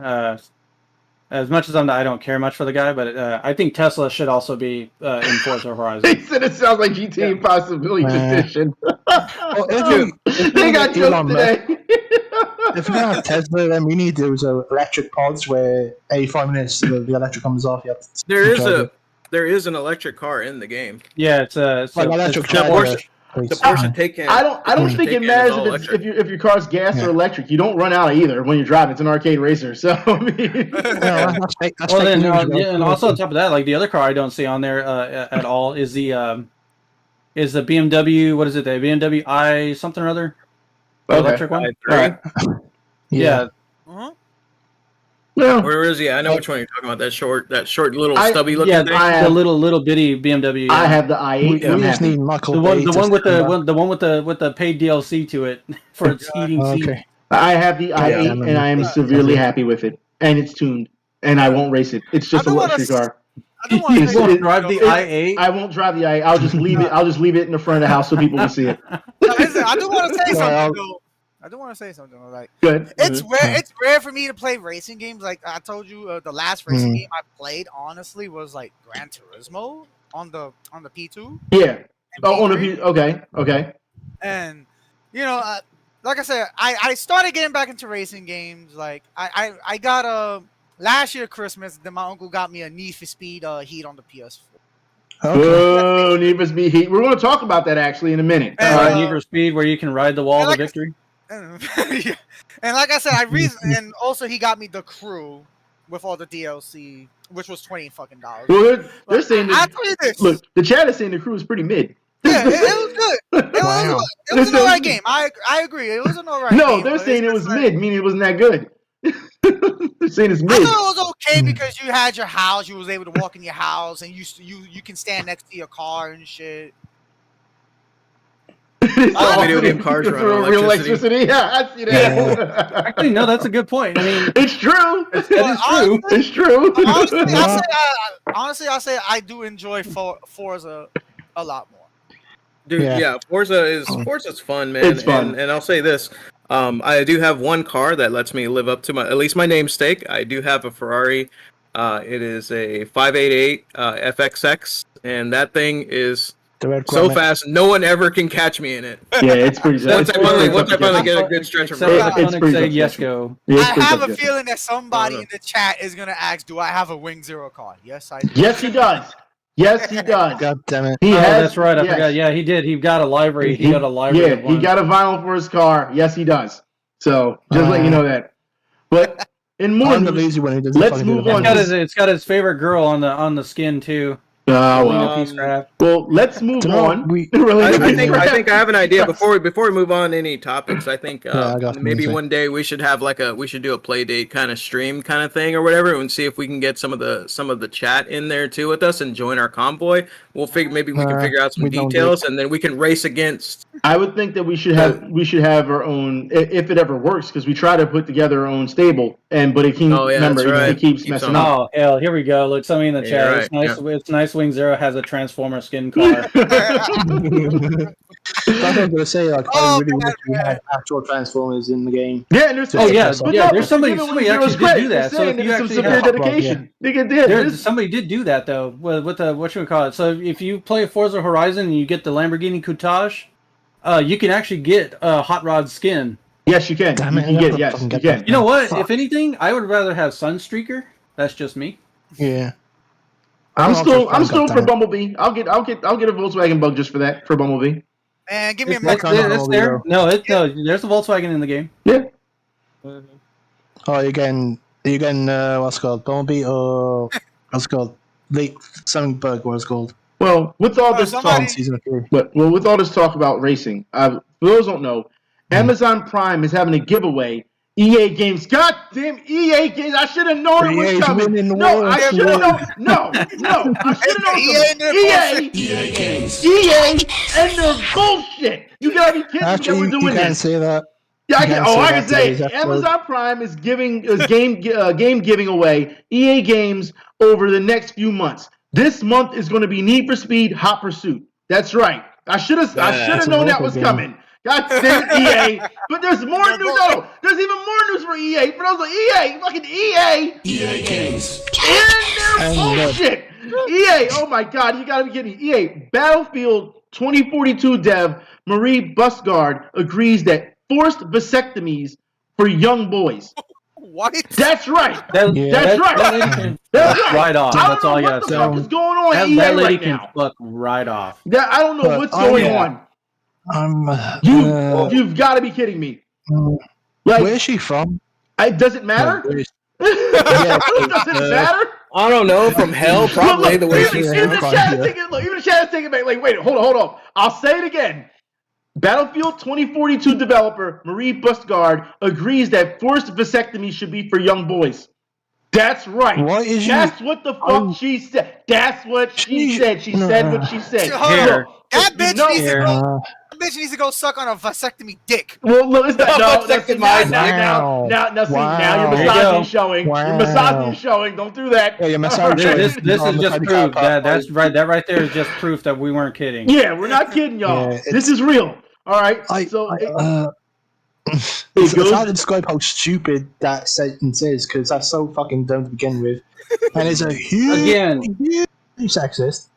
S3: As much as I don't care much for the guy, but I think Tesla should also be in Forza Horizon.
S1: He said it sounds like GTA Possibility Edition.
S4: They
S1: got jokes today.
S4: If we have Tesla, then we need those electric pods where every 5 minutes the electric comes off. You have to
S8: There is an electric car in the game.
S3: Yeah, it's
S4: electric
S8: the Porsche Taycan.
S1: I don't think it matters if your car's gas or electric. You don't run out of either when you're driving. It's an arcade racer, so I mean.
S3: And also on top of that, like the other car I don't see on there at all is the BMW. What is it? The BMW i something or other. Electric one.
S8: Right.
S3: Yeah.
S1: No.
S8: Where is he? I know which one you're talking about. That short little stubby looking thing.
S3: The little bitty BMW.
S1: I have the i8.
S4: We just need Michael.
S3: The one with the paid DLC to it for its heating seat.
S4: Okay.
S1: I have the i8 and I am severely happy with it, and it's tuned, and I won't race it. It's just a luxury car.
S3: You won't drive the i8.
S1: I won't drive the i8. I'll just leave it. I'll just leave it in the front of the house so people can see it.
S7: Listen, I do want to say something though. Like,
S1: good.
S7: It's rare for me to play racing games. Like I told you, the last racing game I played honestly was like Gran Turismo on the P2.
S1: Yeah. On the P. Okay.
S7: And like I said, I started getting back into racing games. Like I got last year Christmas. Then my uncle got me a Need for Speed Heat on the PS4.
S1: Oh, Need for Speed Heat. We're going to talk about that actually in a minute.
S3: Need for Speed, where you can ride the wall to victory.
S7: And like I said, and also he got me The Crew with all the DLC, which was $20 fucking.
S1: Well, they're saying
S7: I'll tell you this.
S1: Look, the chat is saying The Crew is pretty mid.
S7: Yeah, it was good. It was an alright game. I agree. It was an alright game.
S1: No, they're saying it was mid, meaning it wasn't that good. They're saying it's mid.
S7: I thought it was okay because you had your house, you was able to walk in your house, and you can stand next to your car and shit.
S8: Video game cars run on electricity.
S1: Yeah, I see that.
S3: Yeah. Actually, no, that's a good point. I mean,
S1: it's true.
S3: It's true.
S1: It's true.
S7: Honestly, I say I do enjoy Forza a lot more.
S8: Dude, yeah, Forza's fun, man.
S1: It's fun.
S8: And I'll say this. I do have one car that lets me live up to at least my namesake. I do have a Ferrari. It is a 588 FXX, and that thing is so fast, no one ever can catch me in it.
S1: Yeah, it's pretty.
S8: Once I finally get a good stretch of road.
S1: It's pretty.
S3: Yes, go.
S7: I have a feeling that somebody in the chat is gonna ask, "Do I have a Wing Zero car?" Yes, I do.
S1: Yes, he does. Yes, he does.
S4: God damn it!
S3: That's right. I forgot. Yeah, he did. He got a library. He got a library.
S1: Yeah, he got a vinyl for his car. Yes, he does. So just let you know that. But in more news, let's move on.
S3: It's got his favorite girl on the skin too.
S1: Well, let's move on.
S8: I think I have an idea before we move on to any topics. I think maybe one day we should have we should do a play date kind of stream kind of thing or whatever, and see if we can get some of the chat in there too with us and join our convoy. We'll maybe we can figure out some details and then we can race against.
S1: I would think that we should have our own if it ever works, because we try to put together our own stable but it keeps it keeps messing up.
S3: Oh hell, here we go. Look, somebody in the chat. Right. It's nice. Yeah. It's nice. Wing Zero has a Transformer skin car.
S4: That's what I'm gonna say. Like, I really wish we had actual Transformers in the game.
S1: Yeah, there's
S3: somebody actually did do that. So if you actually have dedication, somebody did do that though with the what should we call it? So if you play Forza Horizon and you get the Lamborghini Coutage, you can actually get a Hot Rod skin.
S1: Yes, you can. You can.
S3: You know what? If anything, I would rather have Sunstreaker. That's just me.
S4: Yeah.
S1: I'm still for Bumblebee. I'll get a Volkswagen Bug just for that, for Bumblebee.
S7: And give me a
S3: It's there. No, there's a Volkswagen in the game.
S1: Yeah.
S4: Oh, you're getting what's it called, Bumblebee, or what's it called, something Bug, what it's called.
S1: Well, with all this talk, with all this talk about racing, for those who don't know, Amazon Prime is having a giveaway. EA games, goddamn EA games! I should have known it was coming. No, I should have known. No, I should have known. EA games. EA and their bullshit. You gotta be kidding me that we're doing this.
S4: You can't say that.
S1: Yeah, I can say it. Amazon Prime is giving game giving away EA games over the next few months. This month is going to be Need for Speed Hot Pursuit. That's right. I should have known that was coming. God damn it, EA. But there's more news. No, there's even more news for EA. For those like EA, fucking EA. EA games. And their bullshit. EA, oh my God, you gotta be kidding me. EA, Battlefield 2042 dev Marie Busgard agrees that forced vasectomies for young boys.
S7: What?
S1: That's right.
S3: That's right. That's right.
S1: Right off.
S3: That's all I gotta say.
S1: What the fuck is going on at EA
S3: that lady
S1: right
S3: can
S1: now?
S3: fuck right off.
S1: I don't know what's going on. You've got to be kidding me. Like,
S4: where's she from?
S1: It doesn't matter. Does it matter?
S8: I don't know. From hell, probably the way she's
S1: even the chat is taking it back. Like, wait, hold on. I'll say it again. Battlefield 2042 developer Marie Busgard agrees that forced vasectomy should be for young boys. That's right. That's what the fuck she said. That's what she said. She said what she said.
S7: That bitch needs to go suck on a vasectomy dick.
S1: Well, look, it's not. Now your misogyny is showing. Your misogyny is showing. Don't do that.
S4: Yeah, your misogyny.
S3: This is just proof. That's right. That right there is just proof that we weren't kidding.
S1: Yeah, we're not kidding, y'all. This is real. All right.
S4: It's hard to describe how stupid that sentence is because that's so fucking dumb to begin with, and it's a huge sexist.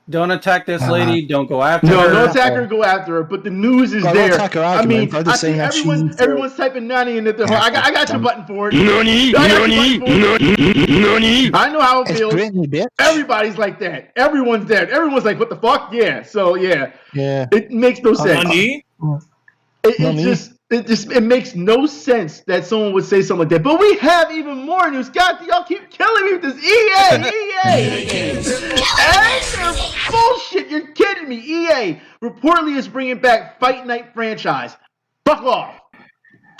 S3: Don't attack this lady. Don't go after her.
S1: No, don't attack her. Go after her. But the news is there. I mean, I see everyone's typing "nani" in the. I got your button for it. Nani. I know how it feels. Everybody's like that. Everyone's there. Everyone's like, "What the fuck?" Yeah. So yeah. It makes no sense. It makes no sense that someone would say something like that. But we have even more news. God, y'all keep killing me with this EA. And their bullshit. You're kidding me. EA reportedly is bringing back Fight Night franchise. Fuck off.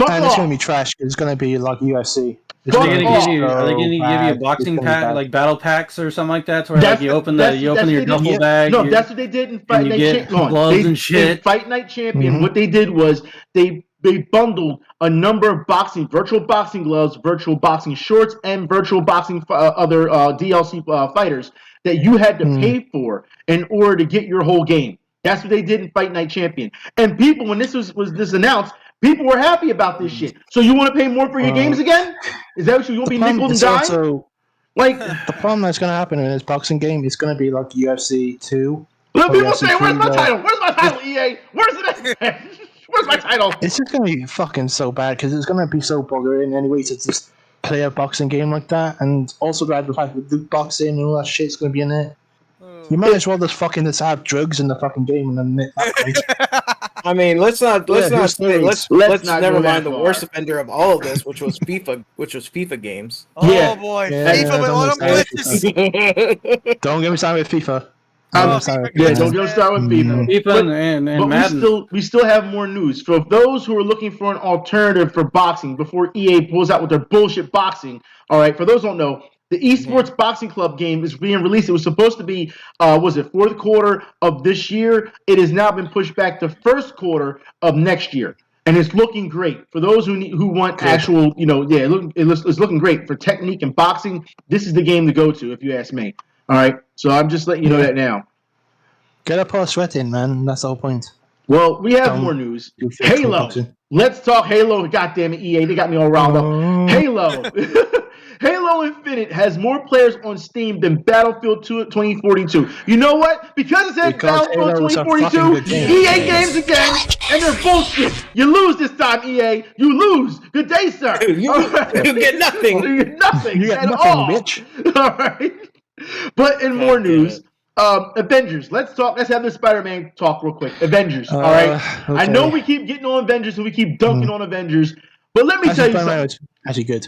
S4: And it's going to be trash. It's going to be like UFC.
S3: Are they going to give you a boxing pack, like battle packs or something like that, where like you open your duffel bag?
S1: No, that's what they did in Fight Night Champion.
S3: Gloves and shit.
S1: In Fight Night Champion, what they did was they bundled a number of virtual boxing gloves, virtual boxing shorts, and virtual boxing other DLC fighters that you had to pay for in order to get your whole game. That's what they did in Fight Night Champion. And people, when this was announced, people were happy about this shit. So you want to pay more for your games again? Is that what you want to be nickel and dime? Like
S4: the problem that's going to happen in this boxing game is going to be like UFC 2.
S1: Look, people say, "Where's my title? Where's my title, EA? Where's it at? Where's my title?"
S4: It's just going to be fucking so bad because it's going to be so bothering anyway to just play a boxing game like that, and also to have the fact with loot boxing and all that shit's going to be in it. You might as well just have drugs in the fucking game and then
S8: I mean, let's never mind the worst offender of all of this, which was FIFA games.
S7: Oh boy, FIFA with all them glitches.
S4: Don't get me started with FIFA.
S1: Don't get me started with FIFA.
S3: FIFA and Madden.
S1: We still have more news. For those who are looking for an alternative for boxing before EA pulls out with their bullshit boxing, all right, for those who don't know, the Esports Boxing Club game is being released. It was supposed to be, fourth quarter of this year? It has now been pushed back to first quarter of next year. And it's looking great. For those who want actual, it's looking great. For technique and boxing, this is the game to go to, if you ask me. All right? So I'm just letting you know that now.
S4: Get a pause sweating, man. That's the whole point.
S1: Well, we have more news. Halo. Let's talk Halo. Goddamn it, EA. They got me all riled up. Halo. Halo Infinite has more players on Steam than Battlefield 2 2042. You know what? Because it says Battlefield 2042, EA games again, and they're bullshit. You lose this time, EA. You lose. Good day, sir.
S8: You get nothing.
S1: You get nothing.
S4: You get
S1: at
S4: nothing,
S1: all.
S4: bitch.
S1: All right. But in more news, Avengers. Let's have this Spider-Man talk real quick. Avengers. All right. Okay. I know we keep getting on Avengers and we keep dunking on Avengers, but let me tell you something.
S4: Actually good.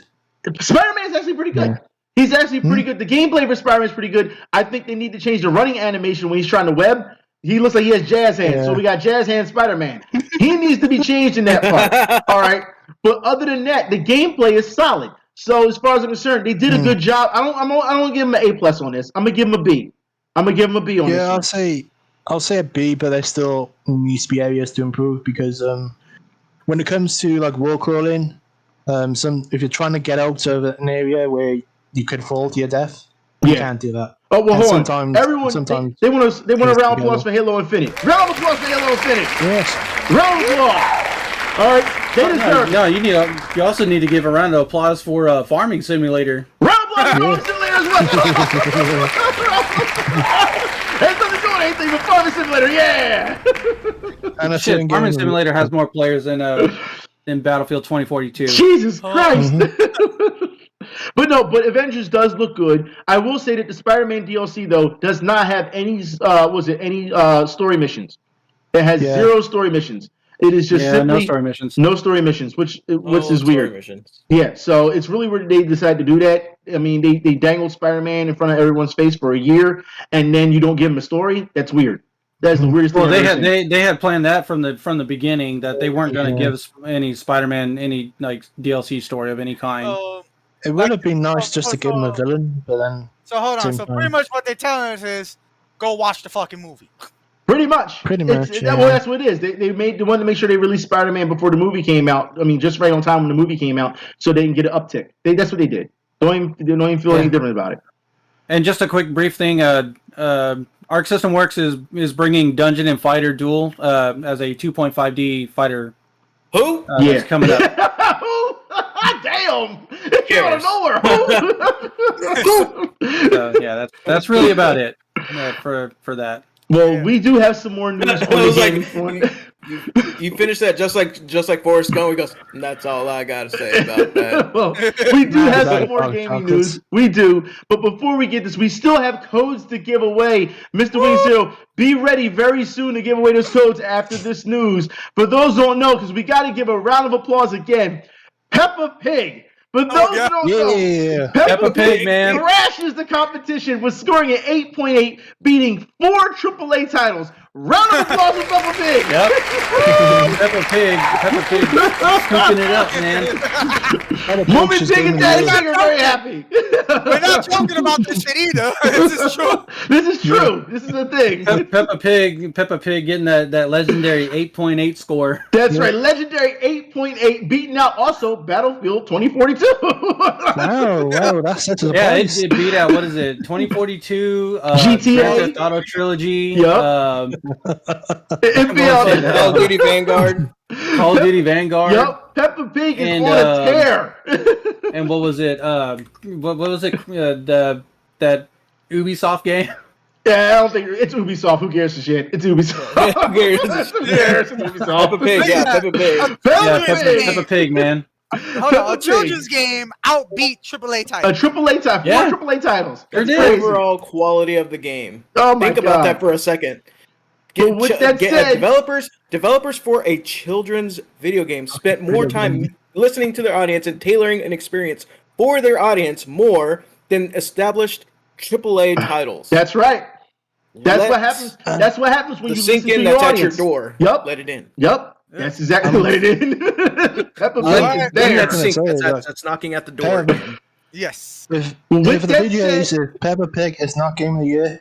S1: Spider-Man is actually pretty good. Yeah. He's actually pretty good. The gameplay for Spider-Man is pretty good. I think they need to change the running animation when he's trying to web. He looks like he has jazz hands, so we got jazz hands Spider-Man. He needs to be changed in that part. All right. But other than that, the gameplay is solid. So as far as I'm concerned, they did a good job. I don't give him an A+ on this. I'm gonna give him a B. I'm gonna give him a B on this.
S4: Yeah, I'll say a B, but there still needs to be areas to improve because when it comes to like wall crawling, if you're trying to get out of an area where you could fall to your death, you can't do that.
S1: Oh well, hold on. Everyone, they want a round of applause for Halo Infinite. Round of applause for Halo Infinite.
S4: Yes.
S1: Round of applause. All right, they deserve.
S3: No, you also need to give a round of applause for Farming Simulator.
S1: Round of applause for Farming Simulator as well. Has nothing to do with anything but Farming Simulator. Yeah.
S3: And shit, Farming Simulator has more players than Battlefield 2042.
S1: Jesus Christ. But Avengers does look good. I will say that the Spider-Man DLC though does not have any story missions. It has 0 story missions. It is just simply no story missions, which is weird. Missions. Yeah, so it's really weird they decided to do that. I mean, they dangled Spider-Man in front of everyone's face for a year, and then you don't give him a story. That's weird. That's the weirdest thing.
S3: Well, they had planned that from the beginning that they weren't going to give any Spider-Man any like DLC story of any kind.
S4: It would have been nice just to give him a villain, but then.
S7: So hold on. So pretty much what they're telling us is, go watch the fucking movie.
S1: Pretty much. Well, that's what it is. They wanted to make sure they released Spider-Man before the movie came out. I mean, just right on time when the movie came out, so they can get an uptick. That's what they did. Don't even feel any different about it.
S3: And just a quick brief thing. Arc System Works is bringing Dungeon and Fighter Duel as a 2.5D fighter.
S8: Who?
S3: That's coming up.
S1: Damn! It came out of nowhere.
S3: Yeah, that's really about it for that.
S1: Well, we do have some more news on the game.
S8: You finished that just like Forrest Gump. He goes, and that's all I gotta say about that.
S1: Well, we do have some more gaming news. We do. But before we get this, we still have codes to give away. Mr. Wing Zero, be ready very soon to give away those codes after this news. For those who don't know, because we got to give a round of applause again. Peppa Pig. But those who don't know, Peppa Pig, man, thrashes the competition with scoring an 8.8, beating 4 AAA titles. Round of applause for Peppa Pig.
S3: Yep. Peppa Pig, scooping it up, man.
S1: Mommy Pig and Daddy Pig are very happy.
S7: We're not joking about this shit either. This is true.
S1: This is true. This is the thing.
S3: Peppa Pig getting that legendary 8.8 score.
S1: That's right, legendary 8.8, beating out also Battlefield 2042.
S4: Wow, that's such a place.
S3: It beat out, what is it, 2042,
S1: GTA,
S3: Grand Theft Auto Trilogy,
S1: Call
S8: of Duty Vanguard.
S1: Yep, Peppa Pig is on a tear.
S3: And what was it? What was it? That Ubisoft game.
S1: Yeah, I don't think it's Ubisoft. Who cares the shit? It's Ubisoft.
S8: Who cares?
S1: It's Ubisoft.
S8: Peppa Pig, Peppa Pig.
S3: Peppa Pig, man.
S7: Hold on, a children's game outbeat AAA titles.
S1: A AAA title, 4 AAA titles.
S8: That's the overall quality of the game.
S1: Oh my God.
S8: Think about that for a second. Developers for a children's video game spent more time listening to their audience and tailoring an experience for their audience more than established AAA titles.
S1: That's right. That's what happens. That's what happens when you
S8: sink in. That's at your door.
S1: Yep.
S8: Let it in.
S1: Yep. That's exactly let it in. Peppa Pig is there.
S8: That's knocking at the door.
S7: Yes.
S4: If the video is Peppa Pig is not Game of the Year,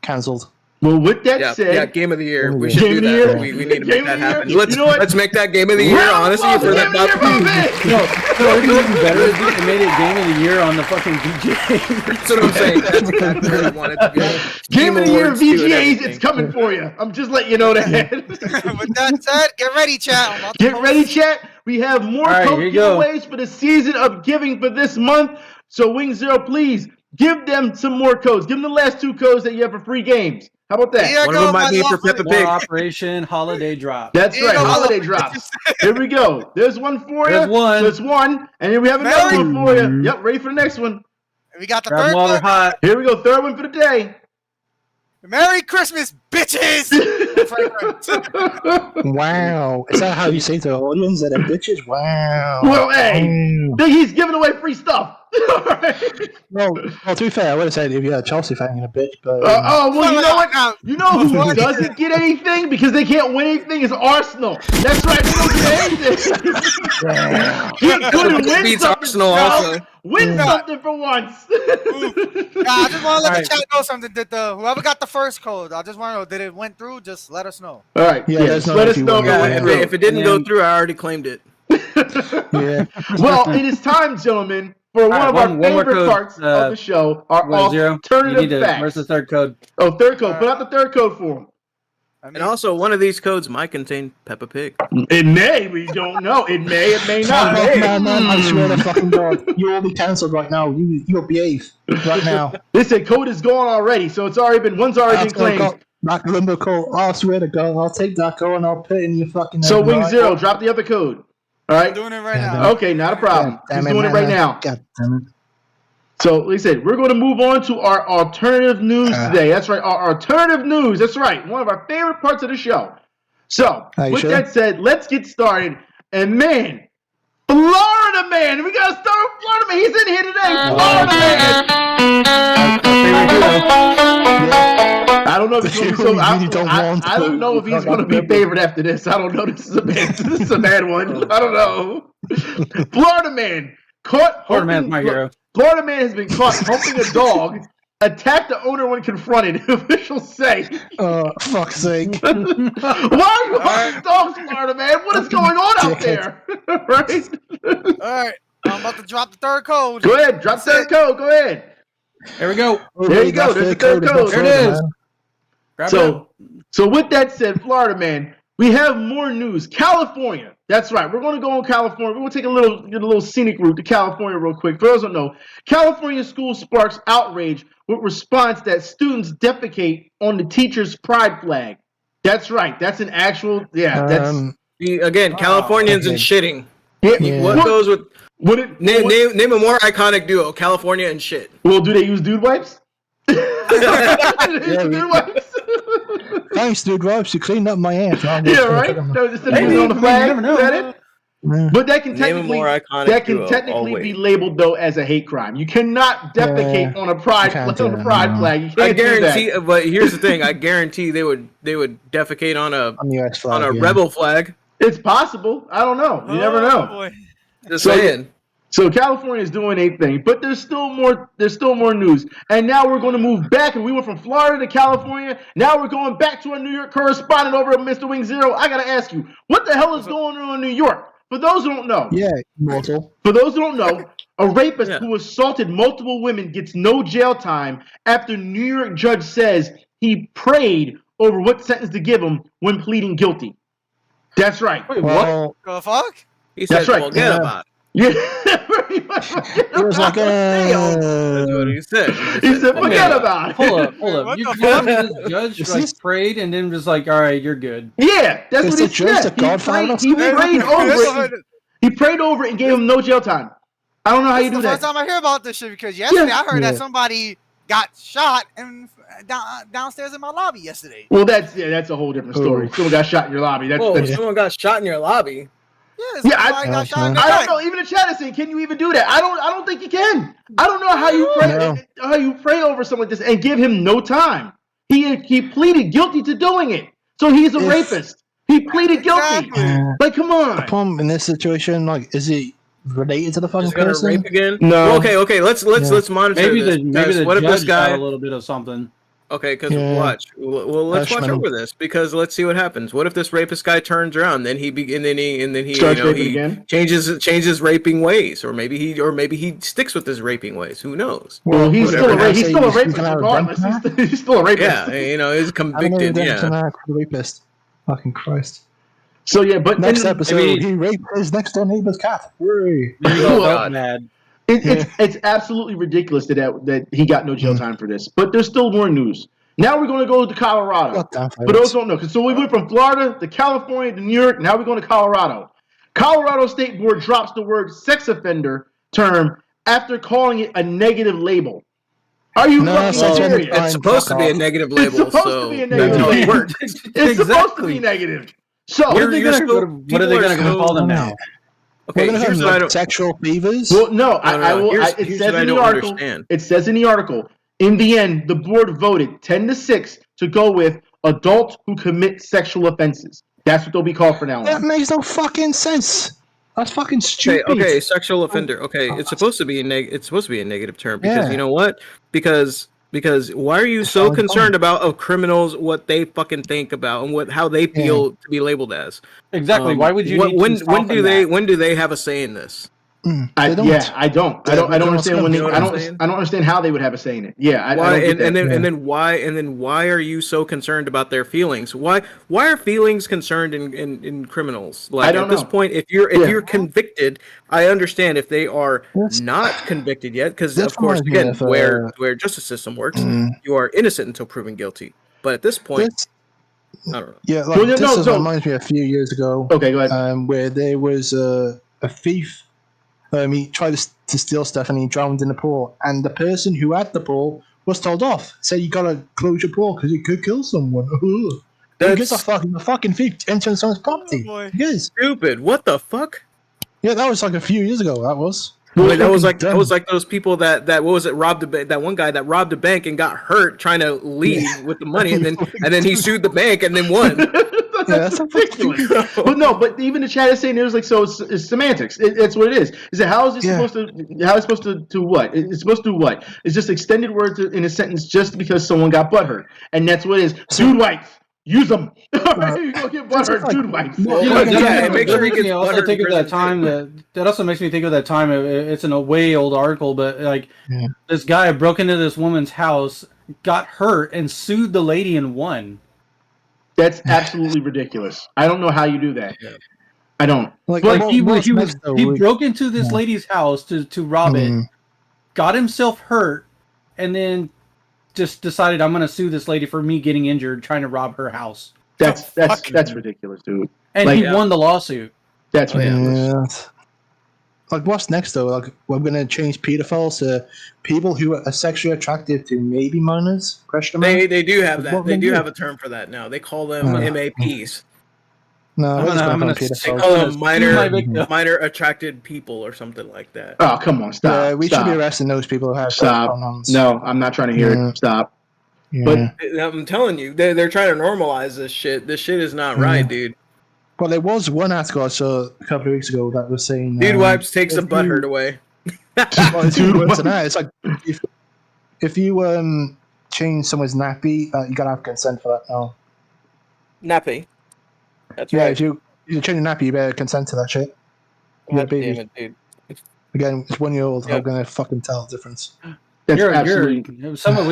S4: cancelled.
S1: Well, with that said,
S8: Game of the Year. We should do that. We need to make that happen. Let's make that Game of the Year. Honestly, for that.
S3: No, it'd be even better if they made it Game of the Year on the fucking VGA.
S8: That's what I'm saying. That's exactly what I want it to be.
S1: Game of the Year VGAs, it's coming for you. I'm just letting you know that.
S7: With that said, get ready, chat.
S1: Get ready, chat. We have more code giveaways for the season of giving for this month. So Wing Zero, please give them some more codes. Give them the last 2 codes that you have for free games. How about that?
S7: Here
S8: One of them might be for Peppa Pig.
S3: Operation Holiday Drop.
S1: That's right, holiday drops. Here we go. There's one for you.
S3: There's one.
S1: There's one. And here we have another one for you. Yep, ready for the next one.
S7: We got the
S3: Grab
S7: third
S3: them while they're
S7: one.
S3: hot.
S1: Here we go, third one for the day.
S7: Merry Christmas, bitches!
S4: Wow. Is that how you say to the audience that they're bitches? Wow.
S1: Well, hey, he's giving away free stuff.
S4: Well, to be fair, I would have said if you're a Chelsea fan, you're a bitch, but...
S1: Well, you know what? You know who doesn't get anything because they can't win anything is Arsenal. That's right, they don't get anything. Get good and win
S8: Beats
S1: something.
S8: Arsenal also.
S1: Win something for once.
S7: I just want to let the chat know something. Did whoever got the first code, I just want to know, did it went through? Just let us know.
S1: All right.
S4: Yeah,
S1: Let us know.
S8: If it didn't go through, I already claimed it.
S4: Yeah.
S1: Well, it is time, gentlemen, for one of our favorite parts of the show, our alternative facts.
S3: Where's the third code?
S1: Oh, third code. Put out the third code for them.
S8: And also, one of these codes might contain Peppa Pig.
S1: It may. We don't know. It may not.
S4: Man, I swear to fucking God. You will be cancelled right now. You'll behave right now.
S1: Listen, code is gone already, so one's already been claimed.
S4: That limbo code. I swear to God, I'll take that code and I'll put it in your fucking...
S1: So Wing Zero, drop the other code. All right?
S7: I'm doing it right now.
S1: Okay, not a problem. He's doing it right now.
S4: God damn it.
S1: So, like I said, we're going to move on to our alternative news today. That's right, our alternative news. That's right, one of our favorite parts of the show. So, with that said, let's get started. And man, Florida Man. We got to start with Florida Man. He's in here today. Florida Man. I don't know if he's going to be I don't know if he's going to be favored after this. I don't know. This is a bad one. I don't know. Florida Man caught.
S3: Florida Man's my hero.
S1: Florida Man has been caught humping a dog, attacked the owner when confronted, officials say.
S4: Fuck's sake.
S1: Why are you humping dogs, Florida Man? What is going on out there? Right?
S7: All right, I'm about to drop the third code.
S1: Go ahead, drop the third code. Go ahead.
S3: There we go.
S1: There you go. There's the third code.
S3: There it is. Grab it.
S1: So with that said, Florida Man, we have more news. California. That's right. We're going to go on California. We're going to take a little scenic route to California real quick. For those who don't know, California school sparks outrage with response that students defecate on the teacher's pride flag. That's right. That's an actual,
S8: Again, Californians and shitting.
S1: Yeah.
S8: What goes with...
S1: Name
S8: a more iconic duo, California and shit.
S1: Well, do they use dude wipes? Dude wipes?
S4: Thanks, dude wipes. You cleaned up my ass.
S1: Yeah, right? No, just on the flag. Is that it? But that can technically be labeled though as a hate crime. You cannot defecate on a pride flag. You can't
S8: I guarantee.
S1: do that.
S8: But here's the thing: I guarantee they would defecate on a rebel flag.
S1: It's possible. I don't know. You never know.
S7: Boy.
S8: Just saying.
S1: So California is doing a thing, but there's still more news. And now we're going to move back, and we went from Florida to California. Now we're going back to our New York correspondent over at Mr. Wing Zero. I got to ask you, what the hell is going on in New York? For those who don't know.
S4: Yeah, mortal.
S1: For those who don't know, a rapist who assaulted multiple women gets no jail time after New York judge says he prayed over what sentence to give him when pleading guilty. That's right.
S3: Wait, what?
S7: The fuck?
S8: He said, forget about it.
S1: Yeah,
S4: it was like,
S8: that's what he said.
S1: He said, forget about it.
S3: Hold up. You told me this judge prayed and then was like, all right, you're good.
S1: Yeah, that's what he said. He prayed over it and gave him no jail time. I don't know how you do that.
S7: First time I hear about this shit because yesterday I heard that somebody got shot and downstairs in my lobby yesterday.
S1: Well, that's a whole different story. Someone got shot in your lobby.
S8: Someone got shot in your lobby.
S1: I don't know. Even the chat is saying, can you even do that? I don't think you can. I don't know how you pray over someone like this and give him no time. He pleaded guilty to doing it, so he's a rapist. He pleaded guilty.
S7: Exactly.
S1: Like, come on.
S4: The problem in this situation, like, is he related to the fucking person?
S8: Rape again?
S1: No.
S8: Okay. Let's monitor
S3: maybe
S8: this.
S3: Maybe the
S8: what if this
S3: judge
S8: guy
S3: got a little bit of something.
S8: Okay, because watch. Well, let's watch over this because let's see what happens. What if this rapist guy turns around, then he
S1: starts raping again?
S8: changes raping ways, or maybe he sticks with his raping ways. Who knows?
S1: Well, he's still a rapist regardless. He's still a rapist.
S8: Yeah, he's convicted.
S4: Rapist. Fucking Christ.
S1: So but
S4: next episode he raped his next door neighbor's cat.
S3: Mad.
S1: It's absolutely ridiculous that he got no jail time for this. But there's still more news. Now we're going to go to Colorado. For those who don't know, so we went from Florida to California to New York. Now we're going to Colorado. Colorado State Board drops the word sex offender term after calling it a negative label. Are you fucking serious?
S8: It's supposed to be a negative label.
S1: It's supposed to be a negative label. It's supposed to be negative. So
S3: what are they going to call them now?
S4: Okay, here's what I don't. Sexual fevers?
S1: Well, no. It says in the article. It says in the article. In the end, the board voted 10-6 to go with adults who commit sexual offenses. That's what they'll be called for now on.
S4: That makes no fucking sense. That's fucking stupid.
S8: Okay, sexual offender. Okay, it's supposed to be a negative term because you know what? Because why are you so concerned about criminals, what they fucking think about and how they feel to be labeled as?
S3: Exactly. Why would you?
S8: When do they have a say in this?
S1: I don't understand when they. I don't understand how they would have a say in it. Yeah.
S8: And then why are you so concerned about their feelings? Why are feelings concerned in criminals? Like at this point, if you're convicted, I understand if they are not convicted yet, because of course, again, where justice system works, you are innocent until proven guilty. But at this point, I don't know.
S4: Yeah, reminds me a few years ago.
S1: Okay, go ahead.
S4: Where there was a thief. He tried to steal stuff and he drowned in the pool. And the person who had the pool was told off. Said you gotta close your pool because you could kill someone. That's a fucking thief entering someone's property. Yes.
S8: Stupid. What the fuck?
S4: Yeah, that was like a few years ago. That was.
S8: That was like those people that what was it? That one guy that robbed a bank and got hurt trying to leave with the money, and then he sued the bank and then won.
S1: That's ridiculous. But even the chat is saying it was like, so it's semantics. It's what it is. Is it how is it supposed to? How is it supposed to do what? It's supposed to do what? It's just extended words in a sentence just because someone got butthurt, and that's what it is. Dude wipes. Use them. You go get butthurt. Dude wipes.
S8: Make sure he gets
S3: also think of that time that also makes me think of that time. It's in a way old article, but like this guy broke into this woman's house, got hurt, and sued the lady and won.
S1: That's absolutely ridiculous. I don't know how you do that. Yeah. I don't.
S3: He broke into this lady's house to rob it, got himself hurt, and then just decided I'm going to sue this lady for me getting injured trying to rob her house.
S1: That's ridiculous, dude.
S3: And he won the lawsuit.
S1: That's ridiculous.
S4: Like, what's next though? Like, we're going to change pedophiles to people who are sexually attracted to maybe minors?
S8: They do have that. They do have a term for that now. They call them MAPs.
S4: No,
S8: they call them minor attracted people or something like that.
S1: Oh, come on, stop.
S4: We should be arresting those people who have pronouns.
S1: No, I'm not trying to hear it. Stop.
S4: Yeah.
S8: But I'm telling you, they're trying to normalize this shit. This shit is not right, dude.
S4: Well, there was one article I saw a couple of weeks ago that was saying
S8: dude wipes takes the butthurt away.
S4: It's like if you change someone's nappy, you gotta have consent for that now.
S8: Nappy. That's right.
S4: If you change your nappy, you better consent to that shit.
S8: God damn it, dude.
S4: Again, it's 1 year old. Yep. How can I fucking tell the difference?
S3: We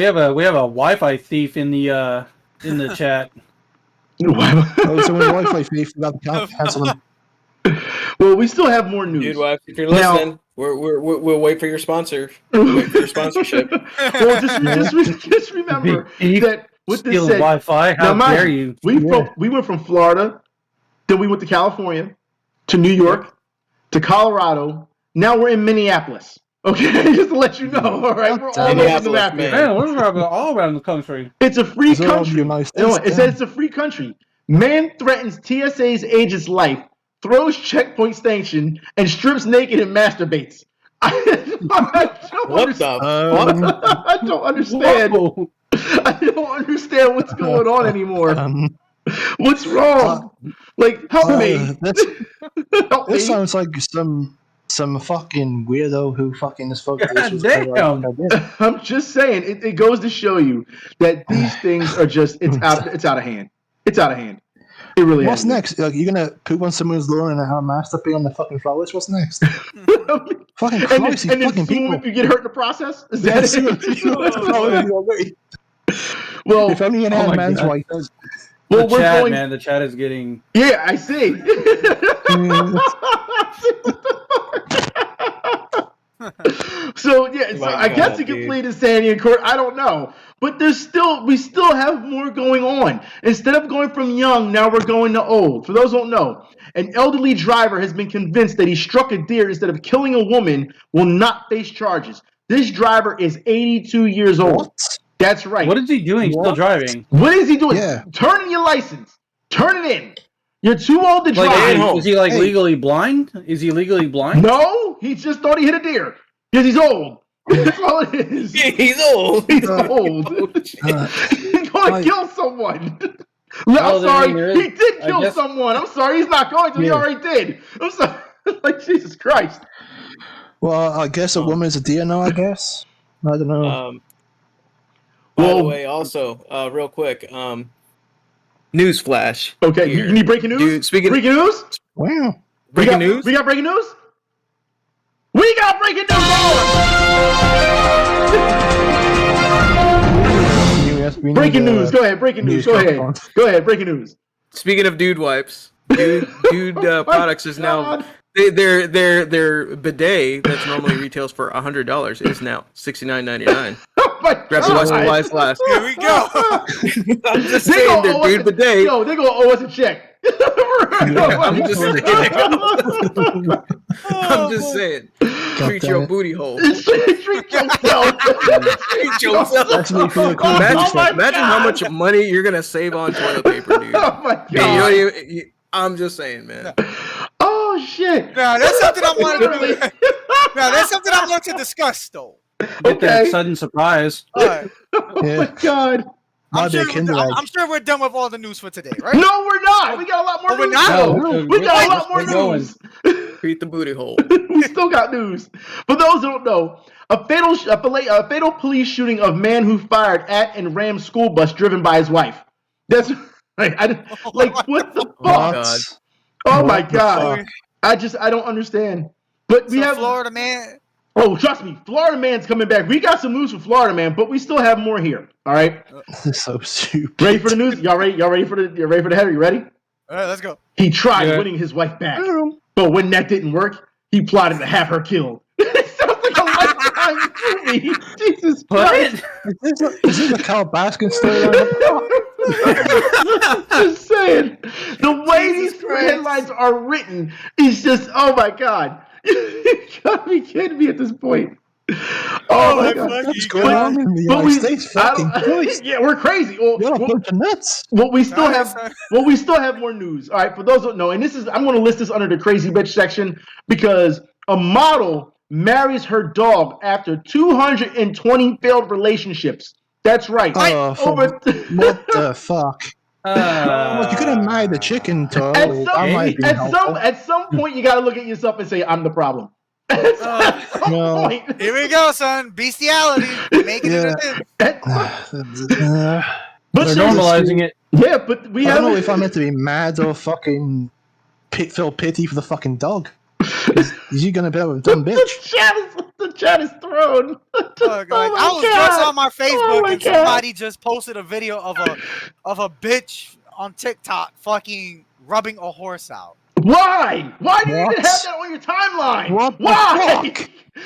S3: have a Wi-Fi thief in the chat.
S4: Someone Wi-Fi thief about to cancel them.
S1: Well, we still have more news.
S8: Dude, wife, if you're listening, we'll wait for your sponsor. We'll wait for your sponsorship.
S1: Well, just remember that with this said,
S3: Wi-Fi. How dare you?
S1: We went from Florida, then we went to California, to New York, to Colorado. Now we're in Minneapolis. Okay, just to let you know. All right, we're all over the map.
S3: Man, we're all around the country.
S1: It's a free country. It says it's a free country. Man threatens TSA's agent's life, throws checkpoint station, and strips naked and masturbates. I don't understand.
S3: Whoa.
S1: I don't understand what's going on anymore. What's wrong? Help me.
S4: This sounds like some fucking weirdo who fucking is focused.
S3: Damn.
S1: I'm just saying, it goes to show you that these things are just it's out of hand. It's out of hand. It really is.
S4: What's next? Like, you're gonna poop on someone's lawn and have masturbate on the fucking flowers? What's next? Fucking Christ,
S1: and then
S4: fucking people.
S1: If you get hurt in the process? Is that it? Well,
S4: if only an man's wife does.
S3: Well, the chat is getting.
S1: Yeah, I see. So yeah, so I guess he can plead insanity in court. I don't know, but we still have more going on. Instead of going from young, now we're going to old. For those who don't know, an elderly driver has been convinced that he struck a deer instead of killing a woman will not face charges. This driver is 82 years old.
S4: What?
S1: That's right.
S3: What is he doing? Still driving?
S1: What is he doing?
S4: Yeah.
S1: Turn in your license. Turn it in. You're too old to drive.
S3: Is he legally blind? Is he legally blind?
S1: No, he just thought he hit a deer because he's old. That's all it is.
S8: He's old.
S1: He's old. He's going to kill someone.
S3: Well,
S1: I'm sorry. He did kill someone. I'm sorry. He's not going to. He already did. I'm sorry. Like, Jesus Christ.
S4: Well, I guess a woman's a deer now, I guess. I don't know.
S8: By the way, also, real quick, news flash.
S1: Okay, you need breaking news?
S8: Dude, speaking
S1: breaking news?
S4: Wow.
S8: Breaking news?
S1: We got breaking news? We got breaking news! Breaking news. Go ahead. Breaking news. Go ahead. Go ahead. Breaking news.
S8: Speaking of dude wipes, dude products is now their bidet that's normally retails for $100 is now $69.99.
S1: Oh my
S8: Grab the West last.
S7: Here we go.
S8: I'm just saying, their dude bidet.
S1: Yo, they're gonna owe us a check.
S8: I'm just saying. I'm just saying. Treat your booty hole.
S1: Treat yourself.
S8: Treat yourself. Imagine how much money you're gonna save on toilet paper, dude.
S1: Oh my god.
S8: I'm just saying, man.
S1: Oh shit.
S7: Now that's something I wanted to. Now that's something I want to discuss, though.
S3: Get that sudden surprise.
S7: All right.
S1: Oh my god.
S7: I'm sure we're done with all the news for today, right?
S1: No, we're not. We got a lot more news.
S7: We're not.
S1: We got a lot more news.
S8: Treat the booty hole.
S1: We still got news. For those who don't know, a fatal police shooting of man who fired at and rammed school bus driven by his wife. That's right. What the fuck? Oh my god. I don't understand. But we have
S7: Florida man.
S1: Oh, trust me, Florida man's coming back. We got some news for Florida man, but we still have more here. All right.
S4: This is so stupid.
S1: Ready for the news? Y'all ready for the header? You ready?
S7: All right, let's go.
S1: He tried winning his wife back, but when that didn't work, he plotted to have her killed. It sounds like a Lifetime movie. Jesus Christ!
S4: Is this a Carl Baskin story?
S1: Just saying, the way these headlines are written is just, oh my god. You gotta be kidding me at this point. Oh my god.
S4: What's going on in the United States?
S1: Yeah, we're crazy. Well,
S4: you're a bunch of nuts.
S1: Well, we still have more news. All right, for those who don't know, and I'm going to list this under the crazy bitch section because a model marries her dog after 220 failed relationships. That's right.
S4: What the fuck? You could have married the chicken, Toad.
S1: At some point, you got to look at yourself and say, "I'm the problem."
S7: Here we go, son. Bestiality. Making it.
S3: But they're normalizing it.
S1: Yeah, but I
S4: don't know if I'm meant to be mad or fucking feel pity for the fucking dog. Is he gonna be a dumb bitch?
S1: The chat is thrown.
S7: I was just on my Facebook and somebody just posted a video of a bitch on TikTok fucking rubbing a horse out.
S1: Why? Why do you even have that on your timeline? Why?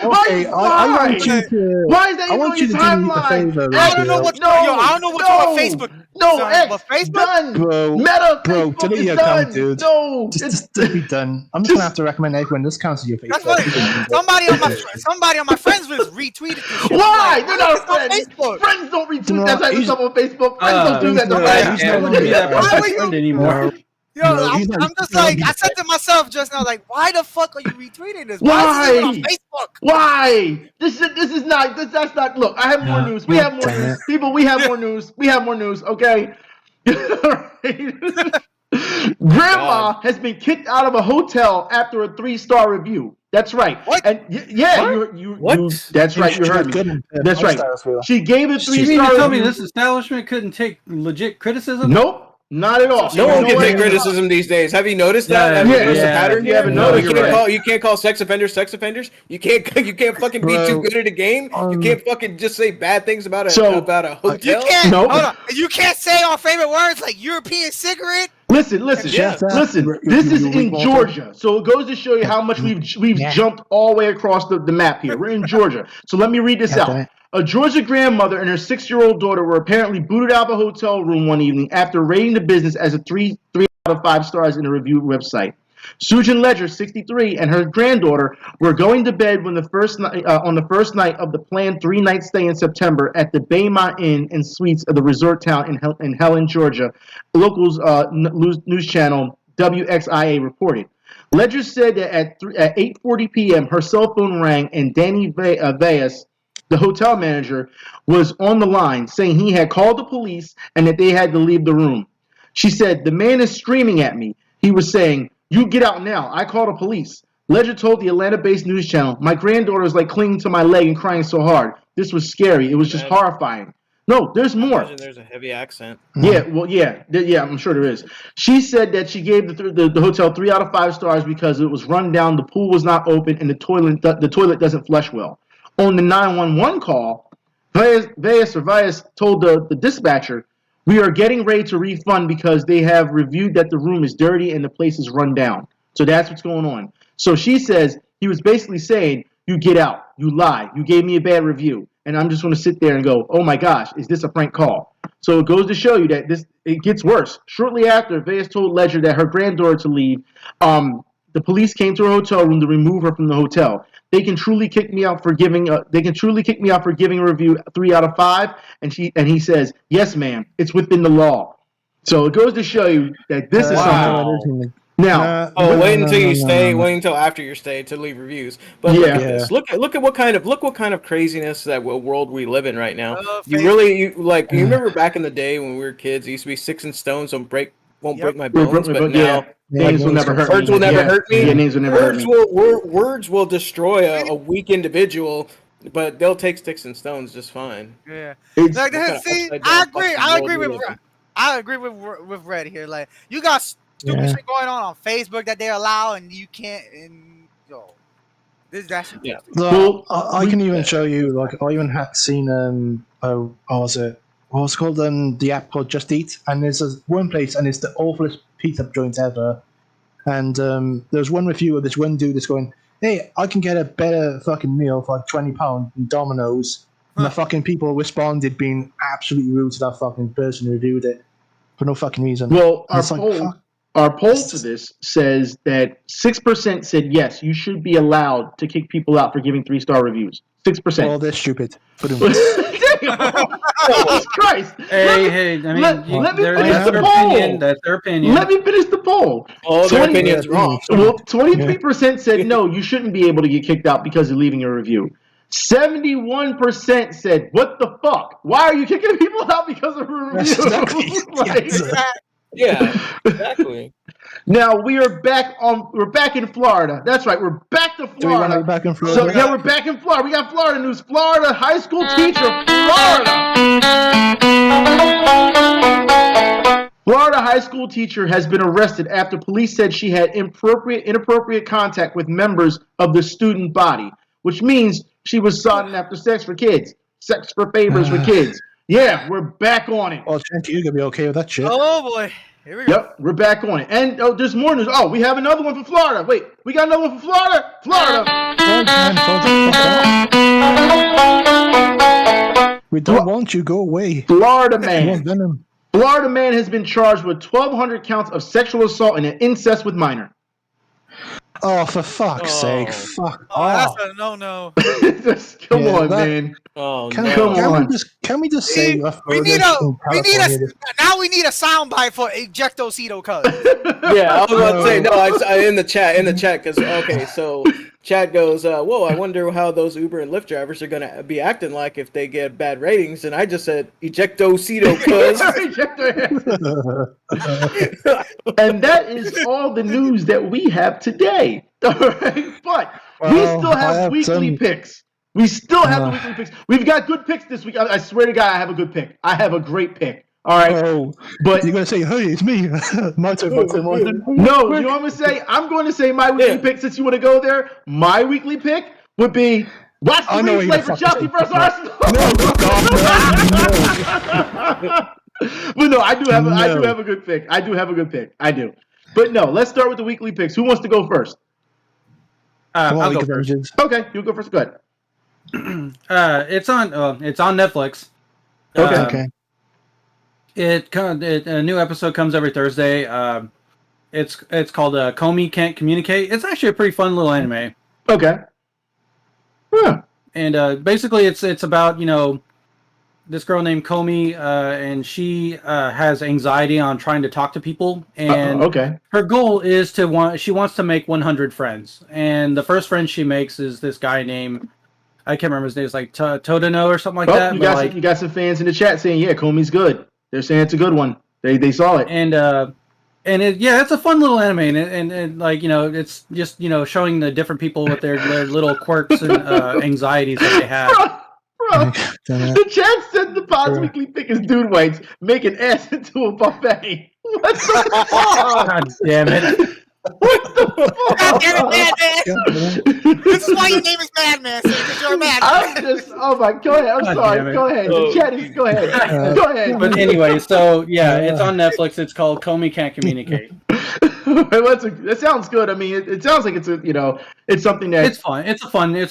S4: Okay,
S1: why is that even on your timeline?
S7: I don't know what's on Facebook.
S1: No, X,
S7: Facebook?
S1: done.
S4: Bro,
S1: Meta,
S4: bro,
S1: Facebook is
S4: your
S1: done.
S4: account, dude.
S1: No,
S4: just be done. I'm just gonna have to recommend everyone this counts as your Facebook.
S7: Somebody on my friends list retweeted this shit.
S1: Why? They're not friends. Friends don't retweet that type of stuff on Facebook. Friends don't do that.
S3: Why are you anymore?
S7: Yo, I'm just like, I said to myself just now, like, why the fuck are you retweeting this?
S1: Why?
S7: Is it on Facebook?
S1: Why? This is not. That's not. Look, I have more news. We have more news. People, we have more news. We have more news. Okay. Grandma has been kicked out of a hotel after a 3-star review. That's right.
S7: What?
S1: And that's right. You heard me. That's right. She gave it 3-star.
S3: You mean to tell me this establishment couldn't take legit criticism?
S1: Nope. Not at all.
S8: No one can take criticism these days. Have you noticed that? Have you noticed the pattern?
S1: You haven't noticed.
S8: You can't call sex offenders sex offenders. You can't fucking be too good at a game. You can't fucking just say bad things about a hotel.
S7: You can't. Hold on. You can't say our favorite words like European cigarette.
S1: Listen. This is in Georgia, so it goes to show you how much we've jumped all the way across the map here. We're in Georgia, so let me read this out. A Georgia grandmother and her 6-year-old daughter were apparently booted out of a hotel room one evening after rating the business as a 3 out of 5 stars in a review website. Susan Ledger, 63, and her granddaughter were going to bed when on the first night of the planned 3-night stay in September at the Baymont Inn and Suites of the resort town in Helen, Georgia. Locals news channel WXIA reported. Ledger said that at 8:40 p.m. her cell phone rang and Danny Valles, the hotel manager, was on the line saying he had called the police and that they had to leave the room. She said, "The man is screaming at me. He was saying, 'You get out now. I called the police.'" Ledger told the Atlanta-based news channel, "My granddaughter was like clinging to my leg and crying so hard. This was scary. It was just horrifying." No, there's more.
S8: There's a heavy accent.
S1: Yeah, well, yeah, I'm sure there is. She said that she gave the hotel 3 out of 5 stars because it was run down, the pool was not open, and the toilet doesn't flush well. On the 911 call, Valles told the dispatcher, "We are getting ready to refund because they have reviewed that the room is dirty and the place is run down." So that's what's going on. So she says he was basically saying, "You get out. You lie. You gave me a bad review." And I'm just going to sit there and go, "Oh my gosh, is this a prank call?" So it goes to show you that it gets worse. Shortly after, Valles told Ledger that her granddaughter to leave. The police came to her hotel room to remove her from the hotel. They can truly kick me out for giving a review 3 out of 5. And he says, "Yes, ma'am. It's within the law." So it goes to show you that this is something. Now,
S8: wait until after your stay to leave reviews. But look at this. Look at what kind of craziness that world we live in right now. You remember back in the day when we were kids, it used to be sticks and stones won't break my bones, but now
S1: names will never hurt me.
S8: Words will never hurt me.
S1: Yeah, names will never hurt me.
S8: Words will destroy a weak individual, but they'll take sticks and stones just fine.
S7: Yeah. I agree with Red here. Like, you got stupid shit going on Facebook that they allow, and you can't. And that's
S4: Well, I can even show you. Like, I even have seen what's it called? The app called Just Eat, and there's one place, and it's the awfulest pizza joint ever. And there's one review of this one dude that's going, "Hey, I can get a better fucking meal for like £20 from Domino's." And the fucking people responded being absolutely rude to that fucking person who reviewed it for no fucking reason.
S1: Well, our poll for this says that 6% said yes, you should be allowed to kick people out for giving 3-star reviews. 6%.
S4: Well, they're stupid.
S1: Jesus Christ!
S3: Hey! I mean,
S1: let me finish the poll.
S3: That's their opinion.
S1: Let me finish the poll.
S8: All their opinions wrong.
S1: Well, 23% said no, you shouldn't be able to get kicked out because of leaving a review. 71% said, "What the fuck? Why are you kicking people out because of a review?"
S8: Yeah, exactly.
S1: Now we're back in Florida. That's right, we're back to Florida.
S4: Do we want to be back in Florida?
S1: So we're back in Florida. We got Florida news. Florida high school teacher, Florida high school teacher has been arrested after police said she had inappropriate contact with members of the student body, which means she was sought after sex for kids, sex for favors for kids. Yeah, we're back on it.
S4: Oh, thank you. You're going to be okay with that shit.
S7: Oh, boy. Here we go.
S1: Yep, we're back on it. And there's more news. Oh, we have another one for Florida. Wait, we got another one for Florida?
S4: We don't want you. Go away.
S1: Florida man has been charged with 1,200 counts of sexual assault and incest with minor.
S4: Oh, for fuck's sake. Fuck
S7: off. That's a no-no.
S1: Come on, man.
S8: Oh,
S4: Can we just say
S7: now we need a soundbite for Ejectocito cuz.
S8: Yeah, I was about to say, no, in the chat, because, okay, so chat goes, whoa, I wonder how those Uber and Lyft drivers are going to be acting like if they get bad ratings, and I just said, Ejectocito cuz.
S1: And that is all the news that we have today. All right? But we still have weekly picks. We still have the weekly picks. We've got good picks this week. I swear to God, I have a good pick. I have a great pick. All right. But
S4: you're going to say, hey, it's me. My turn.
S1: No, you know what I'm going to say? I'm going to say my weekly pick since you want to go there. My weekly pick would be watch the replay for Chelsea versus Arsenal. But no, I do have a good pick. I do. But no, let's start with the weekly picks. Who wants to go first?
S3: I'll go first.
S1: Okay, you go first. Go ahead.
S3: It's on Netflix.
S1: Okay.
S3: A new episode comes every Thursday. It's called Comey Can't Communicate. It's actually a pretty fun little anime.
S1: Okay. Huh.
S3: And basically, it's about this girl named Comey, and she has anxiety on trying to talk to people, and her goal is she wants to make 100 friends, and the first friend she makes is this guy named, I can't remember his name, it's like Todano or something like that.
S1: You got some fans in the chat saying, yeah, Comey's good. They're saying it's a good one. They saw it.
S3: And it's a fun little anime, and like it's just showing the different people with their little quirks and anxieties that they have.
S1: Bro, the chat said the Pod's weekly pick is Dude Whites making ass into a buffet. What the fuck?
S3: God damn it!
S1: What the fuck?
S7: God damn it, Madman! This is why your name is Madman, because you're a madman.
S1: Oh my, go ahead. I'm sorry. Go ahead. The chat is, go ahead. Go ahead.
S3: But anyway, so yeah, it's on Netflix. It's called Comey Can't Communicate.
S1: That sounds good. I mean, it sounds like it's it's something that
S3: it's fun. It's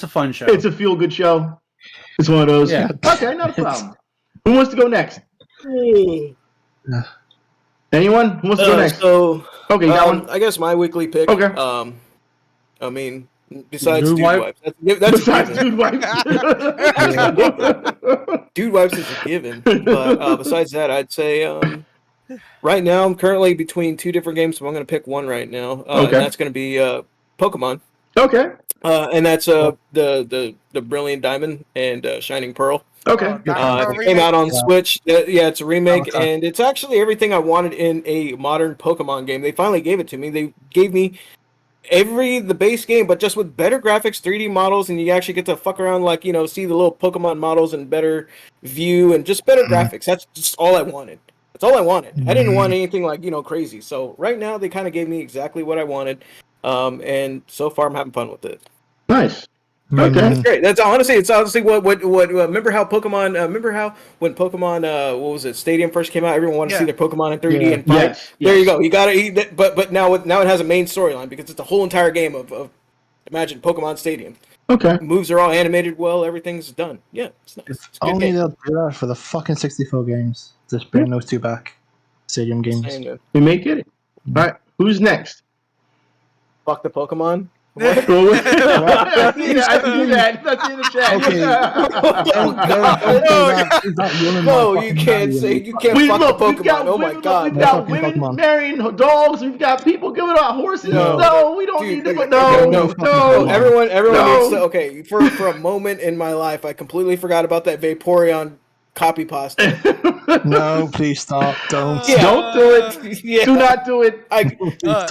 S3: a fun show.
S1: It's a feel good show. It's one of those. Yeah. Okay, not a problem. Who wants to go next? Anyone? Who wants to go next?
S8: So,
S1: okay, that one.
S8: I guess my weekly pick.
S1: Okay.
S8: I mean, besides Dude Wipes, that's
S1: Dude Wipes.
S8: Dude Wipes is a given. But besides that, I'd say right now I'm currently between two different games, so I'm going to pick one right now. And that's going to be Pokemon.
S1: Okay.
S8: And that's the Brilliant Diamond and Shining Pearl.
S1: Okay.
S8: It came out on Switch. Yeah, it's a remake, and it's actually everything I wanted in a modern Pokemon game. They finally gave it to me. They gave me the base game, but just with better graphics, 3D models, and you actually get to fuck around, like, see the little Pokemon models and better view and just better graphics. That's just all I wanted. That's all I wanted. I didn't want anything like, crazy. So right now they kind of gave me exactly what I wanted. And so far I'm having fun with it.
S1: Nice.
S8: Okay, that's great. It's honestly what remember how Pokemon when Pokemon what was it, Stadium first came out, everyone wanted to see their Pokemon in 3D and fight.
S1: Yes.
S8: There you go. You got to but now it has a main storyline because it's a whole entire game of imagine Pokemon Stadium.
S1: Okay.
S8: Moves are all animated well, everything's done. Yeah, it's nice. It's a good
S4: only
S8: game.
S4: they'll do that for the fucking 64 games. Just bring those two back. Stadium games.
S1: We may get it. All right, who's next?
S8: Fuck the Pokemon.
S1: I see that. That's in the chat.
S4: Okay.
S8: No, you can't fuck the Pokemon. Oh my god.
S1: We've got women marrying dogs. We've got people giving out horses. No, we don't need to. No.
S8: Everyone needs to. Okay, for a moment in my life, I completely forgot about that Vaporeon copy pasta.
S4: No, please stop. Don't.
S1: Don't do it. Yeah. Do not do it.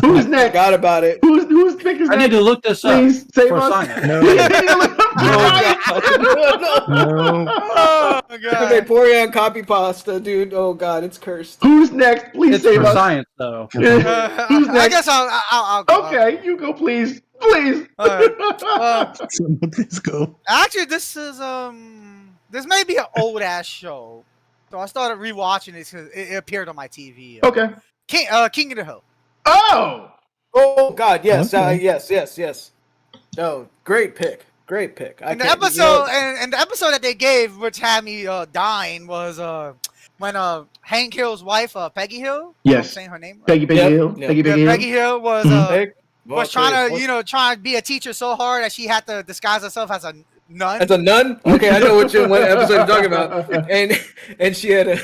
S1: Who's next?
S8: Forgot about it.
S1: Who's pick is next?
S3: I need to look this up.
S1: Please save us.
S4: No.
S7: Oh my god.
S8: Vaporeon copy pasta, dude. Oh god, it's cursed.
S1: Who's next? Please
S3: It's
S1: save
S3: for
S1: us.
S3: science, though.
S1: Who's next?
S7: I guess I'll go.
S1: Okay, you go, please. Please.
S4: Please go.
S7: Actually, this may be an old ass show, so I started rewatching it because it appeared on my TV.
S1: Okay.
S7: King of the Hill.
S8: Oh god, yes,
S4: Okay.
S8: yes. No, great pick.
S7: And the episode that they gave, which had me dying, was when Hank Hill's wife, Peggy Hill.
S1: Yes.
S7: I'm saying her name. Right?
S1: Peggy Hill.
S8: Yep.
S7: Peggy Hill was trying to trying to be a teacher so hard that she had to disguise herself as a nun.
S8: As a nun? Okay, I know what episode you're talking about. And she had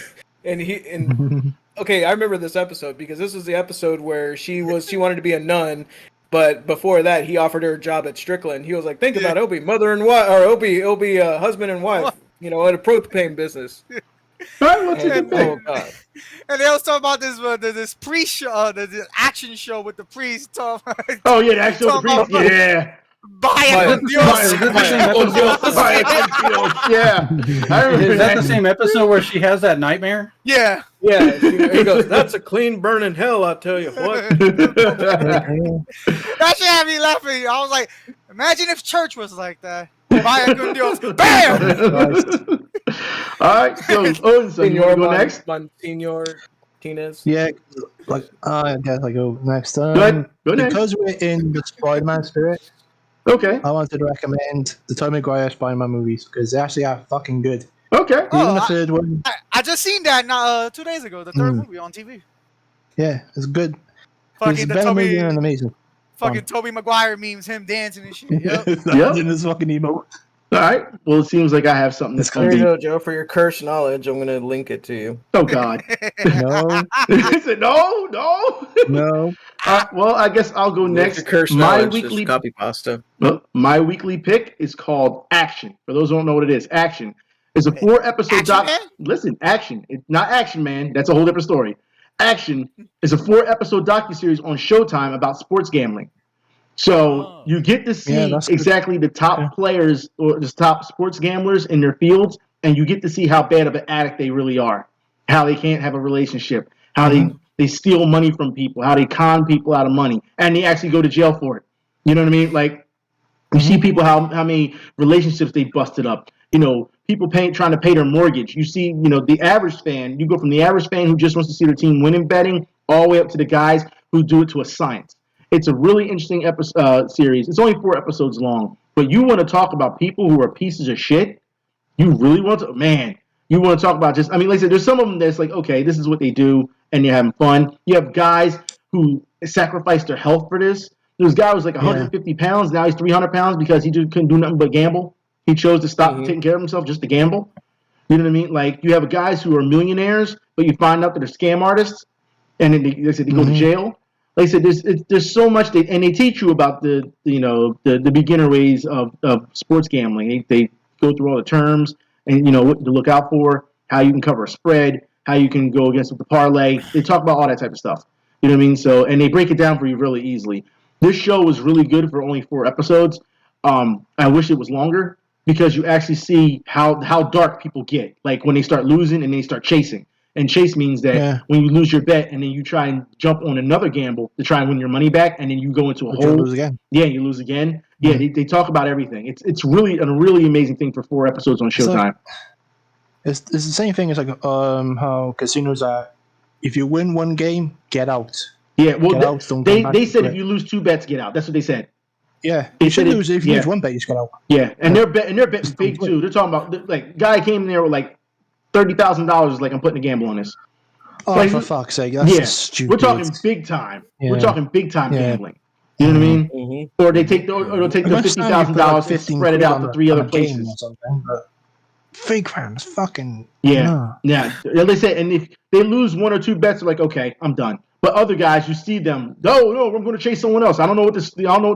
S8: okay, I remember this episode because this was the episode where she wanted to be a nun, but before that he offered her a job at Strickland. He was like, think about it, it'll be mother and wife, or it'll be husband and wife, at a propane business. Oh god.
S7: And they was talking about this priest show, the action show with the priest.
S1: Oh yeah, the action with the priest. Yeah.
S7: Yeah.
S3: Is that the same episode where she has that nightmare?
S7: Yeah.
S8: Yeah. He goes, that's a clean burning hell, I'll tell you what.
S7: That shit had me laughing. I was like, Imagine if church was like that. Vaya con Dios. Bam!
S1: All right, so Odin, so you want to go next?
S8: Senor Martinez.
S4: Yeah, like I guess I go next.
S1: Go ahead. Go next.
S4: Because we're in the Spider-Man spirit,
S1: Okay.
S4: I wanted to recommend the Tobey Maguire Spider-Man movies because they actually are fucking good.
S1: Okay.
S4: Even the third one.
S7: I just seen that 2 days ago. The third movie on TV.
S4: Yeah, it's good.
S7: Fucking
S4: It's
S7: the
S4: better movie
S7: Toby,
S4: than amazing.
S7: fucking Tobey Maguire memes, him dancing and shit. Yep.
S1: Yep.
S4: In this fucking emote.
S1: All right. Well, it seems like I have something that's going
S8: There
S1: to
S8: you
S1: be.
S8: go, Joe. For your cursed knowledge, I'm gonna link it to you.
S1: Oh God.
S4: No,
S1: I said no.
S4: no.
S1: Well, I guess I'll go next.
S8: Your cursed
S1: My
S8: knowledge,
S1: weekly
S8: just copy pasta.
S1: Well, my weekly pick is called Action. For those who don't know what it is, Action is a 4-episode doc.
S7: Action Man?
S1: Listen, Action. It's not Action Man. That's a whole different story. Action is a 4-episode docuseries on Showtime about sports gambling. So you get to see exactly the top players or the top sports gamblers in their fields, and you get to see how bad of an addict they really are, how they can't have a relationship, how they steal money from people, how they con people out of money, and they actually go to jail for it. You know what I mean? Like, you see people how many relationships they busted up. You know, people trying to pay their mortgage. You see, you know, the average fan. You go from the average fan who just wants to see their team win in betting, all the way up to the guys who do it to a science. It's a really interesting series. It's only 4 episodes long, but you want to talk about people who are pieces of shit. You really want to, man. You want to talk about just. I mean, like I said, there's some of them that's like, okay, this is what they do, and they're having fun. You have guys who sacrifice their health for this. This guy was like 150 pounds. Now he's 300 pounds because he just couldn't do nothing but gamble. He chose to stop taking care of himself just to gamble. You know what I mean? Like, you have guys who are millionaires, but you find out that they're scam artists, and then they go to jail. Like I said, there's so much, and they teach you about the beginner ways of sports gambling. They go through all the terms and, you know, what to look out for, how you can cover a spread, how you can go against the parlay. They talk about all that type of stuff. You know what I mean? So, and they break it down for you really easily. This show was really good for only 4 episodes. I wish it was longer because you actually see how dark people get. Like when they start losing and they start chasing. And chase means that when you lose your bet and then you try and jump on another gamble to try and win your money back, and then you go into a hole.
S4: You lose again.
S1: Yeah, you lose again. Yeah, they talk about everything. It's really a really amazing thing for 4 episodes on Showtime.
S4: It's the same thing as like how casinos are. If you win one game, get out.
S1: Yeah, well, they said if
S4: you
S1: you lose 2 bets, get out. That's what they said.
S4: Yeah, if you lose one bet, you just get out.
S1: Yeah, and they're betting big too. They're talking about like guy came in there with like $30,000. Like, I'm putting a gamble on this.
S4: Oh, like, for fuck's sake, that's stupid.
S1: We're talking big time. Yeah. We're talking big time gambling. You know what I mean? Mm-hmm. Or they'll take the $50,000 and spread it out to 3 other places.
S4: Or something, but £3,000 is fucking
S1: yeah. They say, and if they lose 1 or 2 bets, they're like, okay, I'm done. But other guys, you see them. No, I'm going to chase someone else. I don't know what the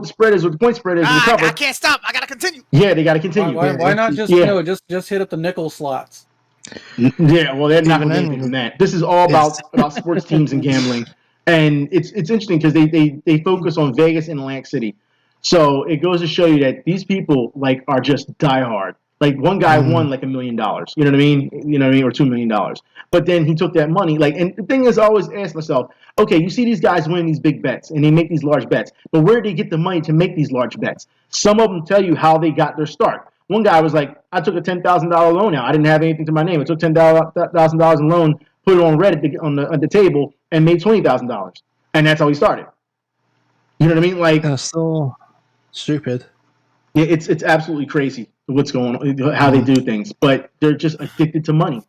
S1: spread is, what the point spread is.
S7: I can't stop. I gotta continue.
S1: Yeah, they gotta continue.
S3: Why not just just hit up the nickel slots?
S1: Yeah, well, they're not going to that. This is all about sports teams and gambling, and it's interesting because they focus on Vegas and Atlantic City, so it goes to show you that these people like are just diehard. Like one guy won like $1 million, you know what I mean? Or $2 million. But then he took that money, and the thing is, I always ask myself, okay, you see these guys winning these big bets and they make these large bets, but where do they get the money to make these large bets? Some of them tell you how they got their start. One guy was like, I took a $10,000 loan out. I didn't have anything to my name. I took $10,000 in loan, put it on Reddit on the table, and made $20,000. And that's how he started. You know what I mean? Like,
S4: that's so stupid.
S1: Yeah, it's absolutely crazy what's going on, how they do things. But they're just addicted to money.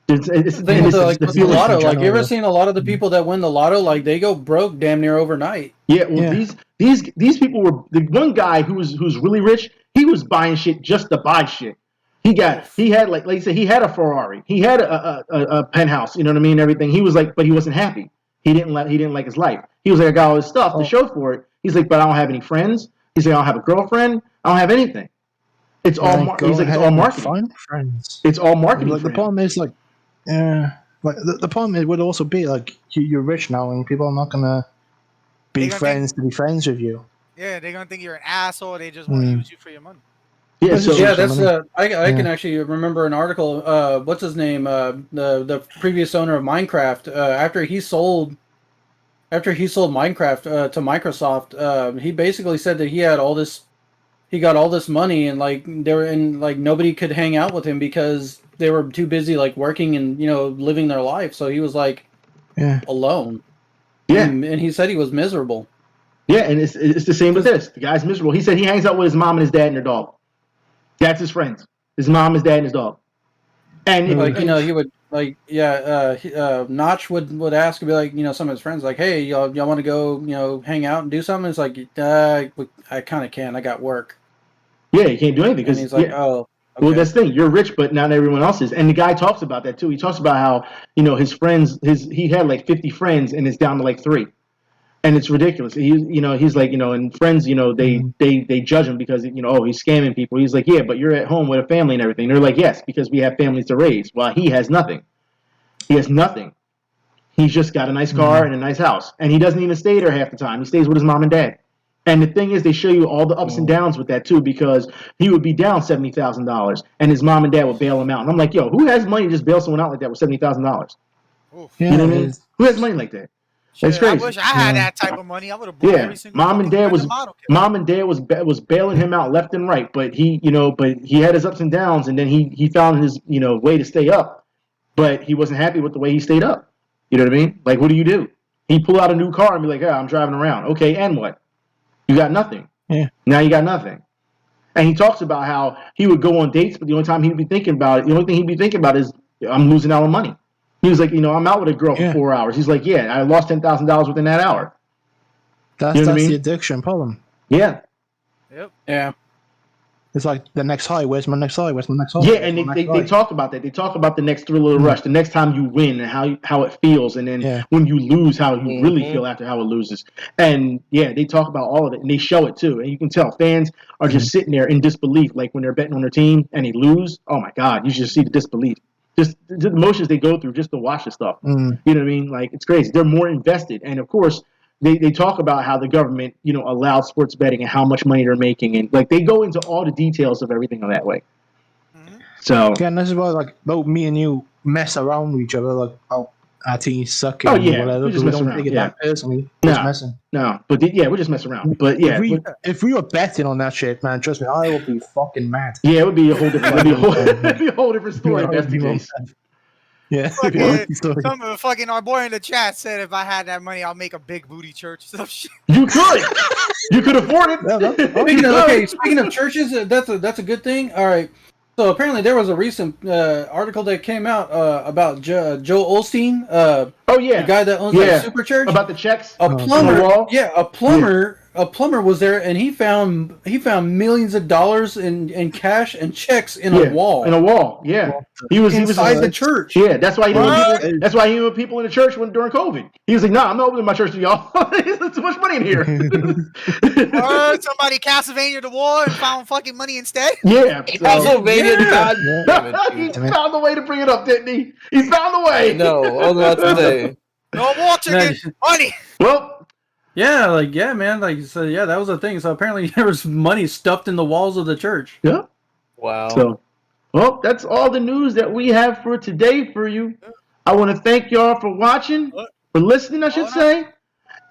S3: With the lotto, like you ever seen a lot of the people that win the lotto, like they go broke damn near overnight.
S1: Yeah, well, these people were the one guy who's really rich. He was buying shit just to buy shit. He had like you said, he had a Ferrari. He had a penthouse. You know what I mean? Everything. He was like, but he wasn't happy. He didn't like his life. He was like, I got all this stuff to show for it. He's like, but I don't have any friends. He's like, I don't have a girlfriend. I don't have anything. It's all. He's like, it's all marketing.
S4: Find friends.
S1: It's all marketing.
S4: Like the problem is like. Yeah, like the problem it would also be like you're rich now, and people are not gonna be friends to be friends with you.
S7: Yeah, they're gonna think you're an asshole. They just want to use you for your money.
S1: Yeah,
S3: that's I can actually remember an article. What's his name? The previous owner of Minecraft. After he sold Minecraft to Microsoft, he basically said that he had all this he got all this money, and like nobody could hang out with him because they were too busy like working and living their life. So he was like alone.
S1: Yeah,
S3: and he said he was miserable.
S1: Yeah, and it's the same with this. The guy's miserable. He said he hangs out with his mom and his dad and their dog. That's his friends. His mom, his dad, and his dog. And
S3: he would Notch would ask and be like, some of his friends like, hey, y'all want to go, hang out and do something? It's like, I kind of can't. I got work.
S1: Yeah, you can't do anything because
S3: he's like, oh. Okay.
S1: Well, that's the thing. You're rich, but not everyone else is. And the guy talks about that too. He talks about how his friends. He had like 50 friends, and it's down to like 3, and it's ridiculous. He's like, and friends, they judge him because he's scamming people. He's like, yeah, but you're at home with a family and everything. They're like, yes, because we have families to raise. Well, he has nothing. He has nothing. He's just got a nice car and a nice house, and he doesn't even stay there half the time. He stays with his mom and dad. And the thing is, they show you all the ups and downs with that too, because he would be down $70,000, and his mom and dad would bail him out. And I'm like, yo, who has money to just bail someone out like that with $70,000? You know what I mean? Who has money like that? That's crazy.
S7: I wish I had that type of money. I would have bought every single.
S1: Mom and dad was bailing him out left and right, but he had his ups and downs, and then he found his way to stay up, but he wasn't happy with the way he stayed up. You know what I mean? Like, what do? He pull out a new car and be like, yeah, I'm driving around. Okay, and what? You got nothing.
S4: Yeah.
S1: Now you got nothing. And he talks about how he would go on dates, but the only time he'd be thinking about it, the only thing he'd be thinking about is, I'm losing out on money. He was like, I'm out with a girl for 4 hours. He's like, yeah, I lost $10,000 within that hour.
S4: That's the addiction problem.
S1: Yeah.
S7: Yep.
S3: Yeah.
S4: It's like the next high. Where's my next high? Where's my next high?
S1: Yeah, and they talk about that. They talk about the next thrill of the rush, the next time you win, and how it feels, and then when you lose, how you really feel after how it loses. And they talk about all of it, and they show it too. And you can tell fans are just sitting there in disbelief, like when they're betting on their team and they lose. Oh my God, you should see the disbelief. Just the emotions they go through just to watch the stuff. You know what I mean? Like, it's crazy. They're more invested, and of course. They talk about how the government, allowed sports betting and how much money they're making, and like they go into all the details of everything on that way. So
S4: and this is why, like, both me and you mess around with each other, like, our team's sucking.
S1: Oh yeah,
S4: whatever,
S1: we just mess around.
S4: Take it that personally. We're just messing.
S1: No, but we just mess around. But yeah,
S4: if we were betting on that shit, man, trust me, I would be fucking mad.
S1: Yeah, it would be a whole different. It'd be a whole different story. If that's the case.
S4: Yeah,
S7: some of fucking our boy in the chat said if I had that money, I'll make a big booty church. So shit.
S1: You could afford it.
S3: Speaking of churches, that's a good thing. All right. So apparently there was a recent article that came out about Joe Osteen. The guy that owns that super church.
S1: About the checks.
S3: A plumber. Yeah, a plumber. A plumber was there, and he found millions of dollars in cash and checks in a wall.
S1: In a wall, yeah. He was
S3: inside the church.
S1: Yeah, that's why he didn't want people in the church during COVID. He was like, "Nah, I'm not opening my church to y'all. There's too much money in here."
S7: Somebody Castlevania the wall and found fucking money instead.
S1: Yeah,
S8: Castlevania.
S1: He found the way to bring it up, didn't he? He found the way.
S8: No, I was about to say.
S7: No more chicken money.
S1: Well.
S3: Yeah, man, that was a thing. So apparently there was money stuffed in the walls of the church.
S1: Yeah.
S8: Wow.
S1: So, well, that's all the news that we have for today for you. I want to thank y'all for watching, for listening, I should say.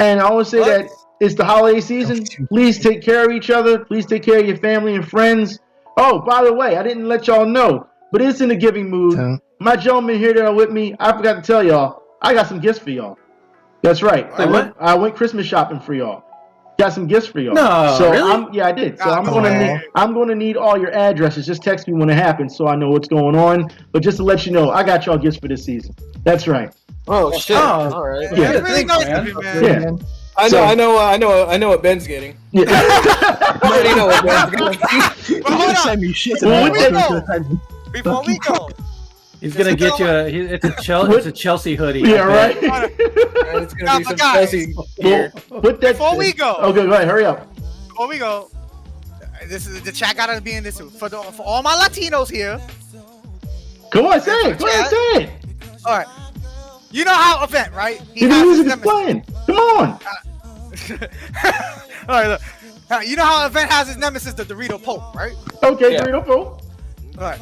S1: And I want to say that it's the holiday season. Please take care of each other. Please take care of your family and friends. Oh, by the way, I didn't let y'all know, but it's in the giving mood. My gentlemen here that are with me, I forgot to tell y'all, I got some gifts for y'all. That's right. I went Christmas shopping for y'all. Got some gifts for y'all.
S3: No,
S1: so
S3: really?
S1: I did. So I'm gonna need all your addresses. Just text me when it happens, so I know what's going on. But just to let you know, I got y'all gifts for this season. That's right.
S8: Oh shit! All right.
S1: Yeah.
S7: Really nice of you, man.
S1: Yeah.
S8: I know what Ben's getting.
S1: Yeah.
S8: I already know what Ben's getting.
S7: But hold on.
S4: Send me shit
S7: Before we go.
S3: He's gonna get you it's a Chelsea hoodie.
S1: Yeah, right.
S8: It's gonna be some Chelsea gear.
S7: Before we go.
S1: Okay, go ahead. Hurry up.
S7: Before we go, this is the chat gotta be in this too. For all my Latinos here.
S1: Come on, say it. Go ahead, say it.
S7: All right. You know how Event, right?
S1: The music is playing. Come on.
S7: All right, look. You know how Event has his nemesis, the Dorito Pope, right?
S1: Okay, yeah. Dorito Pope.
S7: All right.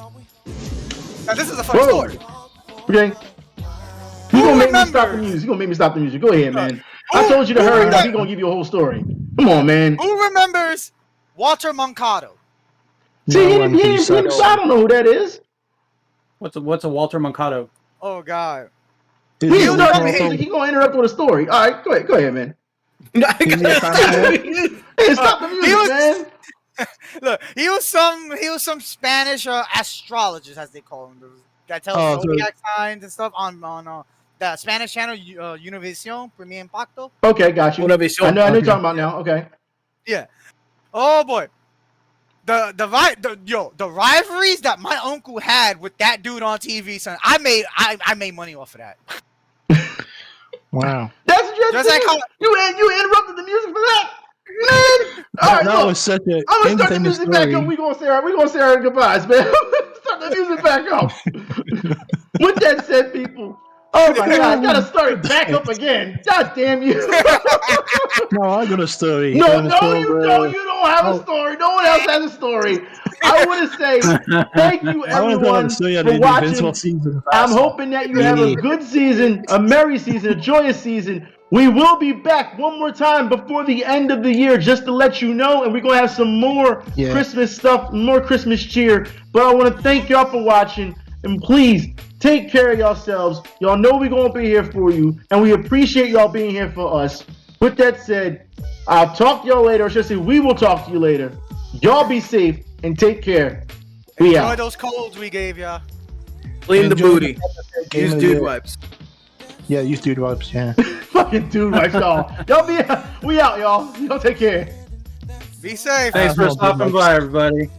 S7: Now this is a funny story.
S1: Okay. You're gonna make me stop the music. Go ahead, man. I told you to hurry up. He's gonna give you a whole story. Come on, man.
S7: Who remembers Walter Mercado.
S1: See, I don't know who that is.
S3: What's a Walter Mercado?
S7: Oh God.
S1: He's gonna interrupt with a story. All right, go ahead, man. Hey, stop the music, man.
S7: Look, he was some Spanish astrologist, as they call him. That tells zodiac signs and stuff on the Spanish channel Univision Premier Impacto.
S1: Okay, got you. I know you're talking about now. Okay.
S7: Yeah. Oh boy. The rivalries that my uncle had with that dude on TV, son. I made money off of that.
S4: Wow.
S1: That's just like you interrupted the music for that. Man, all right,
S4: that was such a.
S1: I'm gonna start the music back up. We gonna say our goodbyes, man. Start the music back up. With that said, people. Oh my God, I gotta start it back up again. God damn you.
S4: No, I got a story.
S1: No, you don't have a story. No one else has a story. I want to say thank you everyone for watching. I'm hoping that you have a good season, a merry season, a joyous season. We will be back one more time before the end of the year just to let you know, and we're going to have some more Christmas stuff, more Christmas cheer. But I want to thank y'all for watching, and please take care of yourselves. Y'all know we're going to be here for you, and we appreciate y'all being here for us. With that said, I'll talk to y'all later, or should I say we will talk to you later. Y'all be safe and take care. We out.
S7: Enjoy those colds we gave ya.
S8: Clean the booty. Use dude wipes.
S4: Yeah, use dude wipes, yeah.
S1: Fucking dude wipes, y'all. We out, y'all. Y'all take care.
S7: Be safe.
S3: Thanks for stopping by, everybody.